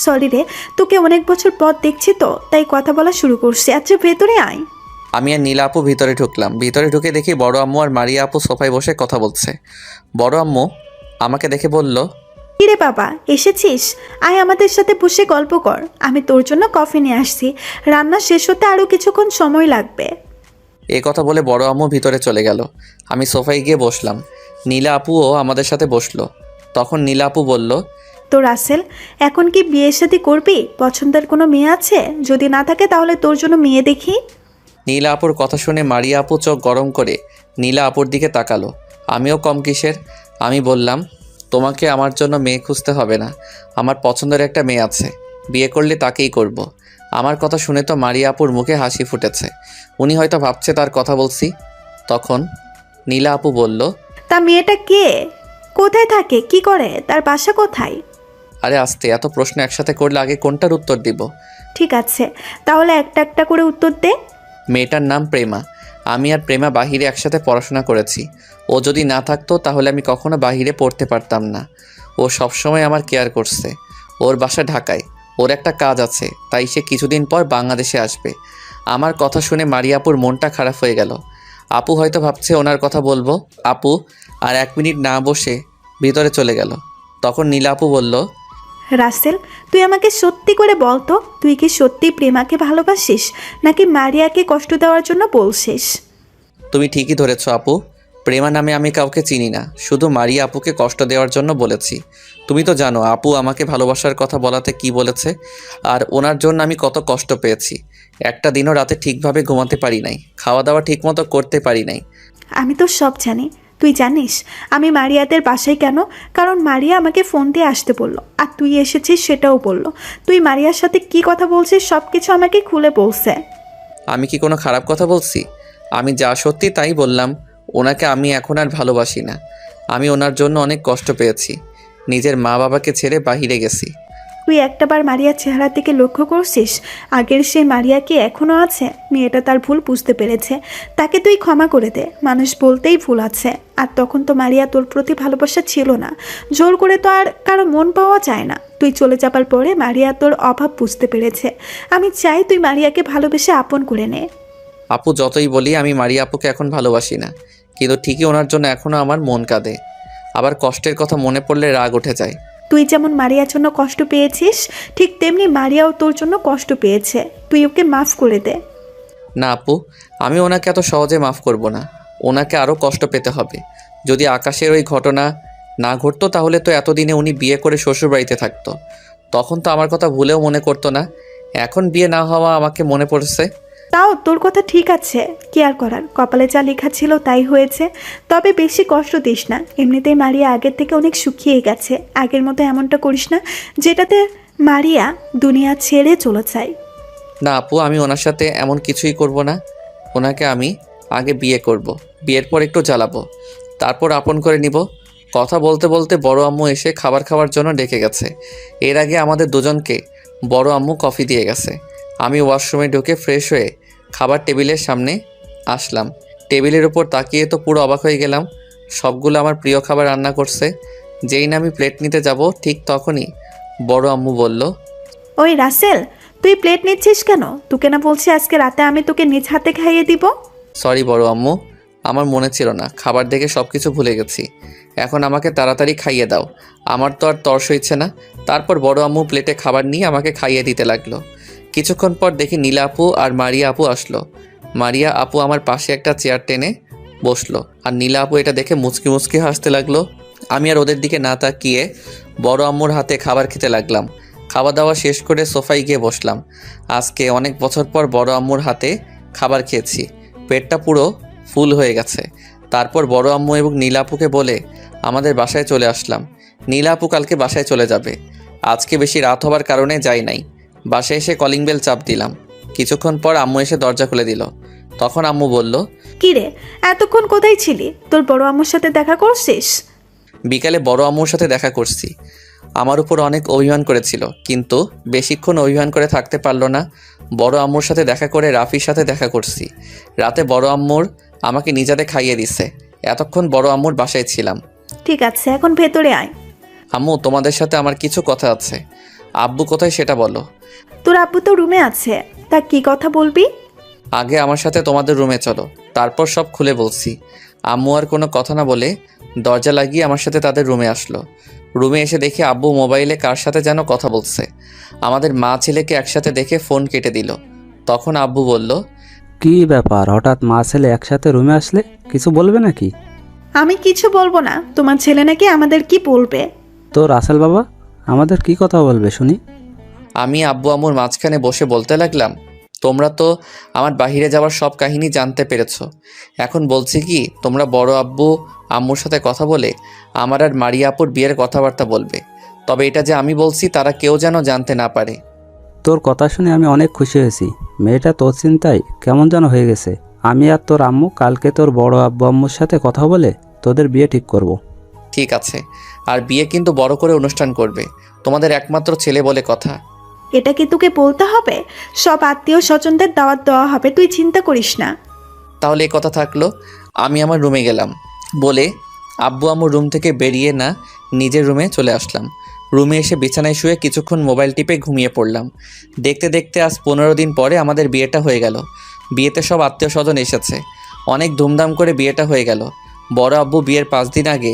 সরি রে, তোকে অনেক বছর পর দেখছি তো, তাই কথা বলা শুরু করছি। আচ্ছা ভেতরে আয়। আমি আর নীলা আপু ভিতরে ঢুকলাম। ভিতরে ঢুকে দেখি বড় আম্মু আর মারিয়া আপু সোফায় বসে কথা বলছে। বড় আম্মু আমাকে দেখে বলল, কিরে বাবা, এসেছিস? আয় আমাদের সাথে বসে গল্প কর। আমি তোর জন্য কফি নিয়ে আসছি। রান্না শেষ হতে আরও কিছুক্ষণ সময় লাগবে। এই কথা বলে বড় আম্মু ভিতরে চলে গেল। আমি সোফায় গিয়ে বসলাম। নীলা আপুও আমাদের সাথে বসলো। তখন নীলা আপু বলল, তো রাসেল, এখন কি বিয়ে শাদী করবি? পছন্দের কোনো মেয়ে আছে? যদি না থাকে তাহলে তোর জন্য মেয়ে দেখি। নীলা আপুর কথা শুনে মারিয়া আপু চোখ গরম করে নীলা আপুর দিকে তাকালো। আমিও কম কিসের। আমি বললাম, তোমাকে আমার জন্য মেয়ে খুঁজতে হবে না, আমার পছন্দের একটা মেয়ে আছে, বিয়ে করলে তাকেই করব। আমার কথা শুনে তো মারিয়া আপুর মুখে হাসি ফুটেছে। উনি হয়তো ভাবছে তার কথা বলছি। তখন নীলা আপু বলল, তা মেয়েটা কে? কোথায় থাকে? কি করে? তার বাসা কোথায়? আরে আস্তে, এত প্রশ্ন একসাথে করলে আগে কোনটার উত্তর দিব? ঠিক আছে, তাহলে একটা একটা করে উত্তর দে। মেয়েটার নাম প্রেমা। আমি আর প্রেমা বাহিরে একসাথে পড়াশোনা করেছি। ও যদি না থাকতো তাহলে আমি কখনো বাহিরে পড়তে পারতাম না। ও সবসময় আমার কেয়ার করছে। ওর বাসা ঢাকায়, ওর একটা কাজ আছে, তাই সে কিছুদিন পর বাংলাদেশে আসবে। আমার কথা শুনে মারিয়াপুর মনটা খারাপ হয়ে গেল। আপু হয়তো ভাবছে ওনার কথা বলবো। আপু আর 1 মিনিট না বসে ভিতরে চলে গেল। তখন নীলা আপু বলল, রাসেল, তুই আমাকে সত্যি করে বল তো, তুই কি সত্যি প্রেমাকে ভালোবাসিস, নাকি মারিয়াকে কষ্ট দেওয়ার জন্য বলছিস? তুমি ঠিকই ধরেছ আপু, প্রেমা নামে আমি কাউকে চিনি না, শুধু মারিয়া আপুকে কষ্ট দেওয়ার জন্য বলেছি। তুমি তো জানো আপু আমাকে ভালোবাসার কথা বলাতে কি বলেছে, আর ওনার জন্য আমি কত কষ্ট পেয়েছি। একটা দিনও রাতে ঠিকভাবে ঘুমাতে পারি নাই, খাওয়া দাওয়া ঠিকমতো করতে পারি নাই। আমি তো সব জানি। তুই জানিস আমি মারিয়াদের বাসায় কেন? কারণ মারিয়া আমাকে ফোন দিয়ে আসতে বললো, আর তুই এসেছিস সেটাও বললো। তুই মারিয়ার সাথে কি কথা বলছিস সব কিছু আমাকে খুলে বলছে। আমি কি কোনো খারাপ কথা বলছি? আমি যা সত্যি তাই বললাম। ওনাকে আমি এখন আর ভালোবাসি না। আমি ওনার জন্য অনেক কষ্ট পেয়েছি, নিজের মা বাবাকে ছেড়ে বাহিরে গেছি। তুই একটাবার মারিয়ার চেহারার দিকে লক্ষ্য করছিস? আগের সেই মারিয়া কি এখনও আছে? মেয়েটা তার ভুল বুঝতে পেরেছে, তাকে তুই ক্ষমা করে দে। মানুষ বলতেই ভুল আছে। আর তখন তো মারিয়া তোর প্রতি ভালোবাসা ছিল না। জোর করে তো আর কারো মন পাওয়া যায় না। তুই চলে যাবার পরে মারিয়া তোর অভাব বুঝতে পেরেছে। আমি চাই তুই মারিয়াকে ভালোবেসে আপন করে নে। আপু যতই বলি আমি মারিয়া আপুকে এখন ভালোবাসি না, কিন্তু ঠিকই ওনার জন্য এখনও আমার মন কাঁদে। আবার কষ্টের কথা মনে পড়লে রাগ উঠে যায়। তুই যেমন মারিয়ার জন্য কষ্ট পেয়েছিস, ঠিক তেমনি মারিয়াও তোর জন্য কষ্ট পেয়েছে। তুই ওকে মাফ করে দে। না আপু, আমি ওনাকে এত সহজে মাফ করব না। ওনাকে আরও কষ্ট পেতে হবে। যদি আকাশের ওই ঘটনা না ঘটতো তাহলে তো এতদিনে উনি বিয়ে করে শ্বশুরবাড়িতে থাকতো। তখন তো আমার কথা ভুলেও মনে করতো না। এখন বিয়ে না হওয়া আমাকে মনে পড়ছে। তাও তোর কথা ঠিক আছে, কি আর করার, কপালে যা লেখা ছিল তাই হয়েছে। তবে বেশি কষ্ট দিস না। এমনিতেই মারিয়া আগের থেকে অনেক শুকিয়ে গেছে। আগের মতো এমনটা করিস না যেটাতে মারিয়া দুনিয়া ছেড়ে চলে যায়। না আপু, আমি ওনার সাথে এমন কিছুই করব না। ওনাকে আমি আগে বিয়ে করব, বিয়ের পর একটু জ্বালাবো, তারপর আপন করে নিব। কথা বলতে বলতে বড় আম্মু এসে খাবার খাওয়ার জন্য ডেকে গেছে। এর আগে আমাদের দুজনকে বড় আম্মু কফি দিয়ে গেছে। আমি ওয়াশরুমে ঢুকে ফ্রেশ হয়ে খাবার টেবিলের সামনে আসলাম। টেবিলের উপর তাকিয়ে তো পুরো অবাক হয়ে গেলাম। সবগুলো আমার প্রিয় খাবার রান্না করছে। যেই না আমি প্লেট নিতে যাব ঠিক তখনই বড় আম্মু বলল, ওই রাসেল, তুই প্লেট নিচ্ছিস কেন? তোকে না বলছি আজকে রাতে আমি তোকে নিজ হাতে খাইয়ে দিব? সরি বড় আম্মু, আমার মনে ছিল না, খাবার দেখে সব কিছু ভুলে গেছি। এখন আমাকে তাড়াতাড়ি খাইয়ে দাও, আমার তো আর তর্স হইছে না। তারপর বড় আম্মু প্লেটে খাবার নিয়ে আমাকে খাইয়ে দিতে লাগলো। কিছুক্ষণ পর দেখি নীলা আপু আর মারিয়া আপু আসলো। মারিয়া আপু আমার পাশে একটা চেয়ার টেনে বসলো, আর নীলা আপু এটা দেখে মুচকি মুচকি হাসতে লাগলো। আমি আর ওদের দিকে না তাকিয়ে বড় আম্মুর হাতে খাবার খেতে লাগলাম। খাওয়া দাওয়া শেষ করে সোফায় গিয়ে বসলাম। আজকে অনেক বছর পর বড় আম্মুর হাতে খাবার খেয়েছি, পেটটা পুরো ফুল হয়ে গেছে। তারপর বড় আম্মু এবং নীলা আপুকে বলে আমাদের বাসায় চলে আসলাম। নীলা আপু কালকে বাসায় চলে যাবে। আজকে বেশি রাত হবার কারণে যাই নাই। বাসায় এসে কলিং বেল চাপ দিলাম। কিছুক্ষণ পর আম্মু এসে দরজা খুলে দিল। তখন আম্মু বলল, কি রে, এতক্ষণ কোথায় ছিলি? তোর বড় আম্মুর সাথে দেখা করছিস? বিকালে বড় আম্মুর সাথে দেখা করছি। আমার উপর অনেক অভিমান করেছিল, কিন্তু বেশিক্ষণ অভিমান করে থাকতে পারলো না। বড় আম্মুর সাথে দেখা করে রাফির সাথে দেখা করছি। রাতে বড় আম্মুর আমাকে নিজাতে খাইয়ে দিছে। এতক্ষণ বড় আম্মুর বাসায় ছিলাম। ঠিক আছে, এখন ভেতরে আয়। আম্মু, তোমাদের সাথে আমার কিছু কথা আছে। আব্বু কোথায় সেটা বলো। তোর আব্বু তো রুমে আছে, তা কি কথা বলবি? আগে আমার সাথে তোমাদের রুমে চলো, তারপর সব খুলে বলছি। আম্মু আর কোনো কথা না বলে দরজা লাগিয়ে আমার সাথে তাদের রুমে আসলো। রুমে এসে দেখি আব্বু মোবাইলে কার সাথে যেন কথা বলছে। আমাদের মা ছেলেকে একসাথে দেখে ফোন কেটে দিল। তখন আব্বু বলল, কি ব্যাপার, হঠাৎ মা ছেলে একসাথে রুমে আসলে? কিছু বলবে নাকি? আমি কিছু বলবো না, তোমার ছেলে নাকি আমাদের কি বলবে। তো রাসেল বাবা আমাদের কি কথা বলবে শুনি? আমি আব্বু আম্মুর মাঝখানে বসে বলতে লাগলাম, তোমরা তো আমার বাইরে যাওয়ার সব কাহিনী জানতে পেরেছো। এখন বলছি কি, তোমরা বড় আব্বু আম্মুর সাথে কথা বলে আমার আর মারিয়া আপুর বিয়ের কথাবার্তা বলবে। তবে এটা যে আমি বলছি তারা কেউ যেন জানতে না পারে। তোর কথা শুনে আমি অনেক খুশি হয়েছি। মেয়েটা তোর চিন্তায় কেমন যেন হয়ে গেছে। আমি আর তোর আম্মু কালকে তোর বড় আব্বু আম্মুর সাথে কথা বলে তোদের বিয়ে ঠিক করব। ঠিক আছে, আর বিয়ে কিন্তু বড় করে অনুষ্ঠান করবে, তোমাদের একমাত্র ছেলে বলে কথা। এটা কি তোকে বলতে হবে? সব আত্মীয় স্বজনদের দাওয়াত দেওয়া হবে, তুই চিন্তা করিস না। তাহলে এই কথা থাকলো। আমি আমার রুমে গেলাম বলে আব্বু আম্মুর রুম থেকে বেরিয়ে না নিজের রুমে চলে আসলাম। রুমে এসে বিছানায় শুয়ে কিছুক্ষণ মোবাইল টিপে ঘুমিয়ে পড়লাম। দেখতে দেখতে আজ 15 দিন পরে আমাদের বিয়েটা হয়ে গেল। বিয়েতে সব আত্মীয় স্বজন এসেছে। অনেক ধুমধাম করে বিয়েটা হয়ে গেল। বড় আব্বু বিয়ের 5 দিন আগে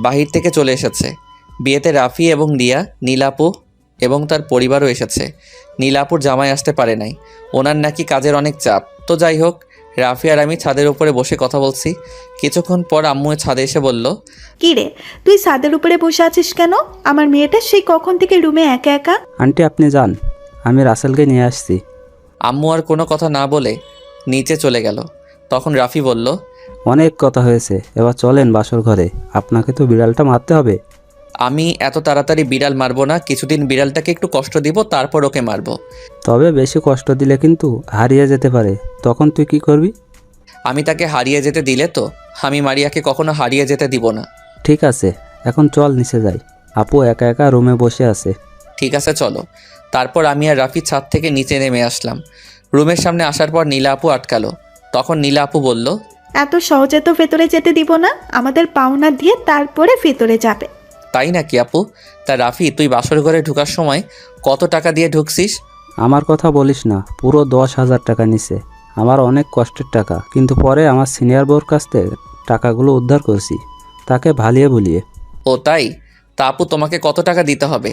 বাহির থেকে চলে এসেছে। বিয়েতে রাফি এবং রিয়া, নীলাপু এবং তার পরিবারও এসেছে। নীলাপুর জামাই আসতে পারে নাই, ওনার নাকি কাজের অনেক চাপ। তো যাই হোক, রাফি আর আমি ছাদের উপরে বসে কথা বলছি। কিছুক্ষণ পর আম্মু ছাদে এসে বলল, কি রে, তুই ছাদের উপরে বসে আছিস কেন? আমার মেয়েটা সেই কখন থেকে রুমে একা একা। আন্টি আপনি যান, আমি রাসেলকে নিয়ে আসছি। আম্মু আর কোনো কথা না বলে নিচে চলে গেল। তখন রাফি বলল, অনেক কথা হয়েছে, এবার চলেন বাসর ঘরে। আপনাকে তো বিড়ালটা মারতে হবে। আমি এত তাড়াতাড়ি বিড়াল মারবো না, কিছুদিন বিড়ালটাকে একটু কষ্ট দিব, তারপর ওকে মারবো। তবে বেশি কষ্ট দিলে কিন্তু হারিয়ে যেতে পারে, তখন তুই কি করবি? আমি তাকে হারিয়ে যেতে দিলে তো আমি মারিয়াকে কখনো হারিয়ে যেতে দিব না। ঠিক আছে, এখন চল নিচে যাই। আপু একা একা রুমে বসে আছে। ঠিক আছে চলো। তারপর আমি আর রাফি ছাদ থেকে নিচে নেমে আসলাম। রুমের সামনে আসার পর নীলা আপু আটকালো। তখন নীলা আপু বলল, এত সহজে তো ভেতরে যেতে দিব না, আমাদের পাওনা দিয়ে তারপরে ভেতরে যাবে। তাই নাকি আপু? তা রাফি, তুই বাসর ঘরে ঢোকার সময় কত টাকা দিয়ে ঢুকছিস? আমার কথা বলিস না, পুরো 10,000 টাকা নিছে। আমার অনেক কষ্টের টাকা, কিন্তু পরে আমার সিনিয়র বউর কাছ থেকে টাকাগুলো উদ্ধার করছি, তাকে ভালিয়ে ভুলিয়ে। ও তাই? তা আপু, তোমাকে কত টাকা দিতে হবে?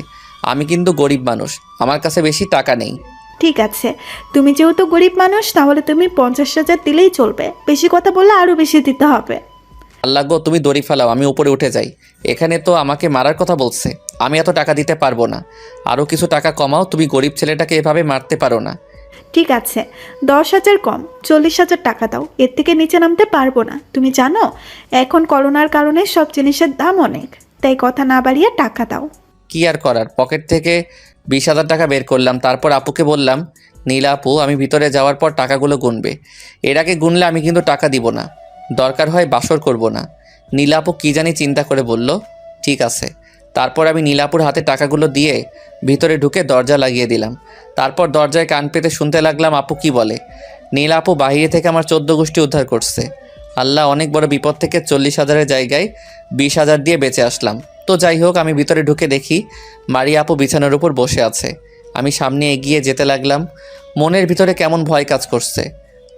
আমি কিন্তু গরিব মানুষ, আমার কাছে বেশি টাকা নেই। ঠিক আছে, তুমি যেহেতু গরিব মানুষ, তাহলে তুমি 50,000 দিলেই চলবে। বেশি কথা বললে আরও বেশি দিতে হবে। আল্লাহ গো, তুমি দড়ি ফেলাও, আমি উপরে উঠে যাই। এখানে তো আমাকে মারার কথা বলছে, আমি এত টাকা দিতে পারবো না। আরও কিছু টাকা কমাও, তুমি গরিব ছেলেটাকে এভাবে মারতে পারো না। ঠিক আছে, 10,000 কম, 40,000 টাকা দাও। এর থেকে নিচে নামতে পারবো না। তুমি জানো এখন করোনার কারণে সব জিনিসের দাম অনেক, তাই কথা না বাড়িয়ে টাকা দাও। কি আর করার, পকেট থেকে 20,000 টাকা বের করলাম। তারপর আপুকে বললাম, নীলা আপু, আমি ভিতরে যাওয়ার পর টাকাগুলো গুনবে। এর আগে গুনলে আমি কিন্তু টাকা দিব না, দরকার হয় বাসর করব না। নীলা আপু কী জানি চিন্তা করে বলল, ঠিক আছে। তারপর আমি নীলাপুর হাতে টাকাগুলো দিয়ে ভিতরে ঢুকে দরজা লাগিয়ে দিলাম। তারপর দরজায় কান পেতে শুনতে লাগলাম আপু কি বলে। নীলা আপু বাহিরে থেকে আমার 14 গোষ্ঠী উদ্ধার করছে। আল্লাহ, অনেক বড় বিপদ থেকে 40,000-এর জায়গায় 20,000 দিয়ে বেঁচে আসলাম। তো যাই হোক, আমি ভিতরে ঢুকে দেখি মারিয়া আপু বিছানার উপর বসে আছে। আমি সামনে এগিয়ে যেতে লাগলাম। মনের ভিতরে কেমন ভয় কাজ করছে,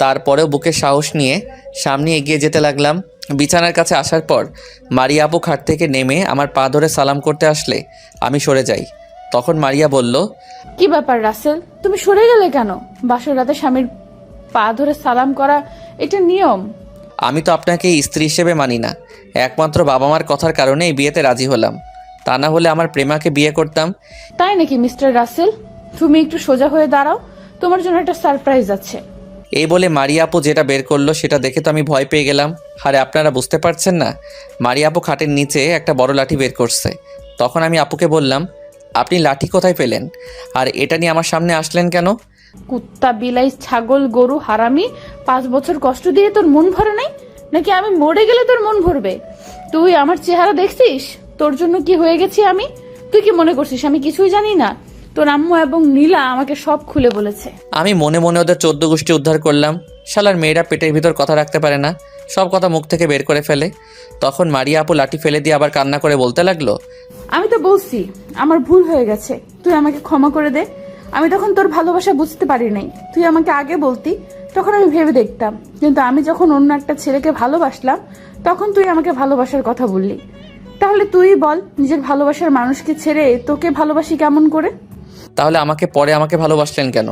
তারপরেও বুকে সাহস নিয়ে সামনে এগিয়ে যেতে লাগলাম। বিছানার কাছে আসার পর মারিয়া আপু খাট থেকে নেমে আমার পা ধরে সালাম করতে আসলে আমি সরে যাই। তখন মারিয়া বলল, কি ব্যাপার রাসেল, তুমি সরে গেলে কেন? বাসর রাতে স্বামীর পা ধরে সালাম করা এটা নিয়ম। আমি তো আপনাকে স্ত্রী হিসেবে মানি না, একমাত্র বাবা মার কথার কারণে এই বিয়েতে রাজি হলাম। তা না হলে আমার প্রেমাকে বিয়ে করতাম। তাই নাকি মিস্টার রাসেল? তুমি একটু সোজা হয়ে দাঁড়াও, তোমার জন্য একটা সারপ্রাইজ আছে। এই বলে মারিয়া আপু যেটা বের করলো সেটা দেখে তো আমি ভয় পেয়ে গেলাম। আরে আপনারা বুঝতে পারছেন না, মারিয়া আপু খাটের নিচে একটা বড় লাঠি বের করছে। তখন আমি আপুকে বললাম, আপনি লাঠি কোথায় পেলেন? আর এটা নিয়ে আমার সামনে আসলেন কেন? কুত্তা, বিলাই, ছাগল, গরু, হারামি, 5 বছর কষ্ট দিয়ে তোর মন ভরে নাই? নাকি আমি মরে গেলে তোর মন ভরবে? তুই আমার চেহারা দেখছিস? তোর জন্য কি হয়ে গেছি আমি? তুই কি মনে করছিস আমি কিছুই জানি না? তোর আম্মু এবং নীলা আমাকে সব খুলে বলেছে। আমি মনে মনে ওদের 14 গোষ্ঠী উদ্ধার করলাম। শালার মেয়েরা পেটের ভিতর কথা রাখতে পারে না, সব কথা মুখ থেকে বের করে ফেলে। তখন মারিয়া আপু লাঠি ফেলে দিয়ে আবার কান্না করে বলতে লাগলো, আমি তো বলছি আমার ভুল হয়ে গেছে, তুই আমাকে ক্ষমা করে দে। আমি তখন তোর ভালোবাসা বুঝতে পারি নাই। তুই আমাকে আগে বলতি, তখন আমি ভেবে দেখতাম। কিন্তু আমি যখন অন্য একটা ছেলেকে ভালোবাসলাম, তখন তুই আমাকে ভালোবাসার কথা বললি। তাহলে তুই বল, নিজের ভালোবাসার মানুষকে ছেড়ে তোকে ভালোবাসি কেমন করে? তাহলে পরে আমাকে ভালোবাসলেন কেন?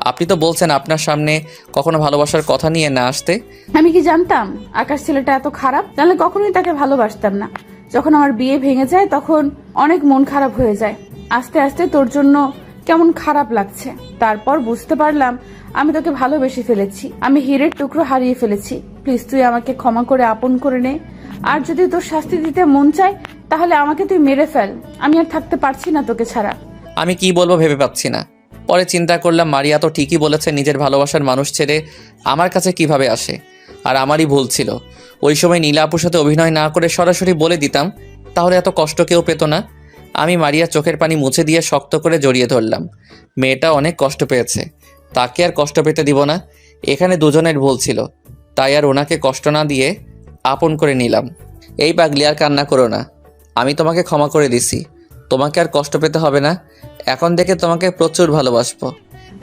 আপনি তো বলছেন আপনার সামনে কখনো ভালোবাসার কথা নিয়ে না আসতে। আমি কি জানতাম আকাশ ছেলেটা এত খারাপ? জানলে কখনোই তাকে ভালোবাসতাম না। যখন আমার বিয়ে ভেঙে যায় তখন অনেক মন খারাপ হয়ে যায়। আস্তে আস্তে তোর জন্য কেমন খারাপ লাগছে, তারপর বুঝতে পারলাম আমি তোকে ভালোবেসে ফেলেছি। আমি হীরের টুকরো হারিয়ে ফেলেছি। প্লিজ তুই আমাকে ক্ষমা করে আপন করে নে। আর যদি তোর শাস্তি দিতে মন চায় তাহলে আমাকে তুই মেরে ফেল। আমি আর থাকতে পারছি না তোকে ছাড়া। আমি কি বলবো ভেবে পাচ্ছি না। পরে চিন্তা করলাম মারিয়া তো ঠিকই বলেছে, নিজের ভালোবাসার মানুষ ছেড়ে আমার কাছে কিভাবে আসে। আর আমারই ভুল ছিল। ওই সময় নীলা আপুর সাথে অভিনয় না করে সরাসরি বলে দিতাম, তাহলে এত কষ্ট কেউ পেত না। আমি মারিয়া চোখের পানি মুছে দিয়ে শক্ত করে জড়িয়ে ধরলাম। মেয়েটা অনেক কষ্ট পেয়েছে, তাকে আর কষ্ট পেতে দিব না। এখানে দুজনের ভুল ছিল, তাই আর ওনাকে কষ্ট না দিয়ে আপন করে নিলাম। এই পাগলি, আর কান্না করো না, আমি তোমাকে ক্ষমা করে দিছি। তোমাকে আর কষ্ট পেতে হবে না। এখন থেকে তোমাকে প্রচুর ভালোবাসবো।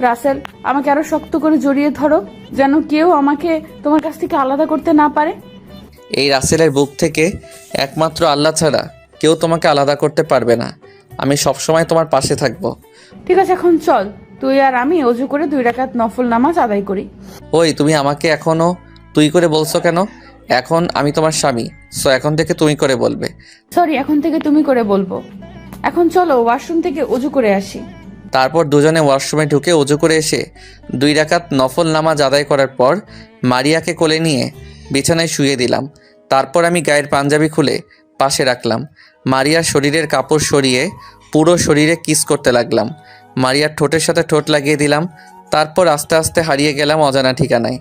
রাসেল, আমাকে আরো শক্ত করে জড়িয়ে ধরো, যেন কেউ আমাকে তোমার কাছ থেকে আলাদা করতে না পারে। এই রাসেলের বুক থেকে একমাত্র আল্লাহ ছাড়া কেউ তোমাকে আলাদা করতে পারবে না। আমি সবসময় তোমার পাশে থাকবো। ঠিক আছে, এখন চল তুই আর আমি অজু করে 2 রাকাত নফল নামাজ আদায় করি। ওই, তুমি আমাকে এখনো তুই করে বলছো কেন? এখন আমি তোমার স্বামী, সো এখন থেকে তুমি করে বলবে। সরি, এখন থেকে তুমি করে বলবো। এখন চলো ওয়াশরুম থেকে অজু করে আসি। তারপর দুজনে ওয়াশরুমে ঢুকে অজু করে এসে 2 রাকাত নফল নামাজ আদায় করার পর মারিয়াকে কোলে নিয়ে বিছানায় শুয়ে দিলাম। তারপর আমি গায়ের পাঞ্জাবি খুলে পাশে রাখলাম। মারিয়ার শরীরের কাপড় সরিয়ে পুরো শরীরে কিস করতে লাগলাম। মারিয়ার ঠোঁটের সাথে ঠোঁট লাগিয়ে দিলাম। তারপর আস্তে আস্তে হারিয়ে গেলাম অজানা ঠিকানায়।